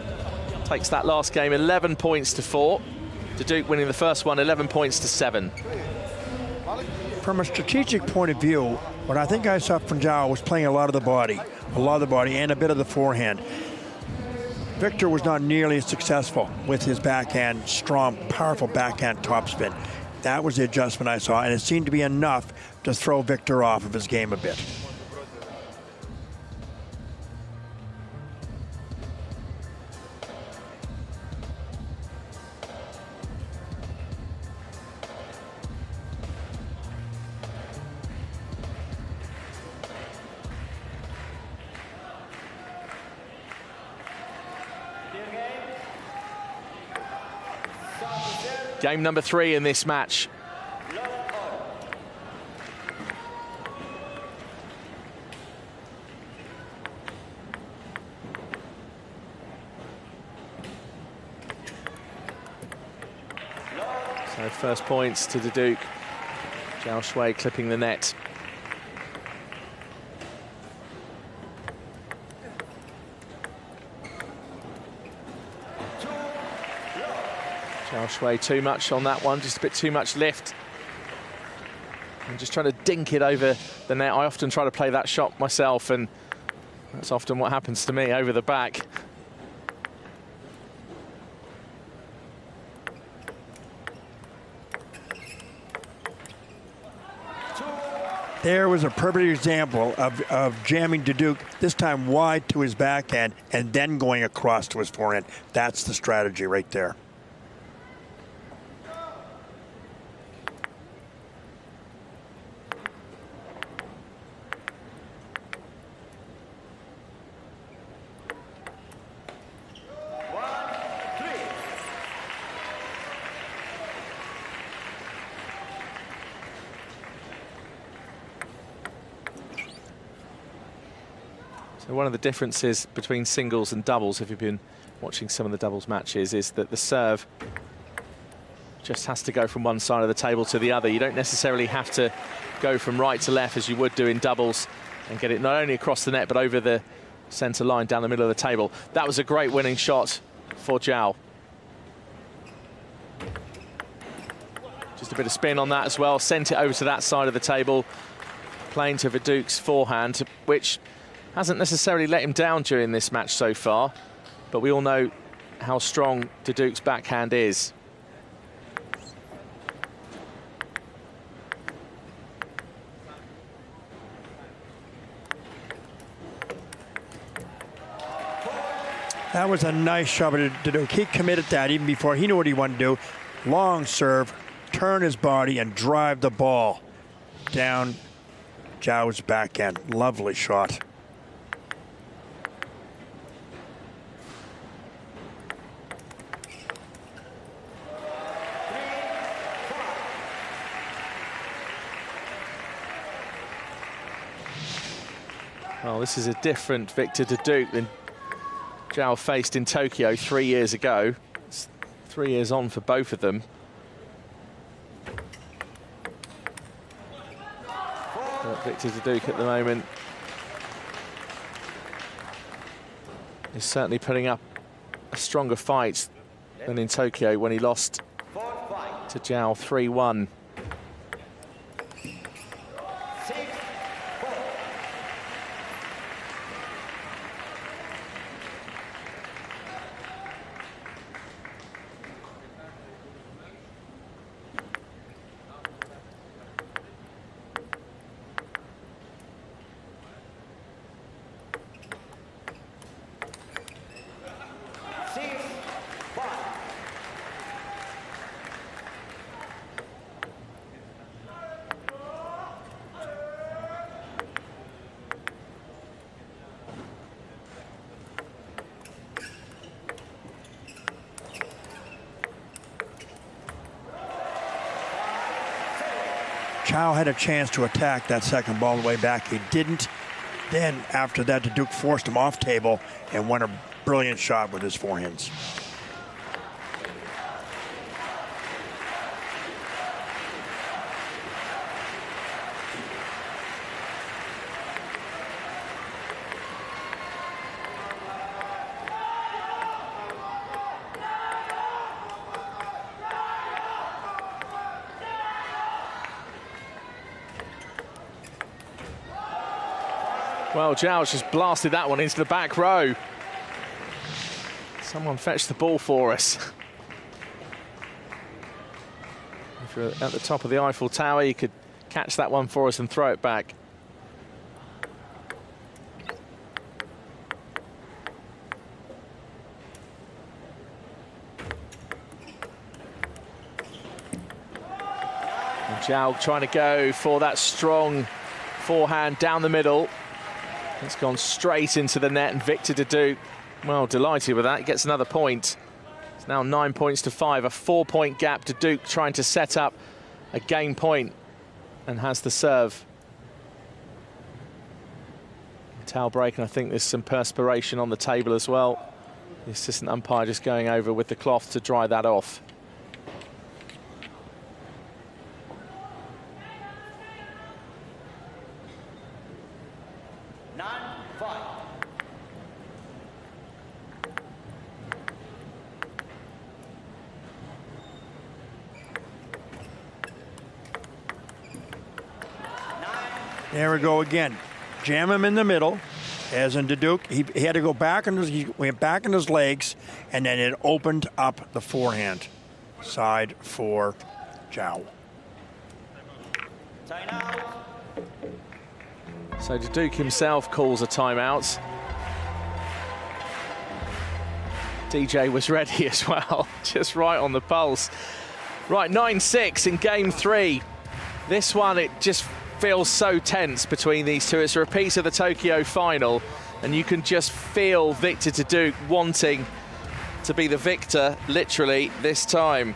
Takes that last game 11 points to 4. Duduc winning the first one 11 points to 7. From a strategic point of view, what I think I saw from Zhao was playing a lot of the body and a bit of the forehand. Victor was not nearly as successful with his backhand, strong, powerful backhand topspin. That was the adjustment I saw, and it seemed to be enough to throw Victor off of his game a bit. Game number 3 in this match. So first points to Duduc. Zhao Shui clipping the net. Zhao Shui too much on that one, just a bit too much lift. And just trying to dink it over the net. I often try to play that shot myself, and that's often what happens to me over the back. There was a perfect example of jamming Duduc, this time wide to his backhand and then going across to his forehand. That's the strategy right there. So one of the differences between singles and doubles, if you've been watching some of the doubles matches, is that the serve just has to go from one side of the table to the other. You don't necessarily have to go from right to left as you would do in doubles and get it not only across the net but over the centre line down the middle of the table. That was a great winning shot for Zhao. Just a bit of spin on that as well, sent it over to that side of the table, playing to Viduk's forehand, which hasn't necessarily let him down during this match so far, but we all know how strong Viduk's backhand is. That was a nice shot to Viduk. He committed that even before he knew what he wanted to do. Long serve, turn his body and drive the ball down Zhao's backhand. Lovely shot. Well, this is a different Victor Viduk than Zhao faced in Tokyo 3 years ago. It's 3 years on for both of them. But Victor Viduk at the moment is certainly putting up a stronger fight than in Tokyo when he lost to Zhao 3-1. Zhao had a chance to attack that second ball on the way back. He didn't. Then after that, Viduk forced him off table and won a brilliant shot with his forehands. Well, Zhao's just blasted that one into the back row. Someone fetch the ball for us. If you're at the top of the Eiffel Tower, you could catch that one for us and throw it back. And Zhao trying to go for that strong forehand down the middle. It's gone straight into the net, and Victor Viduk, well, delighted with that. He gets another point. It's now 9 points to 5, a 4-point gap. Viduk trying to set up a game point and has the serve. Towel break, and I think there's some perspiration on the table as well. The assistant umpire just going over with the cloth to dry that off. There we go again. Jam him in the middle, as in Viduk. He had to go back on he went back on his legs, and then it opened up the forehand side for Zhao. So Viduk himself calls a timeout. DJ was ready as well, just right on the pulse. Right, 9-6 in game 3. This one, it just feels so tense between these two. It's a repeat of the Tokyo final, and you can just feel Victor Viduk wanting to be the victor, literally, this time.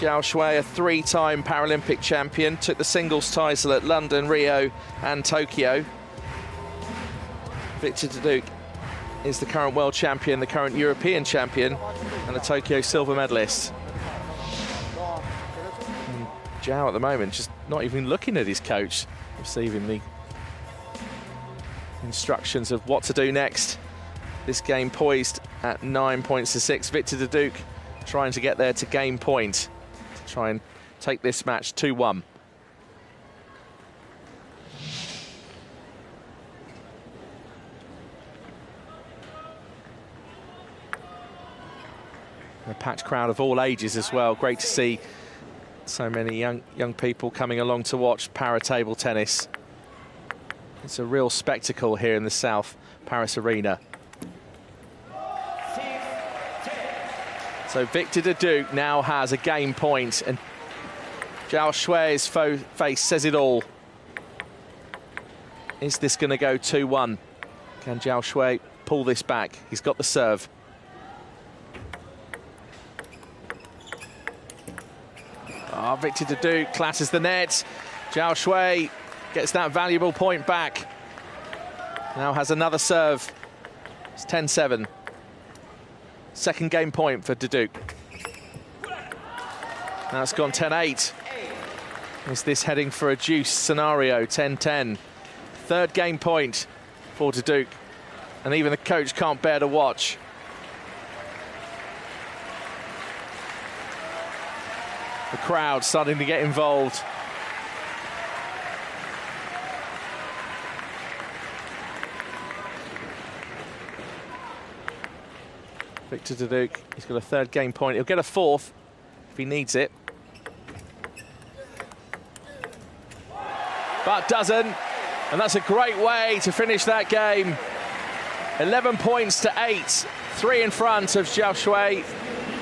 Zhao Shui, a three-time Paralympic champion, took the singles title at London, Rio and Tokyo. Victor Duduc is the current world champion, the current European champion, and a Tokyo silver medalist. And Zhao at the moment just not even looking at his coach, receiving the instructions of what to do next. This game poised at 9 points to 6. Victor Duduc trying to get there to game point, to try and take this match 2-1. A packed crowd of all ages as well. Great to see so many young people coming along to watch para table tennis. It's a real spectacle here in the South Paris Arena. So Victor Duduc now has a game point, and Zhao Shui's face says it all. Is this going to go 2-1? Can Zhao Shui pull this back? He's got the serve. Oh, Victor Duduc clatters the net. Zhao Shui gets that valuable point back. Now has another serve. It's 10-7. Second game point for Duduc. Now it's gone 10-8. Is this heading for a deuce scenario? 10-10. Third game point for Duduc. And even the coach can't bear to watch. The crowd starting to get involved. Victor Duduc, he's got a third game point. He'll get a fourth if he needs it. But doesn't, and that's a great way to finish that game. 11 points to 8, 3 in front of Zhao Shui.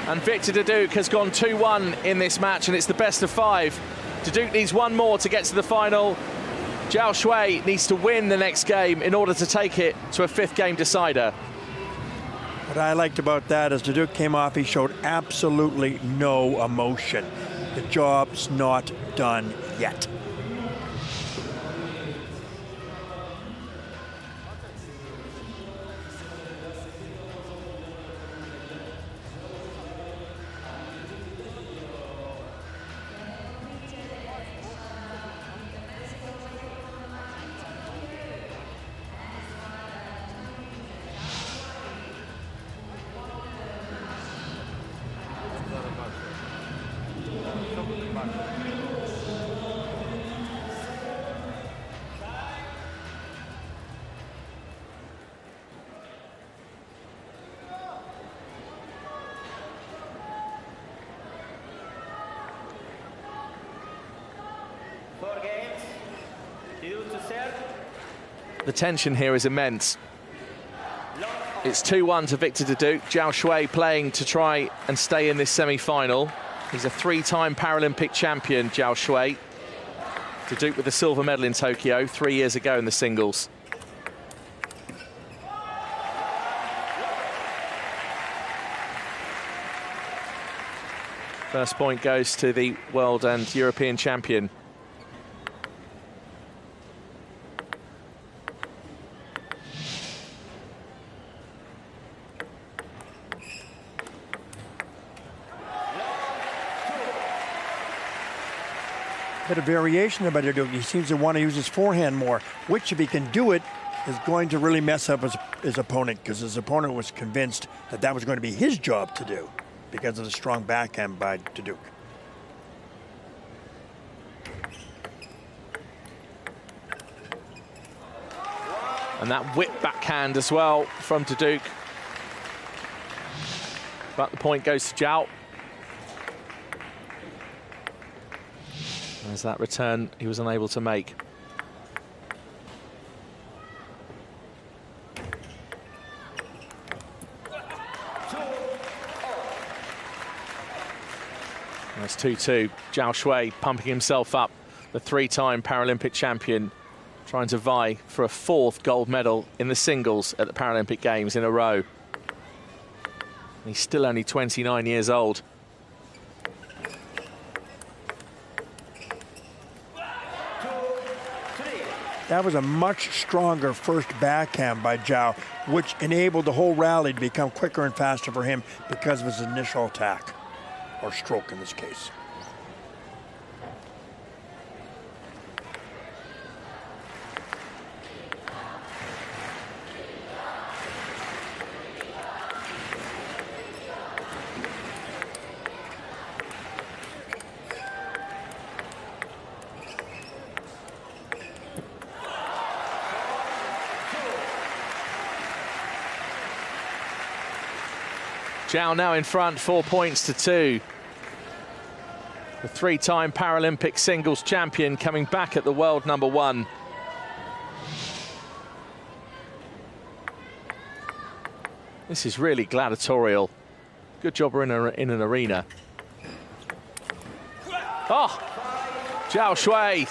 And Victor Duduc has gone 2-1 in this match, and it's the best of 5. Duduc needs one more to get to the final. Zhao Shui needs to win the next game in order to take it to a 5th game decider. What I liked about that is Duduc came off, he showed absolutely no emotion. The job's not done yet. The tension here is immense. It's 2-1 to Victor Duduc. Zhao Shui playing to try and stay in this semi-final. He's a 3-time Paralympic champion, Zhao Shui. Duduc with the silver medal in Tokyo 3 years ago in the singles. First point goes to the world and European champion. Bit of variation about Duduc. He seems to want to use his forehand more, which if he can do it, is going to really mess up his opponent, because his opponent was convinced that that was going to be his job to do because of the strong backhand by Duduc. And that whip backhand as well from Duduc. But the point goes to Zhao. As that return he was unable to make. That's 2-2. Zhao Shui pumping himself up, the 3-time Paralympic champion, trying to vie for a 4th gold medal in the singles at the Paralympic Games in a row. He's still only 29 years old. That was a much stronger first backhand by Zhao, which enabled the whole rally to become quicker and faster for him because of his initial attack, or stroke in this case. Zhao now in front, 4 points to 2. The three-time Paralympic singles champion coming back at the world #1. This is really gladiatorial. Good job we're in an arena. Oh, Zhao Shui.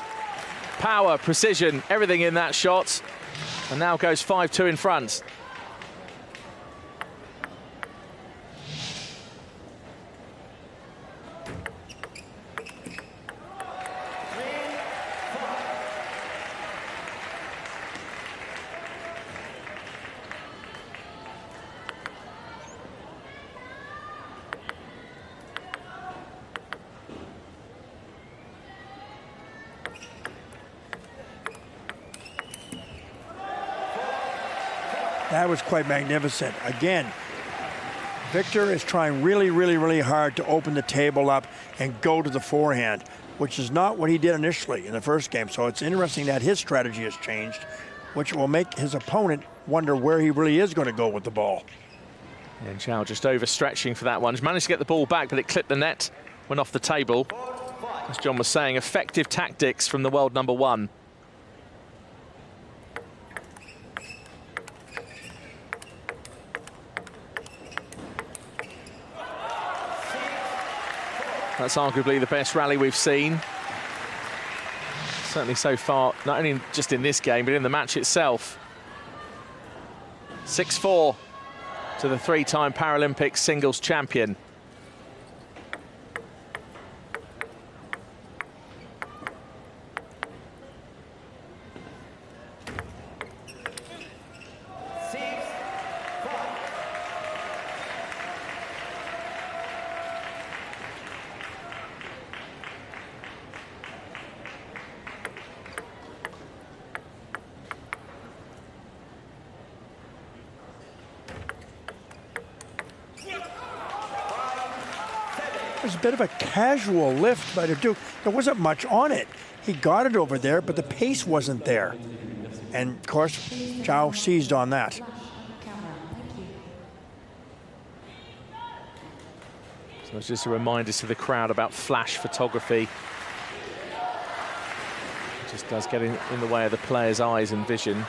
Power, precision, everything in that shot. And now goes 5-2 in front. That was quite magnificent. Again, Victor is trying really hard to open the table up and go to the forehand, which is not what he did initially in the first game. So it's interesting that his strategy has changed, which will make his opponent wonder where he really is going to go with the ball. And Zhao just overstretching for that one. He's managed to get the ball back, but it clipped the net, went off the table. As John was saying, effective tactics from the world #1. That's arguably the best rally we've seen. Certainly so far, not only just in this game, but in the match itself. 6-4 to the three-time Paralympic singles champion. It was a bit of a casual lift by the Duke. There wasn't much on it. He got it over there, but the pace wasn't there. And, of course, Zhao seized on that. So it's just a reminder to the crowd about flash photography. It just does get in the way of the player's eyes and vision.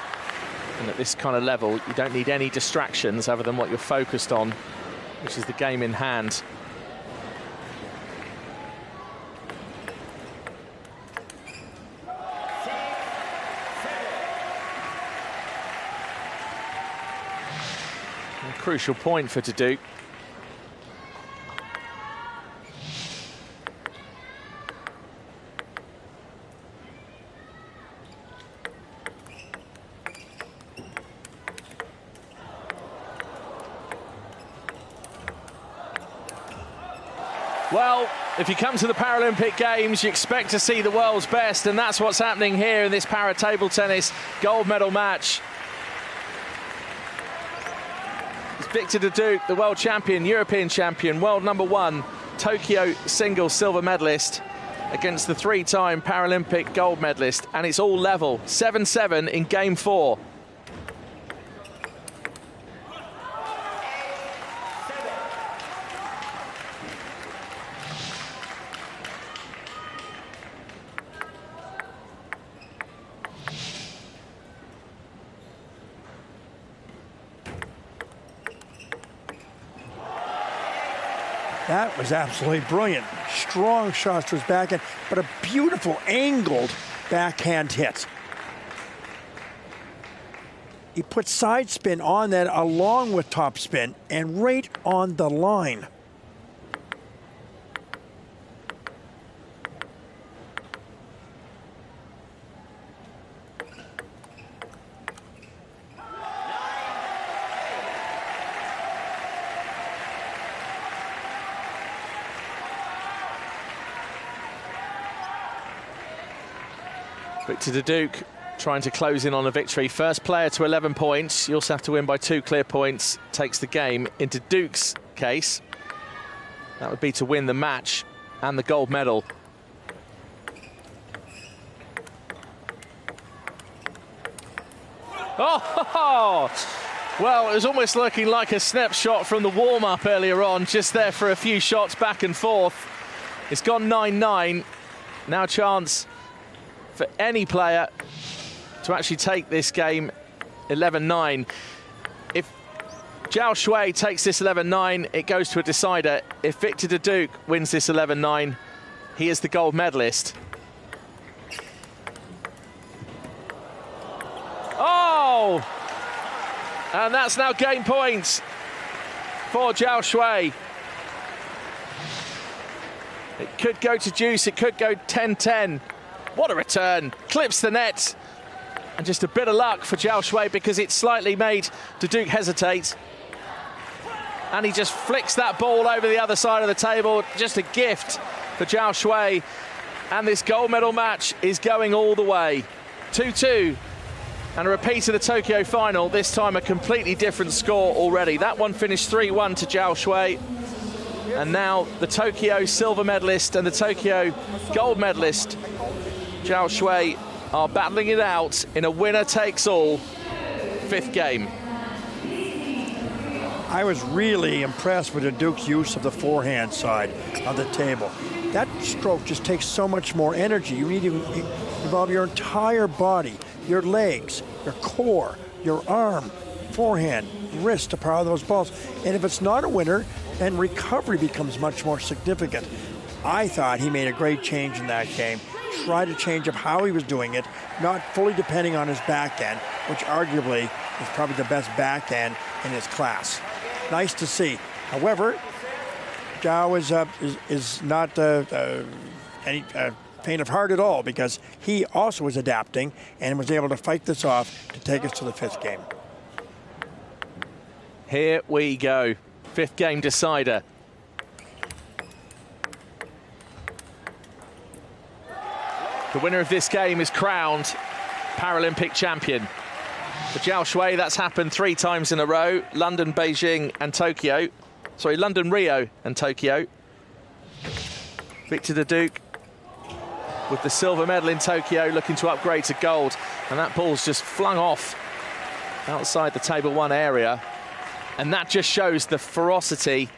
And at this kind of level, you don't need any distractions other than what you're focused on, which is the game in hand. A crucial point for Duke. Well, if you come to the Paralympic Games, you expect to see the world's best, and that's what's happening here in this para table tennis gold medal match. It's Victor Duke, the world champion, European champion, world #1, Tokyo singles silver medalist, against the three-time Paralympic gold medalist, and it's all level, 7-7 in game 4. That was absolutely brilliant. Strong shots to his backhand, but a beautiful angled backhand hit. He put side spin on that along with top spin and right on the line. Victor Duduc trying to close in on a victory. First player to 11 points. You also have to win by 2 clear points. Takes the game. In Duduc's case, that would be to win the match and the gold medal. Oh, well, it was almost looking like a snapshot from the warm-up earlier on, just there for a few shots back and forth. It's gone 9-9. Now a chance for any player to actually take this game 11-9. If Zhao Shui takes this 11-9, it goes to a decider. If Victor Duduc wins this 11-9, he is the gold medalist. Oh! And that's now game points for Zhao Shui. It could go to juice, it could go 10-10. What a return, clips the net. And just a bit of luck for Zhao Shui because it slightly made Duduc hesitate. And he just flicks that ball over the other side of the table. Just a gift for Zhao Shui. And this gold medal match is going all the way. 2-2. And a repeat of the Tokyo final, this time a completely different score already. That one finished 3-1 to Zhao Shui. And now the Tokyo silver medalist and the Tokyo gold medalist, Zhao Shui, are battling it out in a winner-takes-all 5th game. I was really impressed with Duduc's use of the forehand side of the table. That stroke just takes so much more energy. You need to involve your entire body, your legs, your core, your arm, forehand, wrist to power those balls. And if it's not a winner, then recovery becomes much more significant. I thought he made a great change in that game. Tried to change up how he was doing it, not fully depending on his backhand, which arguably is probably the best backhand in his class. Nice to see. However, Zhao is not any faint of heart at all because he also was adapting and was able to fight this off to take us to the 5th game. Here we go. 5th game decider. The winner of this game is crowned Paralympic champion. For Zhao Shui, that's happened 3 times in a row. London, Beijing and Tokyo. Sorry, London, Rio and Tokyo. Victor Duduc with the silver medal in Tokyo, looking to upgrade to gold. And that ball's just flung off outside the table 1 area. And that just shows the ferocity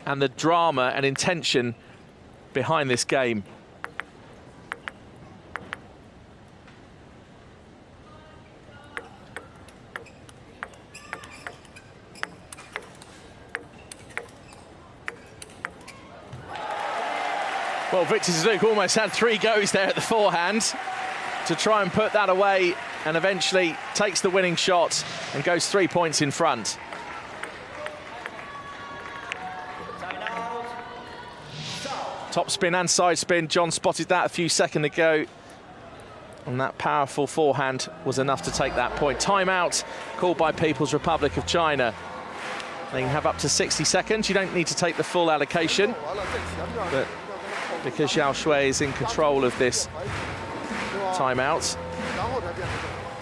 and the drama and intention behind this game. Well, Victor Duduc almost had 3 goes there at the forehand to try and put that away, and eventually takes the winning shot and goes 3 points in front. Top spin and side spin. John spotted that a few seconds ago. And that powerful forehand was enough to take that point. Timeout called by People's Republic of China. They can have up to 60 seconds. You don't need to take the full allocation. But because Zhao Shui is in control of this timeout,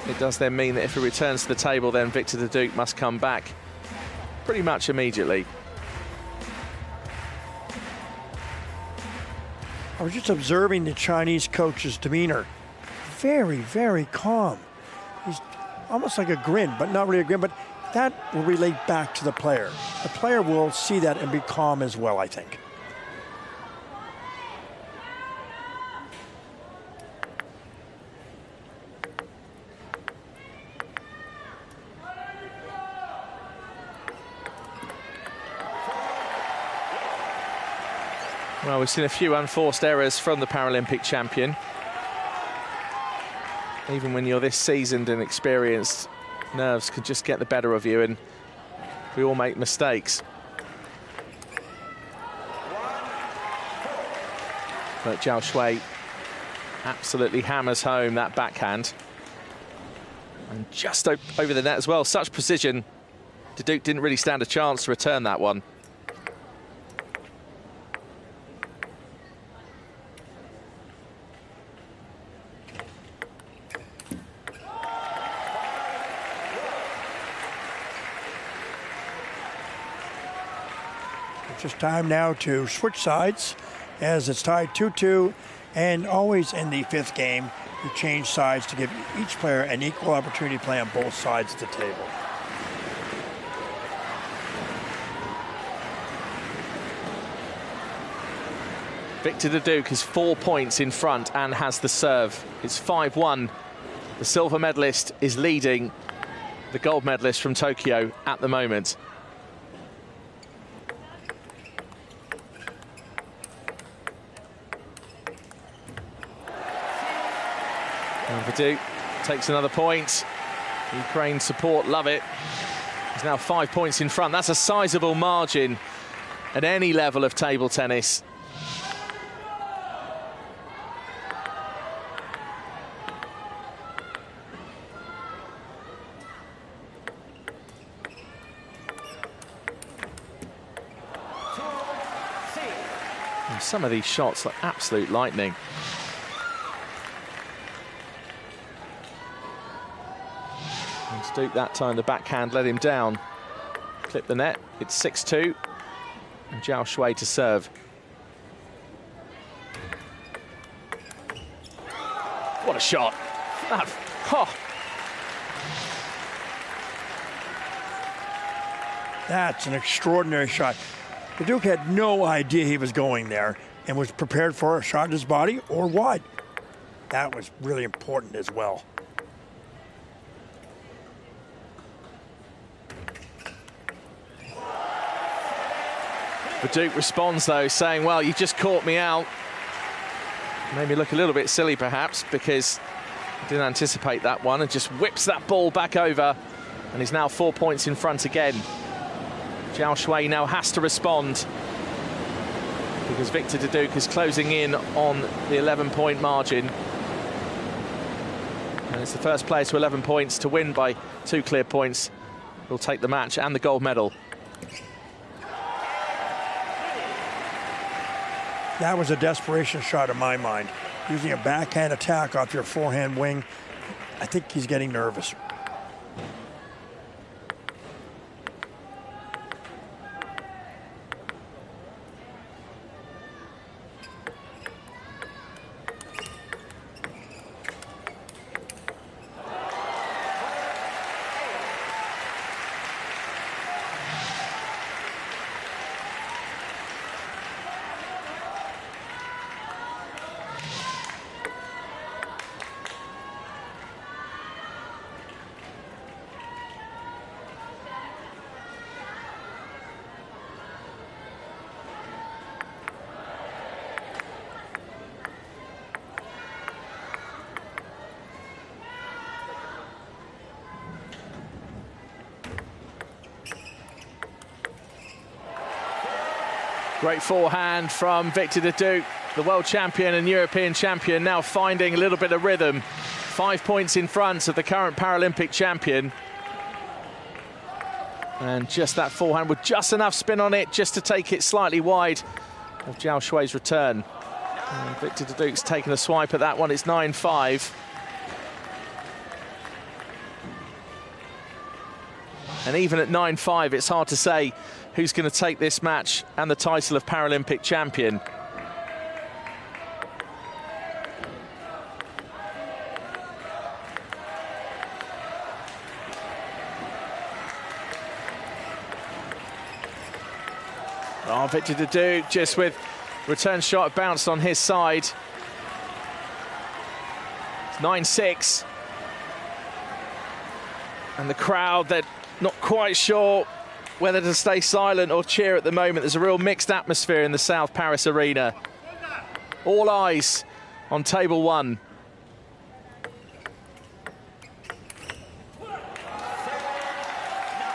it does then mean that if he returns to the table, then Victor Duduc must come back pretty much immediately. I was just observing the Chinese coach's demeanor. Very, very calm. He's almost like a grin, but not really a grin, but that will relate back to the player. The player will see that and be calm as well, I think. Well, we've seen a few unforced errors from the Paralympic champion. Even when you're this seasoned and experienced, nerves can just get the better of you, and we all make mistakes. But Zhao Shui absolutely hammers home that backhand. And just over the net as well. Such precision. Duduc didn't really stand a chance to return that one. just time now to switch sides as it's tied 2-2, and always in the 5th game, you change sides to give each player an equal opportunity to play on both sides of the table. Victor Duduc is 4 points in front and has the serve. It's 5-1. The silver medalist is leading the gold medalist from Tokyo at the moment. And Duduc takes another point. Ukraine support love it. He's now 5 points in front. That's a sizable margin at any level of table tennis. And some of these shots are absolute lightning. Duke that time, the backhand let him down. Clipped the net, it's 6-2. And Zhao Shui to serve. What a shot. That's an extraordinary shot. The Duke had no idea he was going there and was prepared for a shot in his body or wide. That was really important as well. The Duke responds, though, saying, well, you just caught me out. Made me look a little bit silly, perhaps, because I didn't anticipate that one, and just whips that ball back over, and he's now 4 points in front again. Zhao Shui now has to respond, because Victor Duduc is closing in on the 11-point margin. And it's the first player to 11 points to win by 2 clear points. Will take the match and the gold medal. That was a desperation shot in my mind. Using a backhand attack off your forehand wing. I think he's getting nervous. Great forehand from Victor Duduc, the world champion and European champion, now finding a little bit of rhythm. 5 points in front of the current Paralympic champion. And just that forehand with just enough spin on it, just to take it slightly wide of Zhao Shui's return. And Victor Duduc's taken a swipe at that one, it's 9-5. And even at 9-5, it's hard to say who's going to take this match and the title of Paralympic champion. Oh, Victor Duduc just with return shot bounced on his side. It's 9-6. And the crowd, they're not quite sure whether to stay silent or cheer at the moment. There's a real mixed atmosphere in the South Paris arena. All eyes on table one.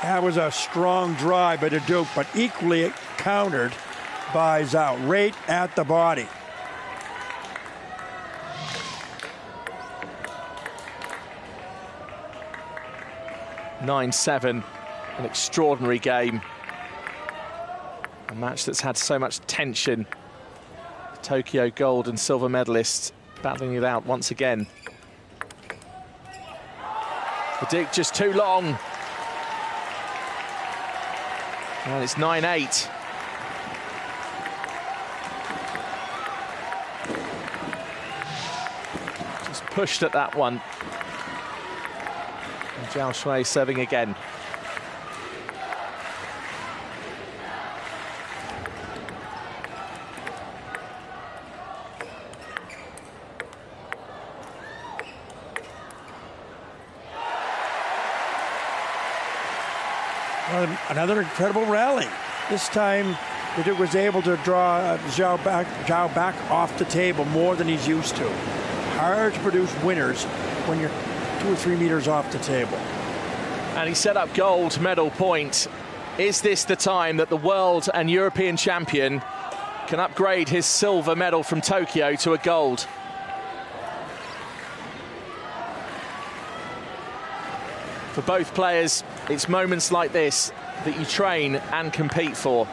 That was a strong drive by Duduc, but equally countered by Zhao, right at the body. (9-7). An extraordinary game. A match that's had so much tension. The Tokyo gold and silver medalists battling it out once again. Duduc just too long. And it's 9-8. pushed at that one. And Zhao Shui serving again. Another incredible rally. This time, the Duke was able to draw Zhao back off the table more than he's used to. Hard to produce winners when you're 2 or 3 meters off the table. And he set up gold medal point. Is this the time that the world and European champion can upgrade his silver medal from Tokyo to a gold? For both players, it's moments like this that you train and compete for.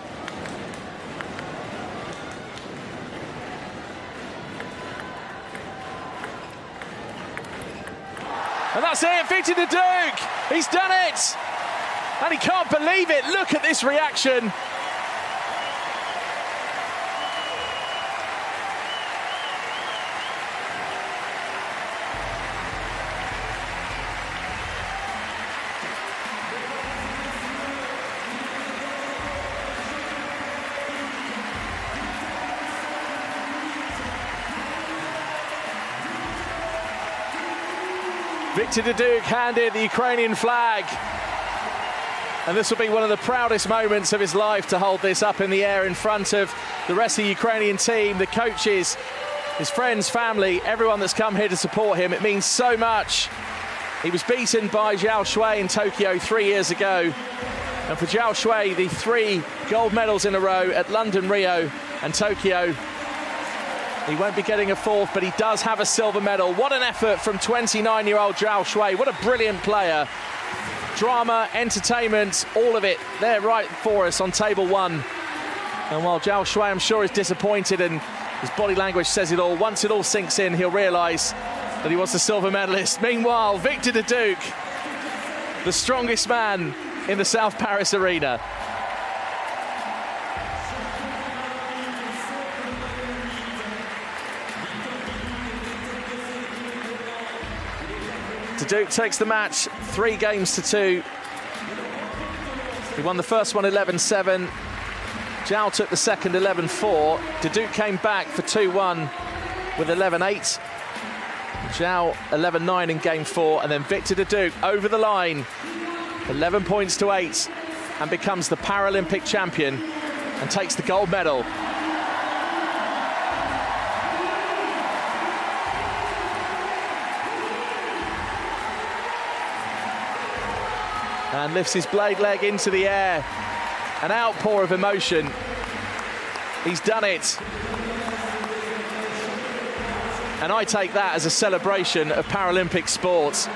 And that's it, Victor the Duke, he's done it! And he can't believe it, look at this reaction. Victor the Duke handed the Ukrainian flag. And this will be one of the proudest moments of his life to hold this up in the air in front of the rest of the Ukrainian team, the coaches, his friends, family, everyone that's come here to support him. It means so much. He was beaten by Zhao Shui in Tokyo 3 years ago. And for Zhao Shui, the 3 gold medals in a row at London, Rio and Tokyo. He won't be getting a 4th, but he does have a silver medal. What an effort from 29-year-old Zhao Shui. What a brilliant player. Drama, entertainment, all of it there right for us on table 1. And while Zhao Shui, I'm sure, is disappointed and his body language says it all, once it all sinks in, he'll realise that he was the silver medalist. Meanwhile, Victor the Duke, the strongest man in the South Paris arena. The Duke takes the match 3 games to 2. He won the first one 11-7. Zhao took the second 11-4. The Duke came back for 2-1 with 11-8. Zhao 11-9 in game 4, and then Victor the Duke over the line, 11 points to 8, and becomes the Paralympic champion and takes the gold medal. And lifts his blade leg into the air. An outpour of emotion. He's done it. And I take that as a celebration of Paralympic sports.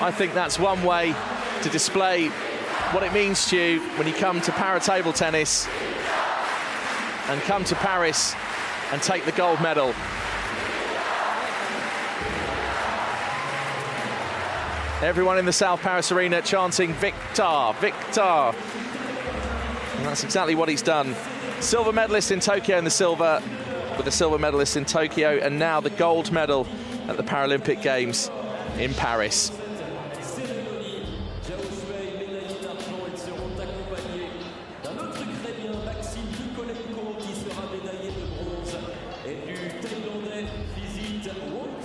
I think that's one way to display what it means to you when you come to para-table tennis and come to Paris and take the gold medal. Everyone in the South Paris arena chanting Victor, Victor. And that's exactly what he's done. Silver medalist in Tokyo in the silver, with the silver medalist in Tokyo, and now the gold medal at the Paralympic Games in Paris.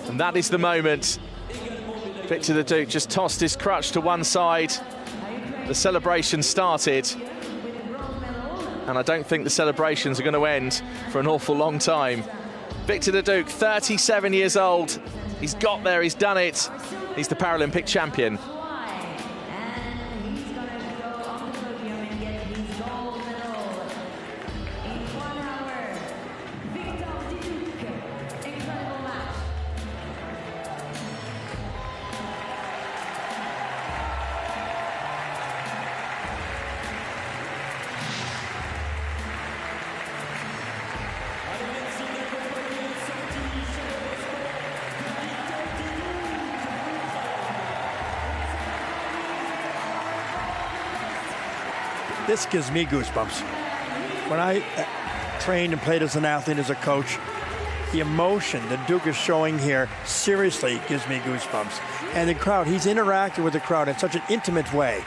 And that is the moment. Victor the Duke just tossed his crutch to one side. The celebration started. And I don't think the celebrations are going to end for an awful long time. Victor the Duke, 37 years old. He's got there, he's done it. He's the Paralympic champion. This gives me goosebumps. When I trained and played as an athlete, as a coach, the emotion that Duke is showing here seriously gives me goosebumps. And the crowd, he's interacted with the crowd in such an intimate way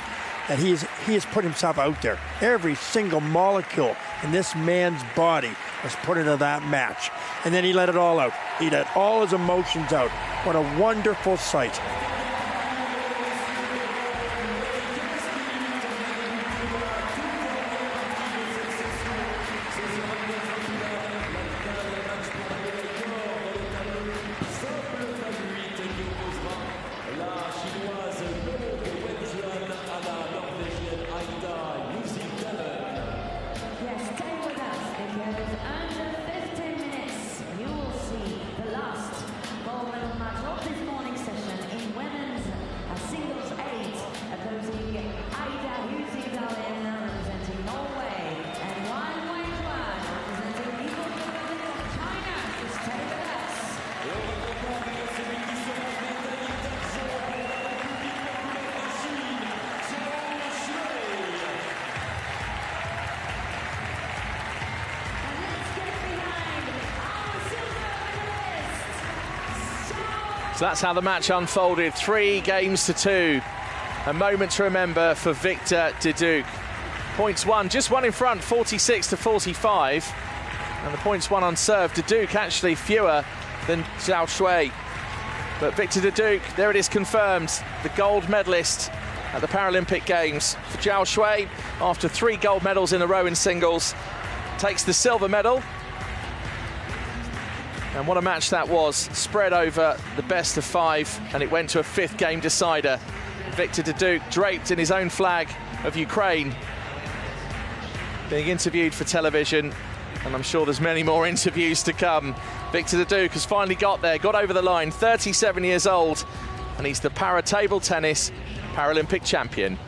that he has put himself out there. Every single molecule in this man's body was put into that match. And then he let it all out. He let all his emotions out. What a wonderful sight. So that's how the match unfolded, 3-2. A moment to remember for Victor Duduc. Points won, just one in front, 46-45. And the points won on serve. Duduc actually fewer than Zhao Shui. But Victor Duduc, there it is confirmed, the gold medalist at the Paralympic Games. For Zhao Shui, after 3 gold medals in a row in singles, takes the silver medal. And what a match that was, spread over the best of 5, and it went to a 5th game decider. Victor Duduc, draped in his own flag of Ukraine, being interviewed for television, and I'm sure there's many more interviews to come. Victor Duduc has finally got there, got over the line, 37 years old, and he's the para-table tennis Paralympic champion.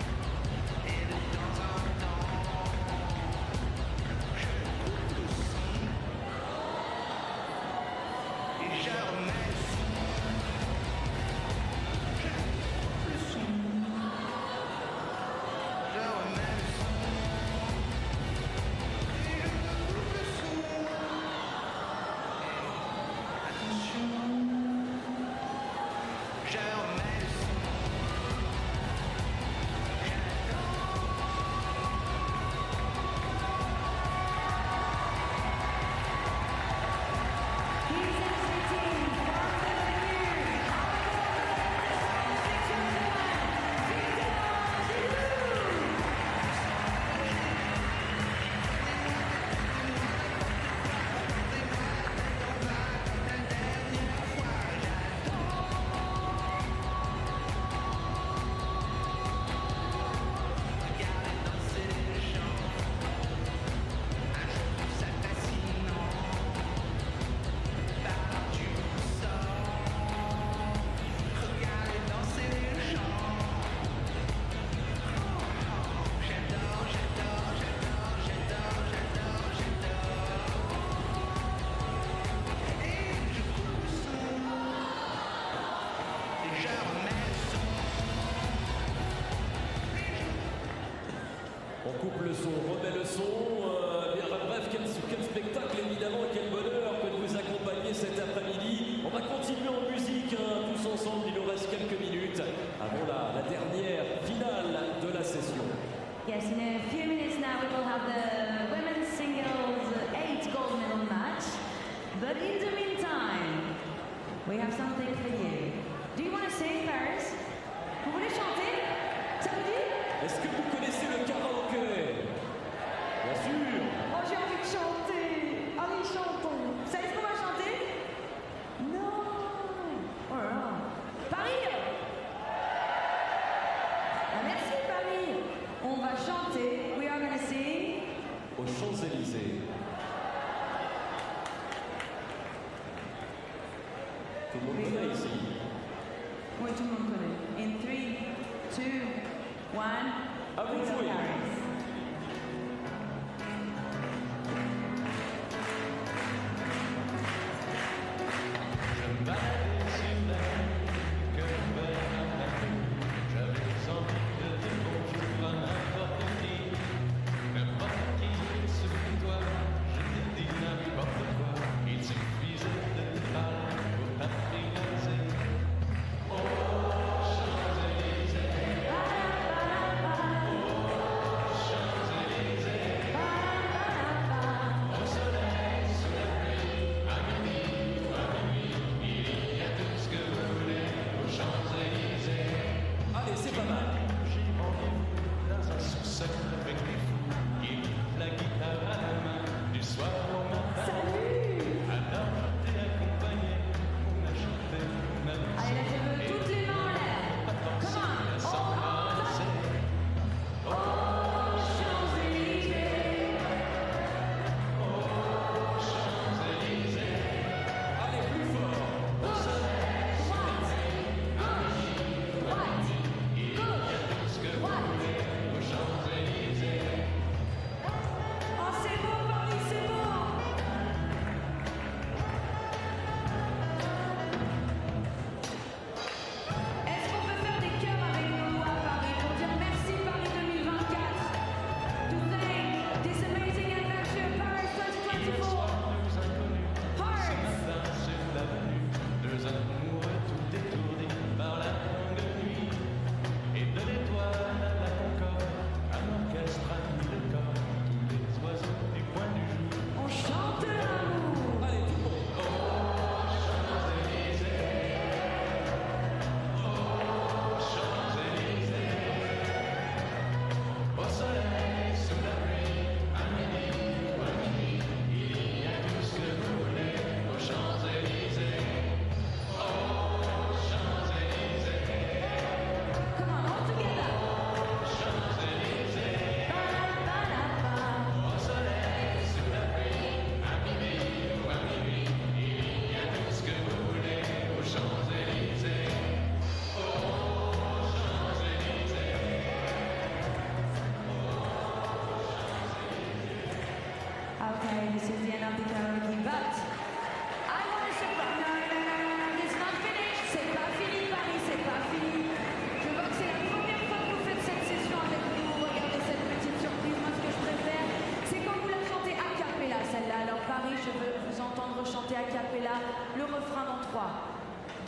On coupe le son, remet le son. Bref, quel spectacle évidemment et quel bonheur que de vous accompagner cet après-midi. On va continuer en musique tous ensemble, il nous reste quelques minutes avant la dernière finale de la session. Yes, in a few minutes now we will have the women's singles 8 gold medal match. But in the meantime, we have something for you. Do you want to sing, Paris? Vous voulez chanter? Ça vous dit? Est-ce que vous connaissez le karaoké? Bien sûr. Oh, j'ai envie de chanter. Allez, chantons. Vous savez ce qu'on va chanter? Non. Oh là là. Paris. Ah, merci, Paris. On va chanter. We are going to sing. Aux Champs-Élysées. Tout le monde connaît ici. Oui, tout le monde connaît. In 3, 2, 1. À vous de jouer. Il suffisait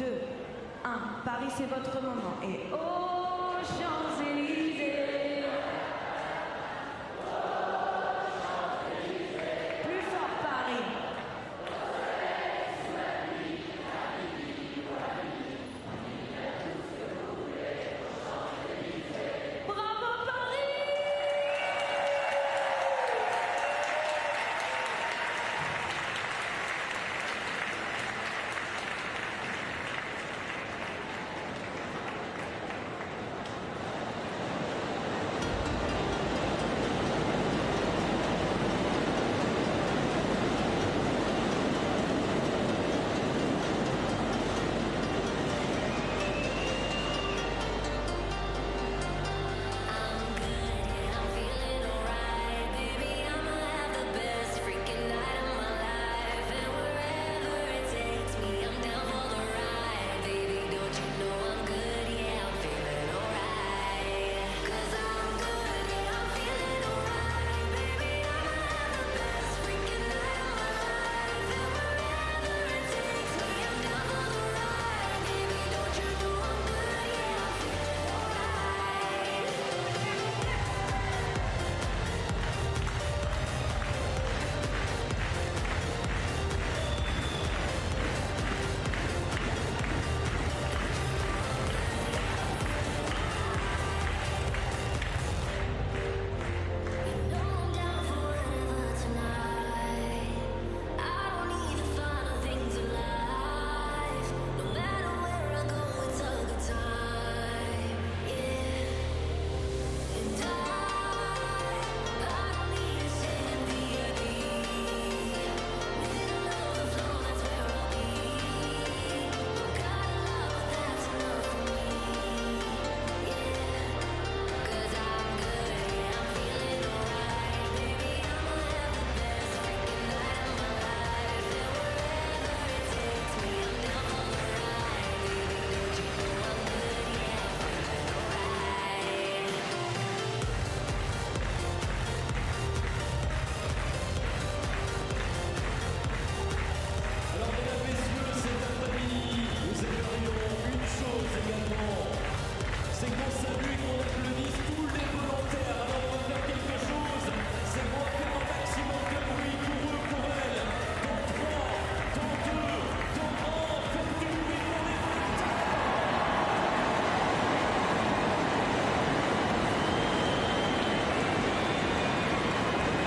2, 1. Paris, c'est votre moment. Et aux Champs-Élysées. Plus fort, Paris. Bravo, Paris!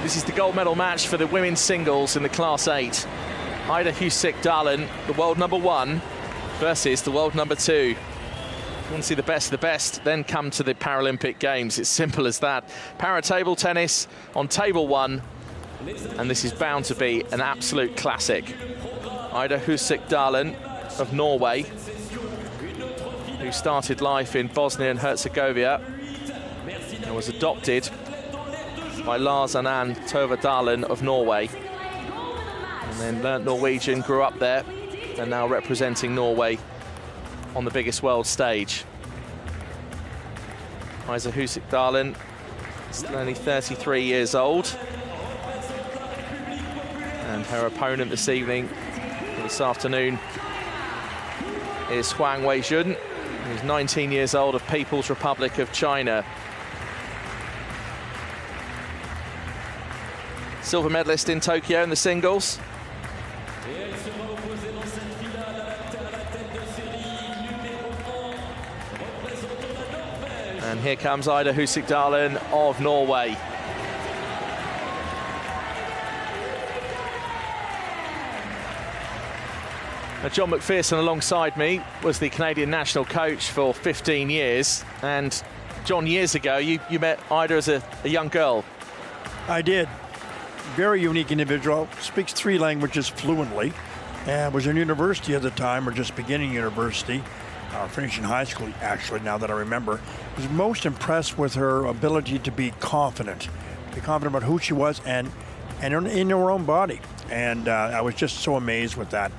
This is the gold medal match for the women's singles in the Class 8. Ida Husick-Dahlen, the world number 1, versus the world number 2. If you want to see the best of the best, then come to the Paralympic Games. It's simple as that. Para-table tennis on table 1, and this is bound to be an absolute classic. Ida Husick-Dahlen of Norway, who started life in Bosnia and Herzegovina and was adopted by Lars Anand Tove Dahlen of Norway, and then learnt Norwegian, grew up there, and now representing Norway on the biggest world stage. Ida Husick-Dahlen is only 33 years old, and her opponent this evening, this afternoon, is Huang Weijun, who's 19 years old, of People's Republic of China. Silver medalist in Tokyo in the singles. And here comes Ida Husick-Dahlen of Norway. Now, John McPherson alongside me was the Canadian national coach for 15 years. And John, years ago, you met Ida as a young girl. I did. Very unique individual, speaks 3 languages fluently, and was in university at the time, or just beginning university, finishing high school, actually, now that I remember. Was most impressed with her ability to be confident about who she was and in her own body. And I was just so amazed with that.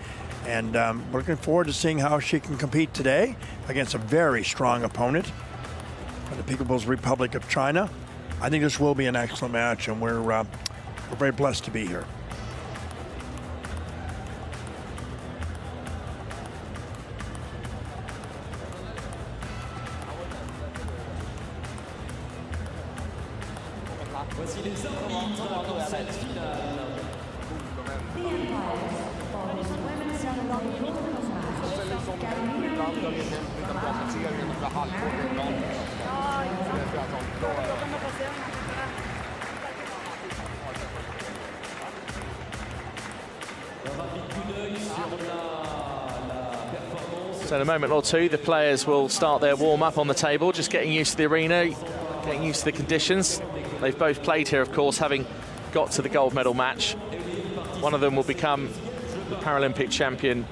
And looking forward to seeing how she can compete today against a very strong opponent, the People's Republic of China. I think this will be an excellent match, and we're very blessed to be here. Voici les arbitres dans cette finale. The umpires for this women's ceremony gold medal match, Carolina Miguel from Argentina. So in a moment or two, the players will start their warm-up on the table, just getting used to the arena, getting used to the conditions. They've both played here, of course, having got to the gold medal match. One of them will become the Paralympic champion,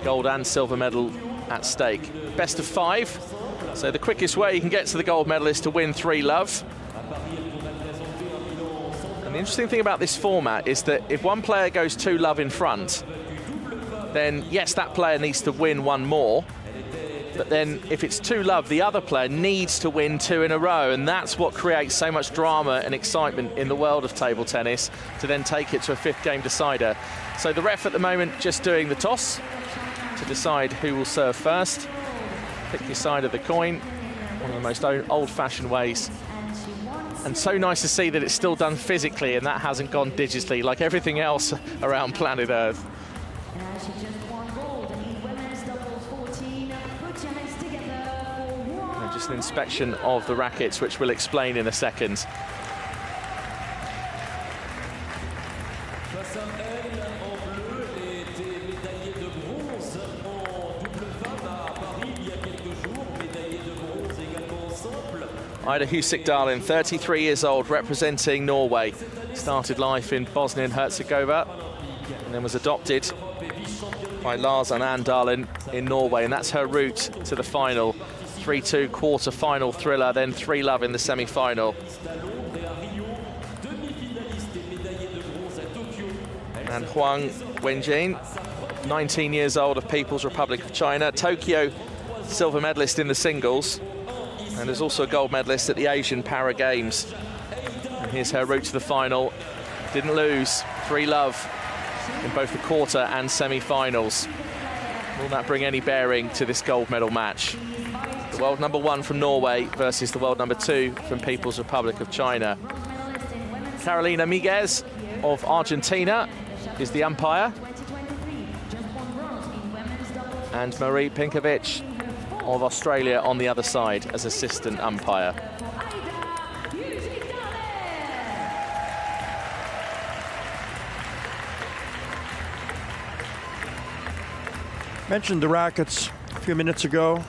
gold and silver medal at stake. Best of 5. So the quickest way you can get to the gold medal is to win 3 love. And the interesting thing about this format is that if one player goes 2 love in front, then yes, that player needs to win 1 more. But then if it's 2 love, the other player needs to win 2 in a row. And that's what creates so much drama and excitement in the world of table tennis, to then take it to a 5th game decider. So the ref at the moment just doing the toss to decide who will serve first. Pick your side of the coin, one of the most old-fashioned ways. And so nice to see that it's still done physically and that hasn't gone digitally like everything else around planet Earth. She just won gold in women's doubles 14. Put your hands together for one. And just an inspection of the rackets, which we'll explain in a second. Face à elle, en bleu, elle était médaillée de bronze en double femme à Paris il y a quelques jours, médaillée de bronze également en simple. Ida Husik-Darlin, 33 years old, representing Norway. Started life in Bosnia and Herzegovina and then was adopted by Lars and Ann Darlin in Norway, and that's her route to the final. 3-2 quarter-final thriller, then 3 love in the semi-final. And Huang Wenjin, 19 years old, of People's Republic of China, Tokyo silver medalist in the singles, and is also a gold medalist at the Asian Para Games. And here's her route to the final. Didn't lose, 3 love in both the quarter and semi-finals. Will that bring any bearing to this gold medal match? The world number 1 from Norway versus the world number 2 from People's Republic of China. Carolina Miguel of Argentina is the umpire. And Marie Pinkovic of Australia on the other side as assistant umpire. Mentioned the rackets a few minutes ago.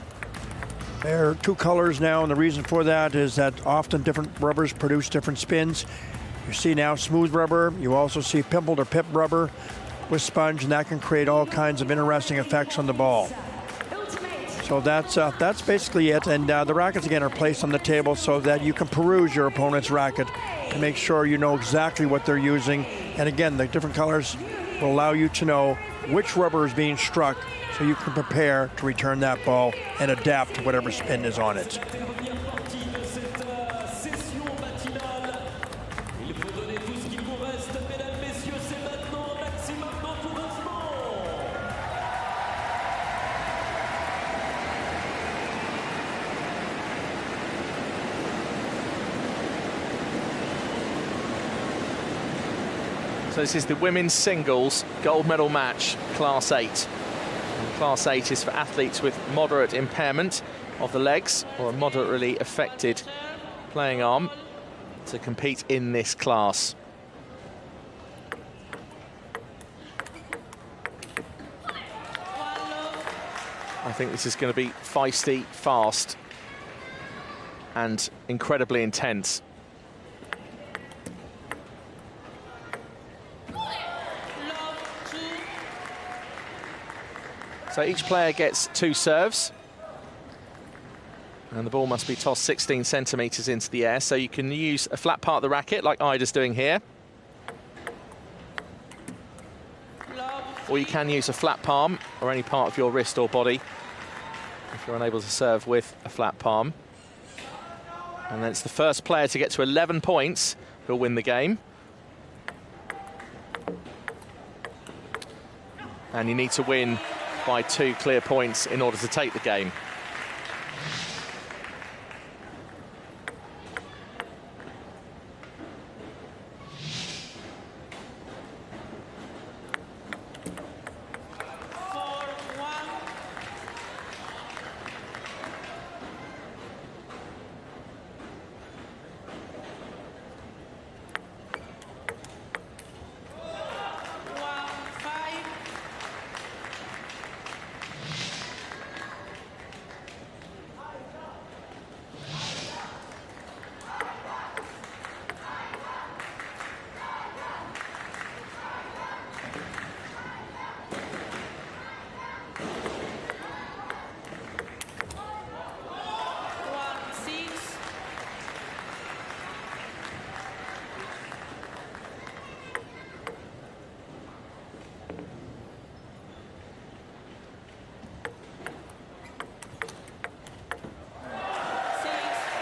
There are 2 colors now, and the reason for that is that often different rubbers produce different spins. You see now smooth rubber. You also see pimpled or pipped rubber with sponge, and that can create all kinds of interesting effects on the ball. So that's basically it. And the rackets, again, are placed on the table so that you can peruse your opponent's racket to make sure you know exactly what they're using. And again, the different colors will allow you to know which rubber is being struck, so you can prepare to return that ball and adapt to whatever spin is on it. So this is the women's singles gold medal match, Class 8. And Class 8 is for athletes with moderate impairment of the legs or a moderately affected playing arm to compete in this class. I think this is going to be feisty, fast, and incredibly intense. So each player gets 2 serves, and the ball must be tossed 16 centimetres into the air. So you can use a flat part of the racket, like Ida's doing here, or you can use a flat palm or any part of your wrist or body if you're unable to serve with a flat palm. And then it's the first player to get to 11 points who'll win the game. And you need to win by 2 clear points in order to take the game.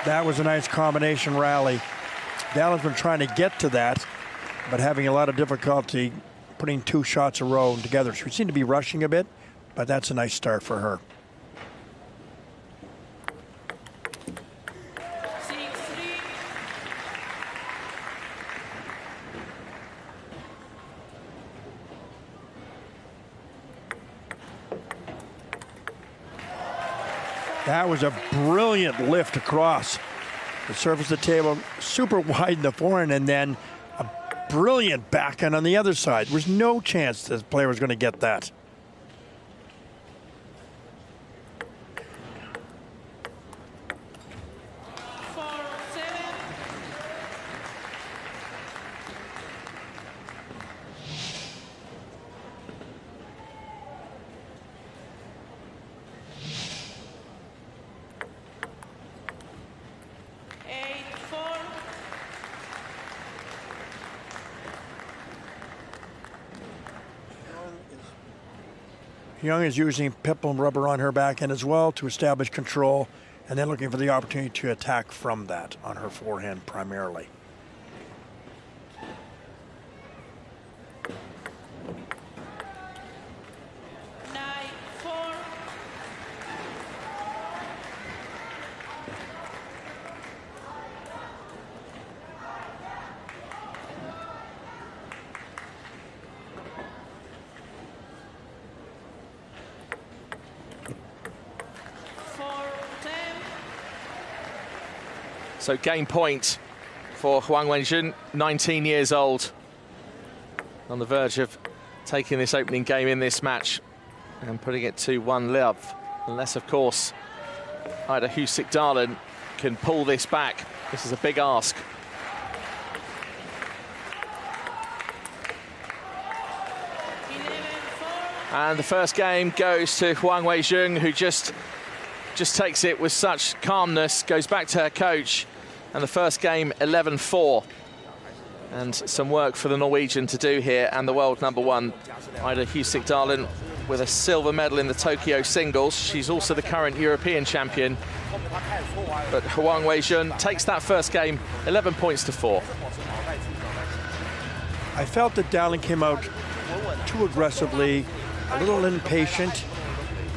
That was a nice combination rally. Dallin's been trying to get to that, but having a lot of difficulty putting 2 shots a row together. She seemed to be rushing a bit, but that's a nice start for her. That was a brilliant lift across the surface of the table, super wide in the forehand, and then a brilliant backhand on the other side. There was no chance this player was going to get that. Young is using peplum rubber on her backhand as well to establish control, and then looking for the opportunity to attack from that on her forehand primarily. So game point for Huang Wenjun, 19 years old, on the verge of taking this opening game in this match and putting it to 1-love. Unless, of course, Ida Husick-Dahlen can pull this back. This is a big ask. And the first game goes to Huang Wenjun, who just takes it with such calmness, goes back to her coach. And the first game, 11-4. And some work for the Norwegian to do here, and the world number 1, Ida Husick-Dahlen, with a silver medal in the Tokyo singles. She's also the current European champion. But Huang Wenjun takes that first game, 11 points to 4. I felt that Dahlen came out too aggressively, a little impatient,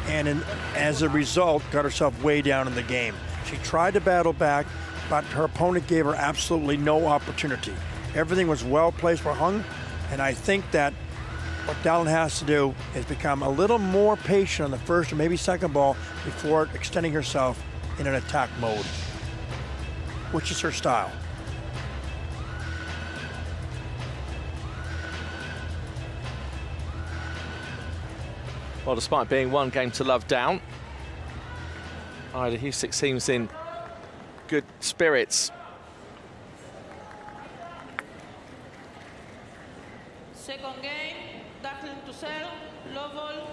and as a result, got herself way down in the game. She tried to battle back, but her opponent gave her absolutely no opportunity. Everything was well placed for Huang, and I think that what Dahlen has to do is become a little more patient on the first or maybe second ball before extending herself in an attack mode, which is her style. Well, despite being 1 game to love down, Ida Husick seems in good spirits. Second game, Dahlen to serve, low ball.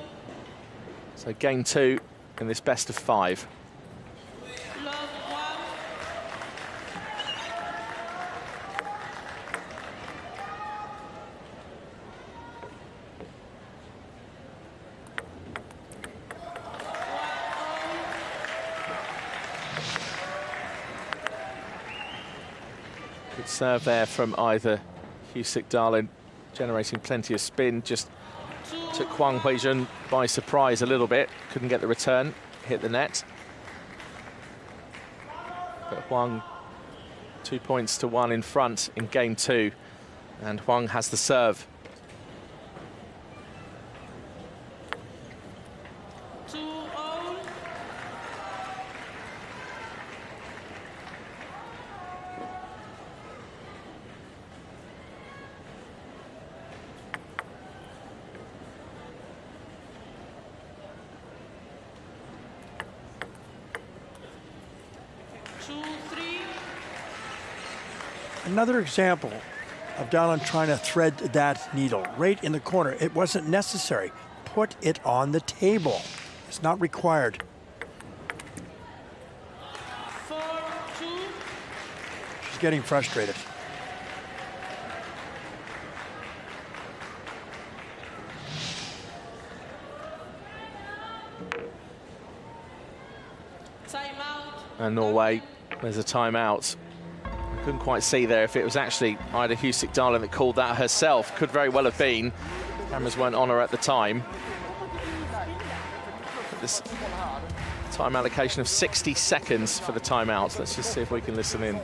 So game 2 in this best of 5. Love 1. Good serve there from either Husick-Dahlen, generating plenty of spin. Just took Huang Wenjun by surprise a little bit. Couldn't get the return, hit the net. But Huang 2 points to 1 in front in game 2. And Huang has the serve. 2-0. Another example of Dahlen trying to thread that needle right in the corner. It wasn't necessary. Put it on the table. It's not required. 4-2. She's getting frustrated. Time out. And Norway There's a timeout. Couldn't quite see there if it was actually Ida Husick-Darling that called that herself. Could very well have been. Cameras weren't on her at the time. This time allocation of 60 seconds for the timeout. Let's just see if we can listen in.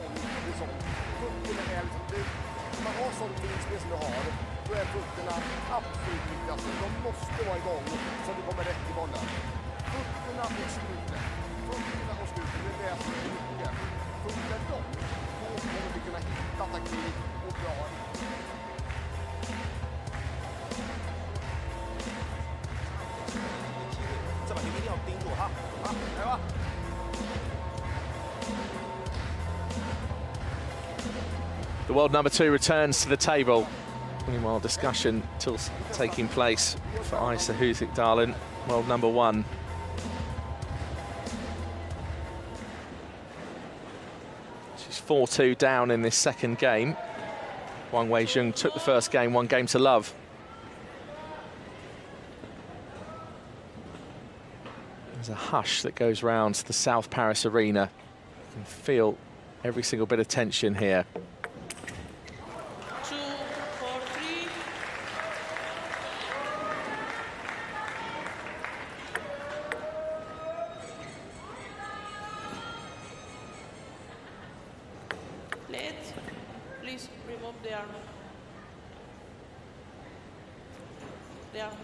The world number 2 returns to the table. Meanwhile, discussion still taking place for Isa Husick-Darling, world number 1. She's 4-2 down in this second game. Wang Weijun took the first game, 1-0. There's a hush that goes round the South Paris arena. You can feel every single bit of tension here. 2, 4, 3. Please remove the arm. The arm.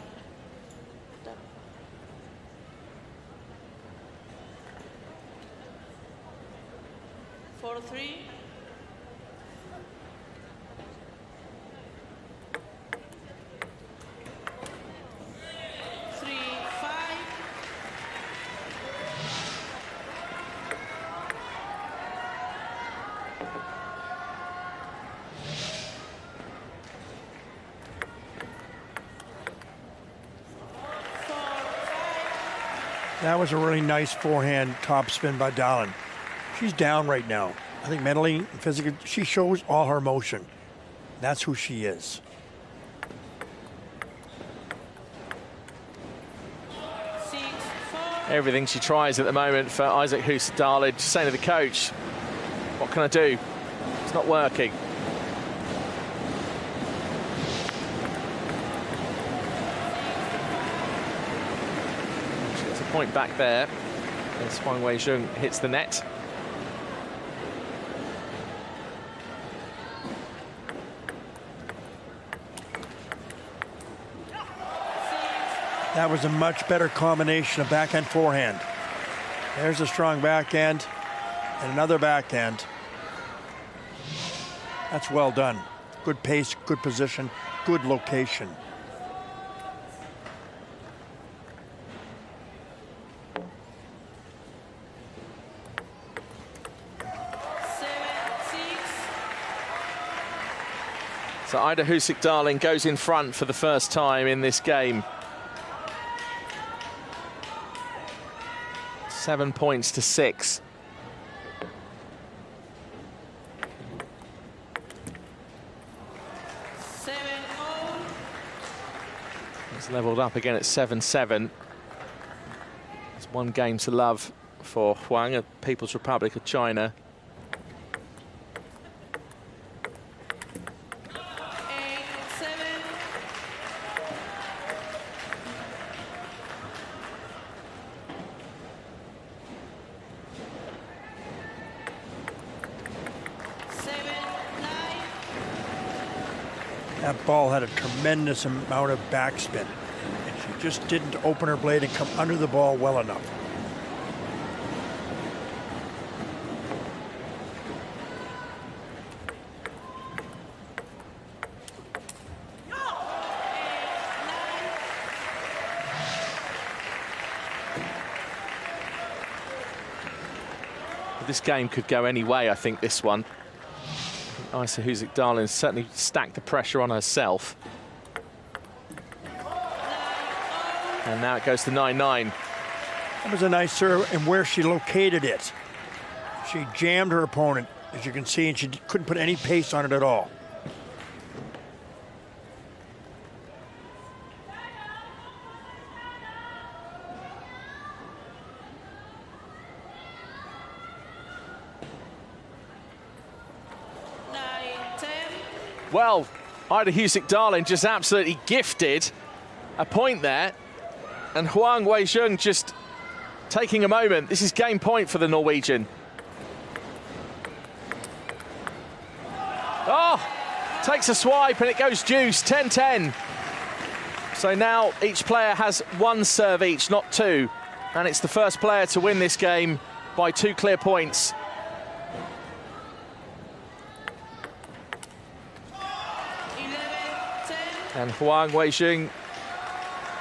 That. 4, 3. That was a really nice forehand topspin by Darling. She's down right now. I think mentally and physically, she shows all her emotion. That's who she is. Everything she tries at the moment for Isaac Husick-Darling. Just saying to the coach, what can I do? It's not working. She gets a point back there as Wang Weijun hits the net. That was a much better combination of backhand, forehand. There's a strong backhand and another backhand. That's well done. Good pace, good position, good location. So Ida Husick-Darling goes in front for the first time in this game. 7 points to 6. It's leveled up again at 7-7. It's 1 game to love for Huang of People's Republic of China. That ball had a tremendous amount of backspin, and she just didn't open her blade and come under the ball well enough. This game could go any way, I think, this one. Isa Husick-Darling certainly stacked the pressure on herself. And now it goes to 9-9. That was a nice serve, and where she located it. She jammed her opponent, as you can see, and she couldn't put any pace on it at all. Well, Ida Husik-Darling just absolutely gifted a point there. And Huang Wei-Jung just taking a moment. This is game point for the Norwegian. Oh, takes a swipe and it goes deuce, 10-10. So now each player has one serve each, not two. And it's the first player to win this game by 2 clear points. And Huang Wei-Jung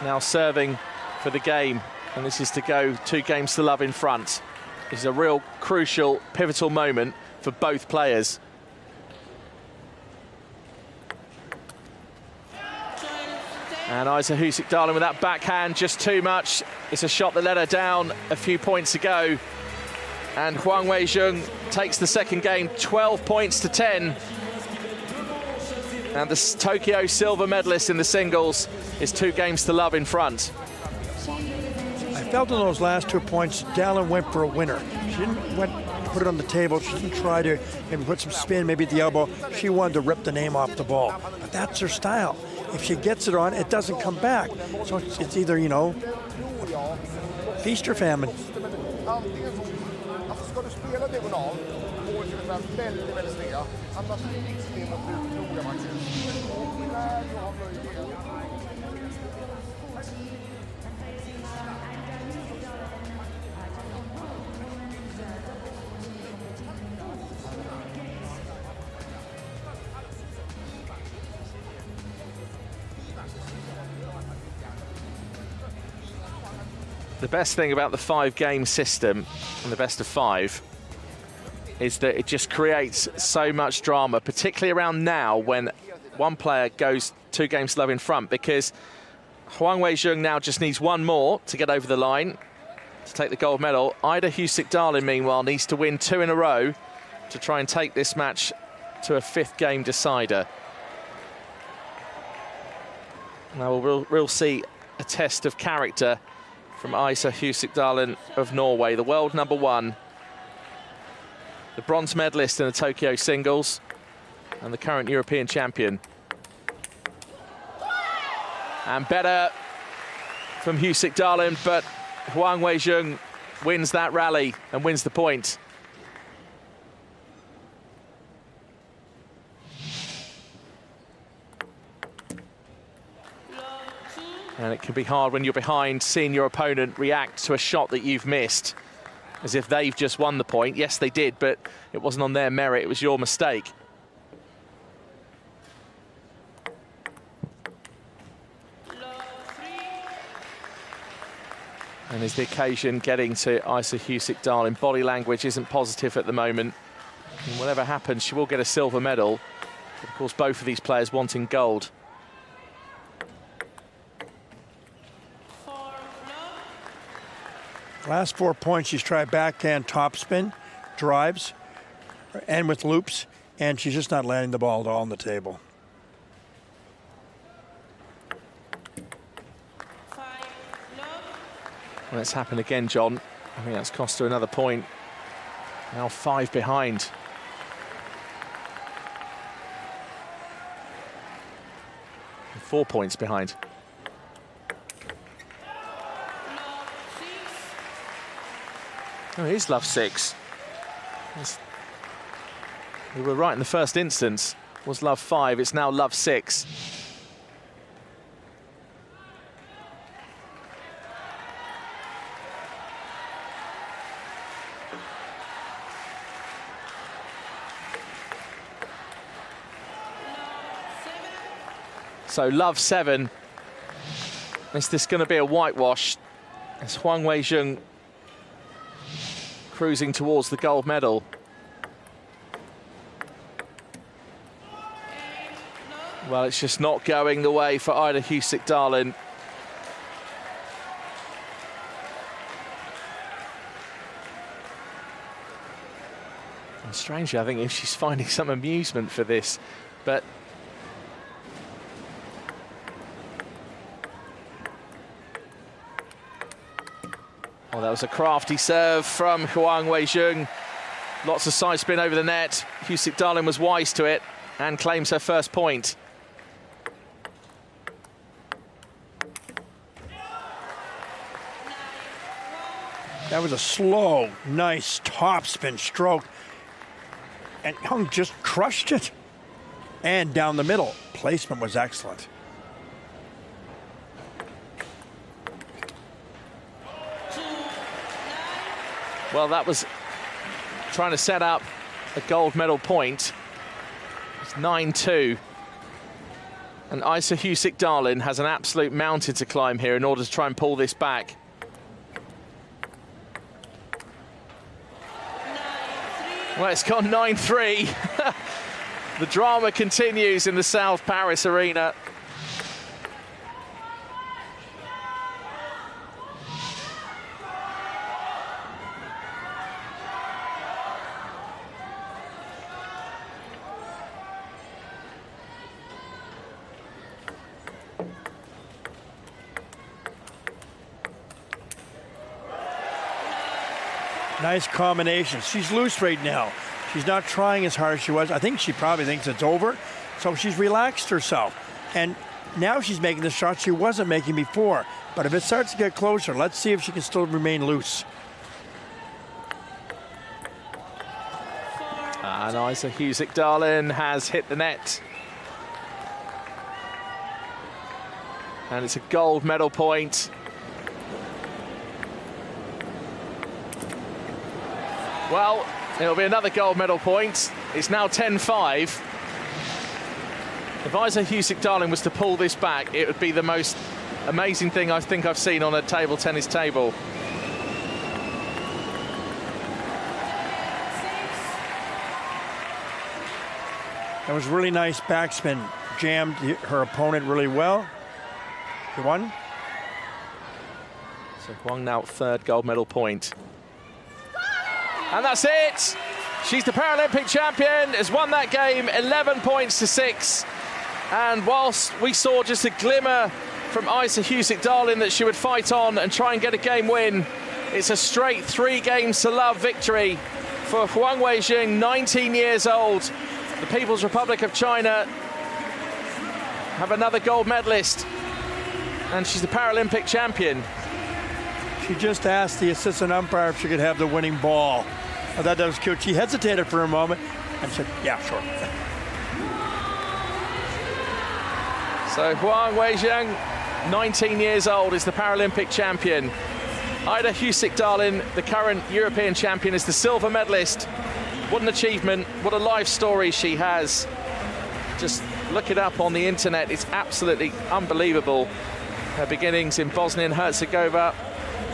now serving for the game. And this is to go 2 games to love in front. This is a real crucial, pivotal moment for both players. And Isa Husik-Darling with that backhand, just too much. It's a shot that let her down a few points ago. And Huang Wei-Jung takes the second game, 12 points to 10. And the Tokyo silver medalist in the singles is 2 games to love in front. I felt in those last 2 points, Darling went for a winner. She didn't put it on the table. She didn't try to maybe put some spin, maybe at the elbow. She wanted to rip the name off the ball. But that's her style. If she gets it on, it doesn't come back. So it's either, you know, feast or famine. The best thing about the 5-game system and the best of 5 is that it just creates so much drama, particularly around now when one player goes 2 games to love in front, because Huang Wei-Jung now just needs 1 more to get over the line to take the gold medal. Ida Husik-Darling, meanwhile, needs to win 2 in a row to try and take this match to a 5th game decider. Now we'll see a test of character from Isa Husik-Darling of Norway, the world number 1, the bronze medalist in the Tokyo singles, and the current European champion. And better from Husik-Darling, but Huang Wei-Jung wins that rally and wins the point. And it can be hard when you're behind, seeing your opponent react to a shot that you've missed, as if they've just won the point. Yes, they did, but it wasn't on their merit, it was your mistake. And is the occasion getting to Isa Husik-Darling? Body language isn't positive at the moment. And whatever happens, she will get a silver medal. But of course, both of these players wanting gold. Last 4 points, she's tried backhand topspin, drives, and with loops, and she's just not landing the ball at all on the table. Well, it's happened again, John. I think that's cost her another point. Now 5 behind. And 4 points behind. Oh, it is love 6. We were right in the first instance. It was love 5, it's now love 6. So love 7. Is this going to be a whitewash? As Huang Wei-Jung cruising towards the gold medal. Well, it's just not going the way for Ida Husik-Darling. And strangely, I think if she's finding some amusement for this, but well, that was a crafty serve from Huang Wei-Jung. Lots of side spin over the net. Husik-Darling was wise to it. and claims her first point. That was a slow, nice topspin stroke. And Young just crushed it. And down the middle, placement was excellent. Well, that was trying to set up a gold medal point. It's 9-2. And Isa Husik-Darlin has an absolute mountain to climb here in order to try and pull this back. Well, it's gone 9-3. The drama continues in the South Paris arena. Nice combination. She's loose right now. She's not trying as hard as she was. I think she probably thinks it's over, so she's relaxed herself. And now she's making the shots she wasn't making before. But if it starts to get closer, let's see if she can still remain loose. And Isa Husik-Darlin has hit the net. And it's a gold medal point. Well, it'll be another gold medal point. It's now 10-5. If Isa Husik-Darlin was to pull this back, it would be the most amazing thing I think I've seen on a table tennis table. That was really nice backspin. Jammed her opponent really well. She won. So Huang now third gold medal point. And that's it. She's the Paralympic champion, has won that game 11 points to 6. And whilst we saw just a glimmer from Isa Husik-Darlin that she would fight on and try and get a game win, it's a straight 3 games to love victory for Huang Weijing, 19 years old. The People's Republic of China have another gold medalist, and she's the Paralympic champion. She just asked the assistant umpire if she could have the winning ball. I thought that was cute. She hesitated for a moment and said, yeah, sure. So Huang Weijing, 19 years old, is the Paralympic champion. Isa Husik-Darlin, the current European champion, is the silver medalist. What an achievement, what a life story she has. Just look it up on the internet, it's absolutely unbelievable. Her beginnings in Bosnia and Herzegovina,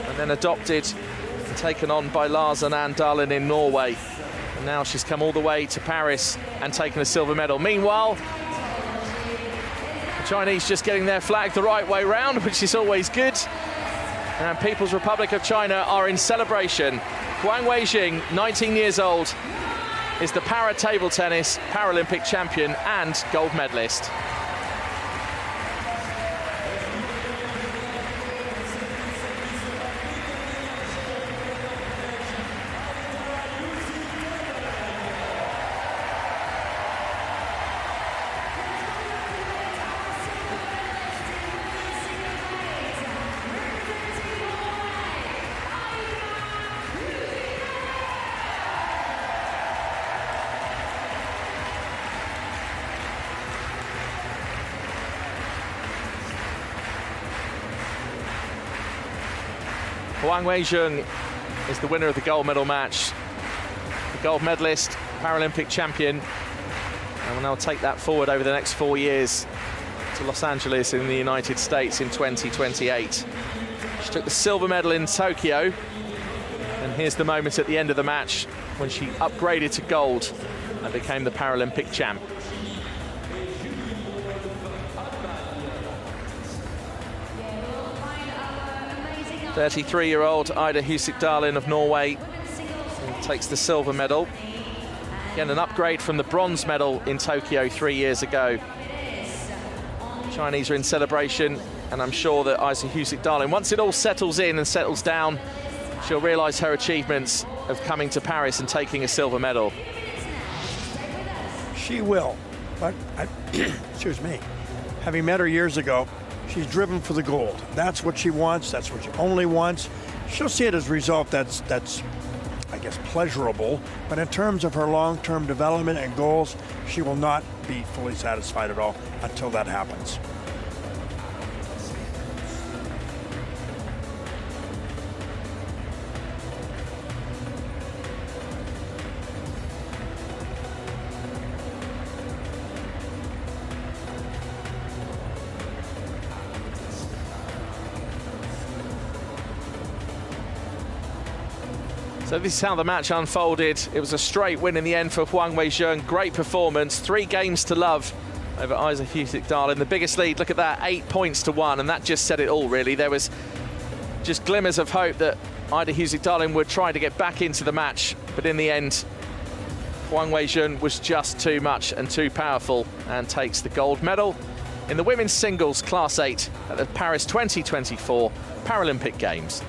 and then adopted and taken on by Lars and Ann Darlin in Norway. And now she's come all the way to Paris and taken a silver medal. Meanwhile, the Chinese just getting their flag the right way round, which is always good. And People's Republic of China are in celebration. Huang Weijing, 19 years old, is the para table tennis Paralympic champion and gold medalist. Huang Weijing is the winner of the gold medal match. The gold medalist, Paralympic champion. And will now take that forward over the next 4 years to Los Angeles in the United States in 2028. She took the silver medal in Tokyo. And here's the moment at the end of the match when she upgraded to gold and became the Paralympic champ. 33-year-old Isa Husik-Darlin of Norway takes the silver medal. Again, an upgrade from the bronze medal in Tokyo 3 years ago. Chinese are in celebration, and I'm sure that Isa Husik-Darlin, once it all settles in and settles down, she'll realise her achievements of coming to Paris and taking a silver medal. She will. But, excuse me, having met her years ago, she's driven for the gold. That's what she wants. That's what she only wants. She'll see it as a result that's I guess, pleasurable. But in terms of her long-term development and goals, she will not be fully satisfied at all until that happens. So this is how the match unfolded. It was a straight win in the end for Huang Weijun. Great performance, 3 games to love over Isa Husic-Darling. The biggest lead, look at that, 8 points to 1, and that just said it all, really. There was just glimmers of hope that Ida Husic-Darling would try to get back into the match, but in the end, Huang Weijun was just too much and too powerful and takes the gold medal in the women's singles Class 8 at the Paris 2024 Paralympic Games.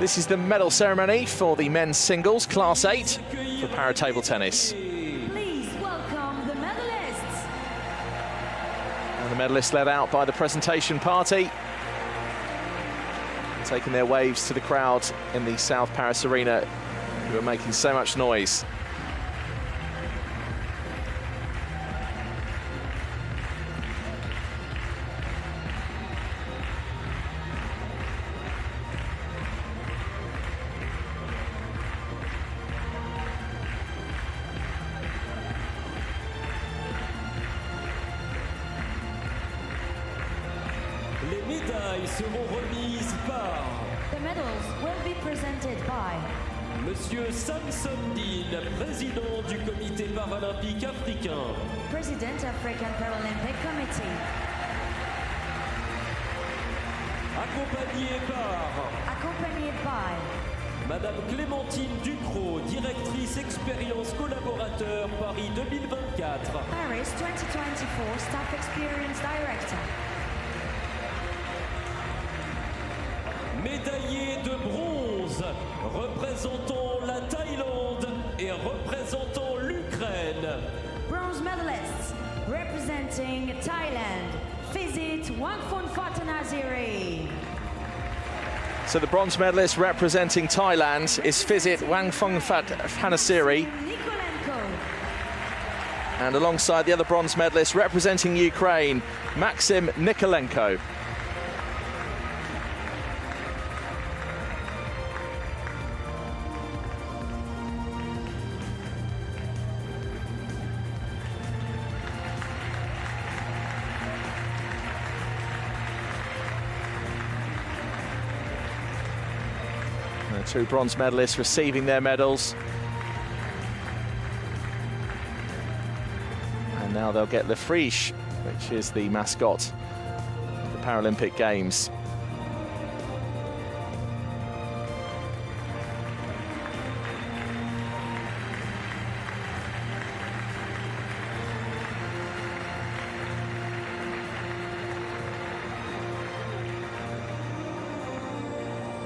This is the medal ceremony for the men's singles, Class 8, for para-table tennis. Please welcome the medalists. And the medalists led out by the presentation party, taking their waves to the crowd in the South Paris Arena, who are making so much noise. Les médailles seront remises par The medals will be presented by Monsieur Samson Dean, président du comité paralympique africain. President African Paralympic Committee, Accompagné by Madame Clémentine Ducrot, directrice expérience collaborateur Paris 2024. Paris 2024 Staff Experience Director. Médaillé de bronze, représentant la Thaïlande et représentant l'Ukraine. Bronze medalists representing Thailand, Visit Wangfungfat Naziri. So the bronze medalist representing Thailand is Visit Wangfungfat Hanasiri. And alongside the other bronze medalist representing Ukraine, Maxim Nikolenko. The two bronze medalists receiving their medals. And now they'll get the friche, which is the mascot of the Paralympic Games.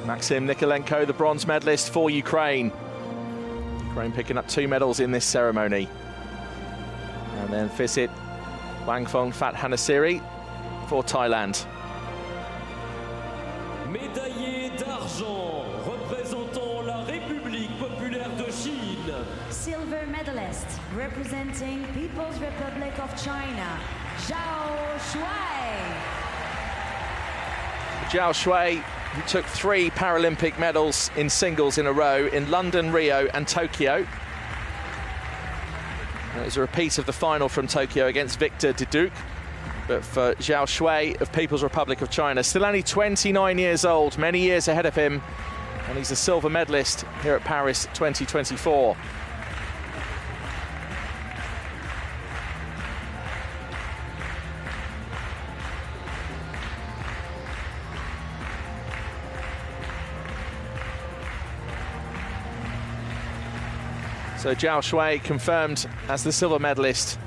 Maxim Nikolenko, the bronze medalist for Ukraine. Ukraine picking up 2 medals in this ceremony. And then Visit Wangfungfat Hanasiri for Thailand. Médaillé d'argent, représentant la République populaire de Chine. Silver medalist representing People's Republic of China, Zhao Shuai. Zhao Shui, who took 3 Paralympic medals in singles in a row in London, Rio and Tokyo. It was a repeat of the final from Tokyo against Victor Diduc. But for Zhao Shui of People's Republic of China, still only 29 years old, many years ahead of him. And he's a silver medalist here at Paris 2024. So Zhao Shui confirmed as the silver medalist.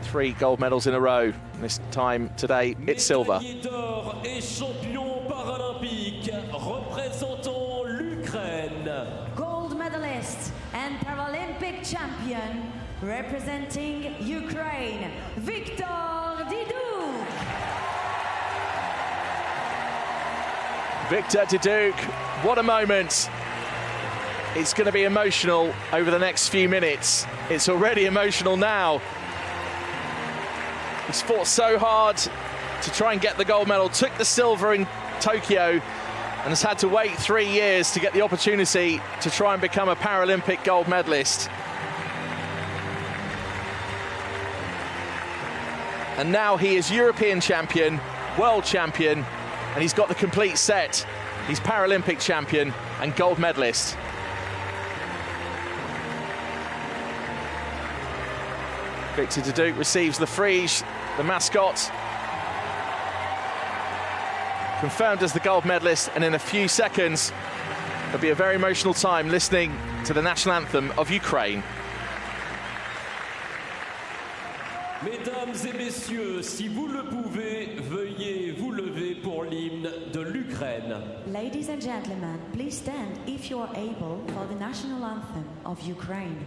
3 gold medals in a row. This time today, it's silver. Médaillé d'or et champion paralympique, représentant l'Ukraine. Gold medalist and Paralympic champion representing Ukraine, Victor Diduc. Victor Diduc, what a moment. It's going to be emotional over the next few minutes. It's already emotional now. He's fought so hard to try and get the gold medal, took the silver in Tokyo, and has had to wait 3 years to get the opportunity to try and become a Paralympic gold medalist. And now he is European champion, world champion, and he's got the complete set. He's Paralympic champion and gold medalist. Victor Diduc receives the friche, the mascot, confirmed as the gold medalist, and in a few seconds there'll be a very emotional time listening to the national anthem of Ukraine. Mesdames et messieurs, si vous le pouvez, veuillez vous lever pour l'hymne de l'Ukraine. Ladies and gentlemen, please stand if you are able for the national anthem of Ukraine.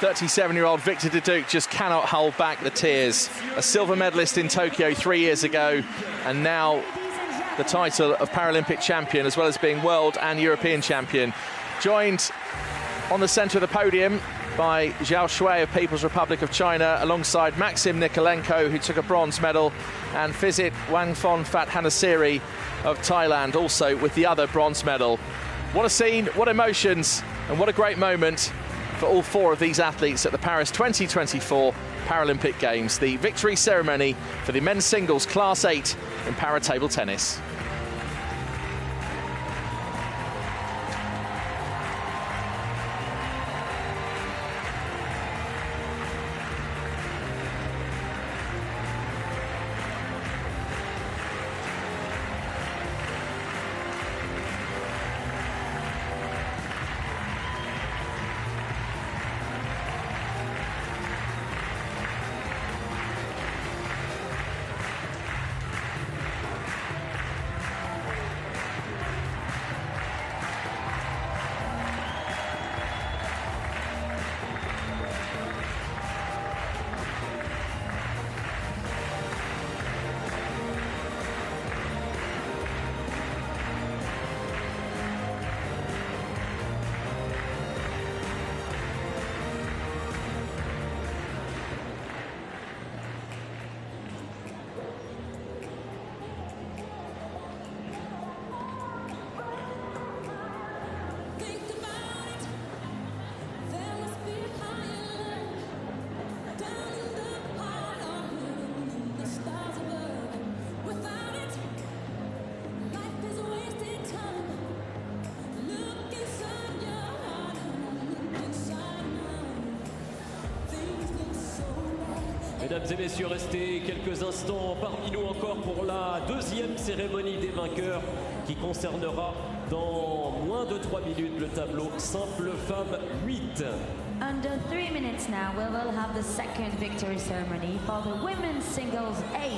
.37-year-old Victor Duduc just cannot hold back the tears. A silver medalist in Tokyo 3 years ago, and now the title of Paralympic champion, as well as being world and European champion. Joined on the centre of the podium by Zhao Shui of People's Republic of China, alongside Maxim Nikolenko, who took a bronze medal, and Phizit Wangfon Fathanasiri of Thailand, also with the other bronze medal. What a scene, what emotions, and what a great moment for all four of these athletes at the Paris 2024 Paralympic Games. The victory ceremony for the men's singles Class 8 in para-table tennis. Mesdames et messieurs, restez quelques instants parmi nous encore pour la deuxième cérémonie des vainqueurs qui concernera dans moins de 3 minutes le tableau simple femme 8. Under 3 minutes now, we will have the second victory ceremony for the women's singles 8.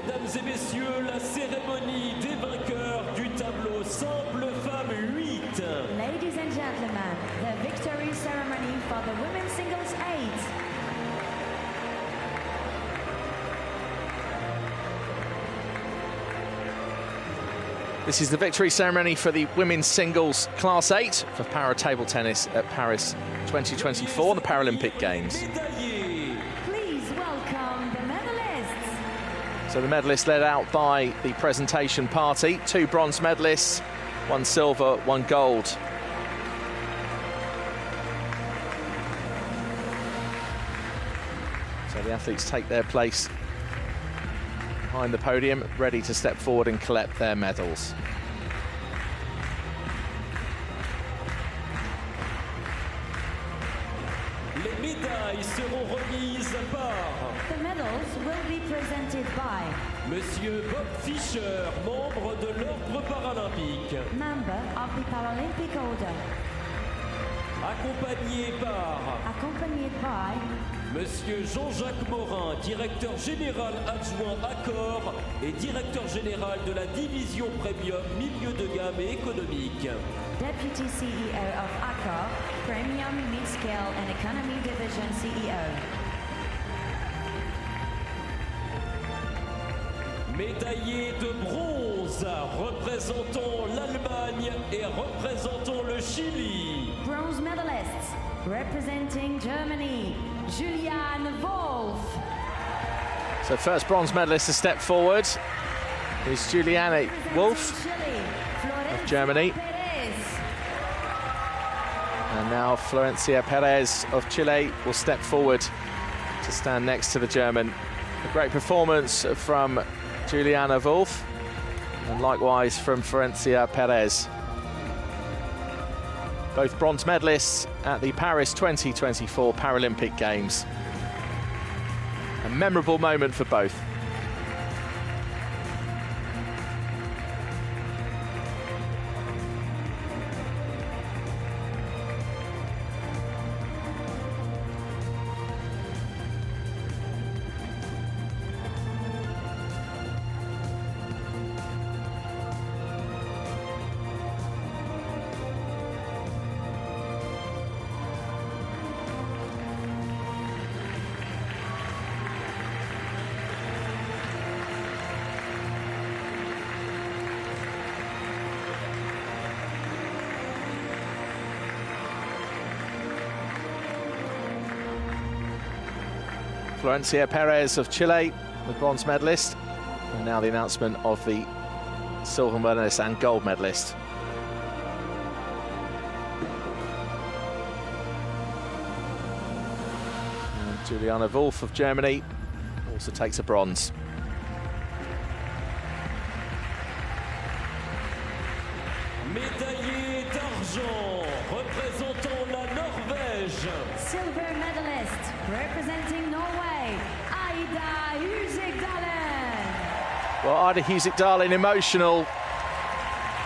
Mesdames et messieurs, la cérémonie des vainqueurs du tableau simple femme 8. Ladies and gentlemen, the victory ceremony for the women's singles 8. This is the victory ceremony for the women's singles Class 8 for para table tennis at Paris 2024, the Paralympic Games. Please welcome the medalists. So the medalists led out by the presentation party. 2 bronze medalists, 1 silver, 1 gold. So the athletes take their place behind the podium, ready to step forward and collect their medals. Les médailles seront remises par The medals will be presented by Monsieur Bob Fischer, membre de l'Ordre paralympique, member of the Paralympic Order, accompagné by Monsieur Jean-Jacques Morin, directeur général adjoint Accor et directeur général de la division Premium, milieu de gamme et économique. Deputy CEO of Accor, Premium, Mid-Scale and Economy Division CEO. Médaillé de bronze, représentant l'Allemagne et représentant le Chili. Bronze medalists, representing Germany, Juliane Wolf. So first bronze medalist to step forward is Juliane Wolf of Germany. And now Florencia Perez of Chile will step forward to stand next to the German. A great performance from Juliane Wolf and likewise from Florencia Perez. Both bronze medalists at the Paris 2024 Paralympic Games. A memorable moment for both. Florencia Perez of Chile, the bronze medalist, and now the announcement of the silver medalist and gold medalist. And Juliane Wolf of Germany also takes a bronze. Médaillé d'argent, représentant la Norvège. Silver medalist, representing Norway, Ida Husik-Dalen. Well, Ida Husik-Dalen emotional,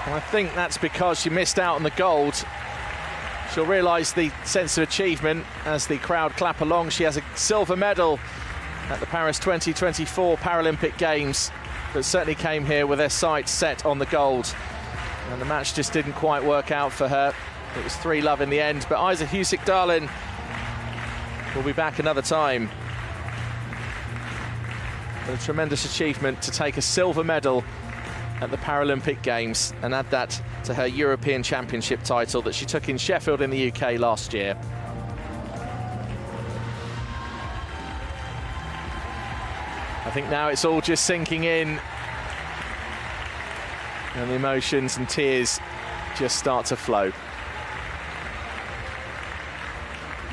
and I think that's because she missed out on the gold. She'll realise the sense of achievement as the crowd clap along. She has a silver medal at the Paris 2024 Paralympic Games, but certainly came here with their sights set on the gold. And the match just didn't quite work out for her. It was 3-love in the end, but Ida Husik-Dalen will be back another time. What a tremendous achievement to take a silver medal at the Paralympic Games and add that to her European Championship title that she took in Sheffield in the UK last year. I think now it's all just sinking in, and the emotions and tears just start to flow.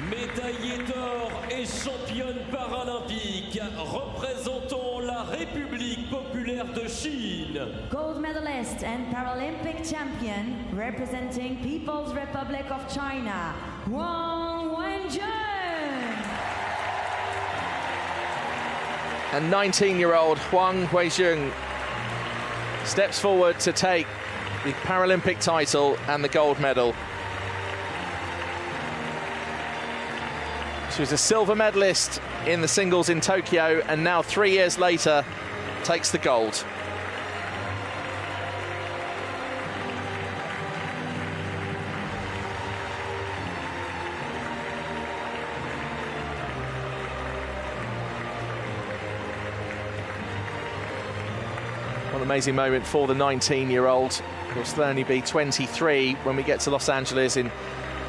Médaillée d'or et championne paralympique, représentant la République populaire de Chine. Gold medalist and Paralympic champion, representing People's Republic of China, Wang Wenjun. And 19-year-old Huang Huizheng steps forward to take the Paralympic title and the gold medal. She was a silver medalist in the singles in Tokyo, and now 3 years later takes the gold. What an amazing moment for the 19-year-old. Of course, they'll only be 23 when we get to Los Angeles in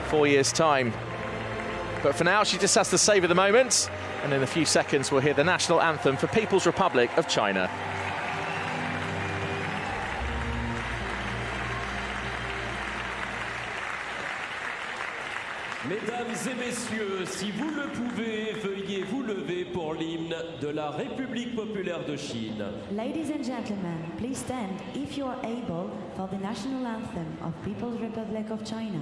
4 years' time. But for now, she just has to savour the moment. And in a few seconds, we'll hear the national anthem for People's Republic of China. Mesdames et messieurs, si vous le pouvez, veuillez vous lever pour l'hymne de la République populaire de Chine. Ladies and gentlemen, please stand if you are able for the national anthem of People's Republic of China.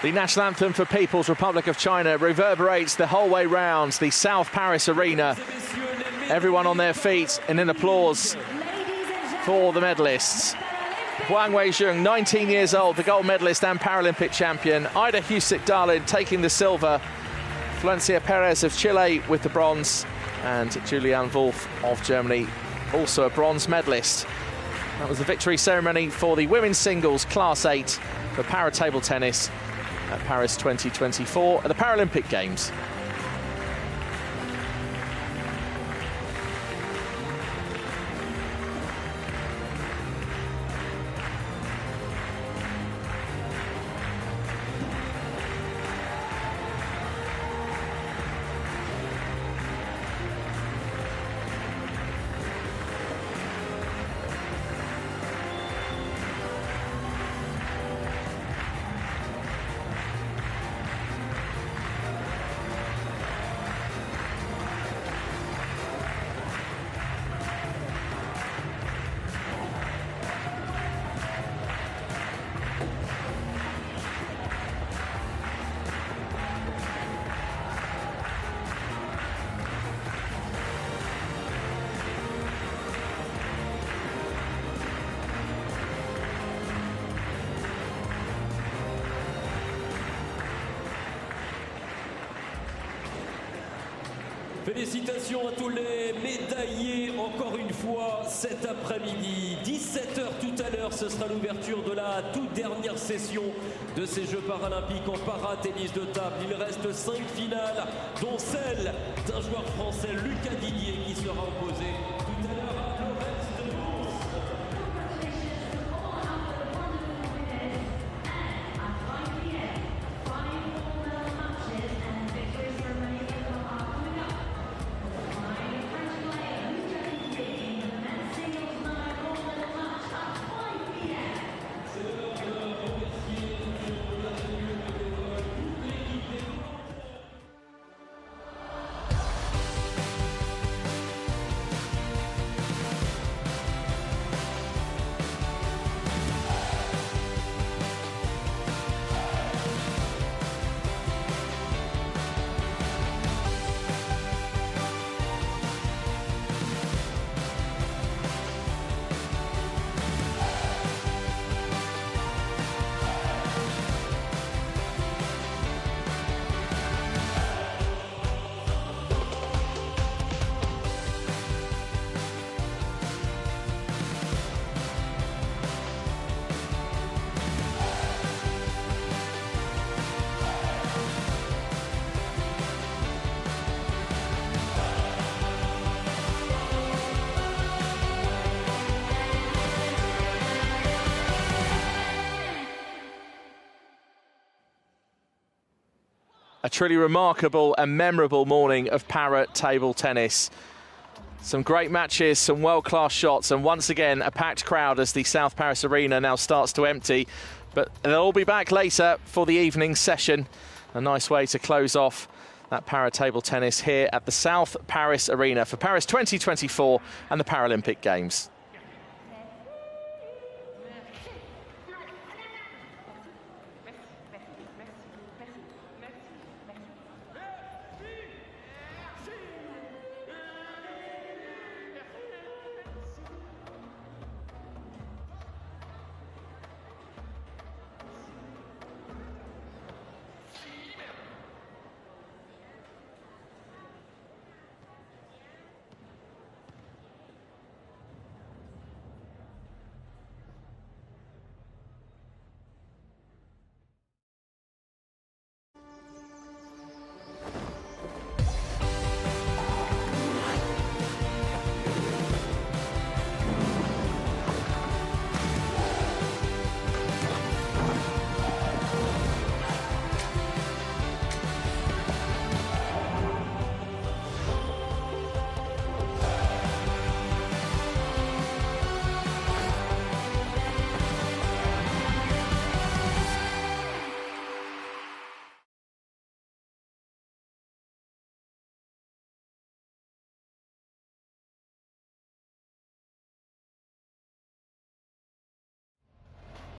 The national anthem for People's Republic of China reverberates the whole way round the South Paris Arena. Everyone on their feet and in applause for the medalists. Huang Weizheng, 19 years old, the gold medalist and Paralympic champion. Ida Husick-Darlin taking the silver. Florencia Perez of Chile with the bronze. And Julianne Wolf of Germany, also a bronze medalist. That was the victory ceremony for the women's singles Class 8 for para table tennis at Paris 2024 at the Paralympic Games. Félicitations à tous les médaillés encore une fois cet après-midi. 17h tout à l'heure, ce sera l'ouverture de la toute dernière session de ces Jeux paralympiques en para-tennis de table. Il reste 5 finales, dont celle d'un joueur français, Lucas Didier, qui sera opposé tout à l'heure à Lorenz de Mons. A truly remarkable and memorable morning of para table tennis. Some great matches, some world-class shots, and once again a packed crowd as the South Paris Arena now starts to empty. But they'll all be back later for the evening session. A nice way to close off that para table tennis here at the South Paris Arena for Paris 2024 and the Paralympic Games.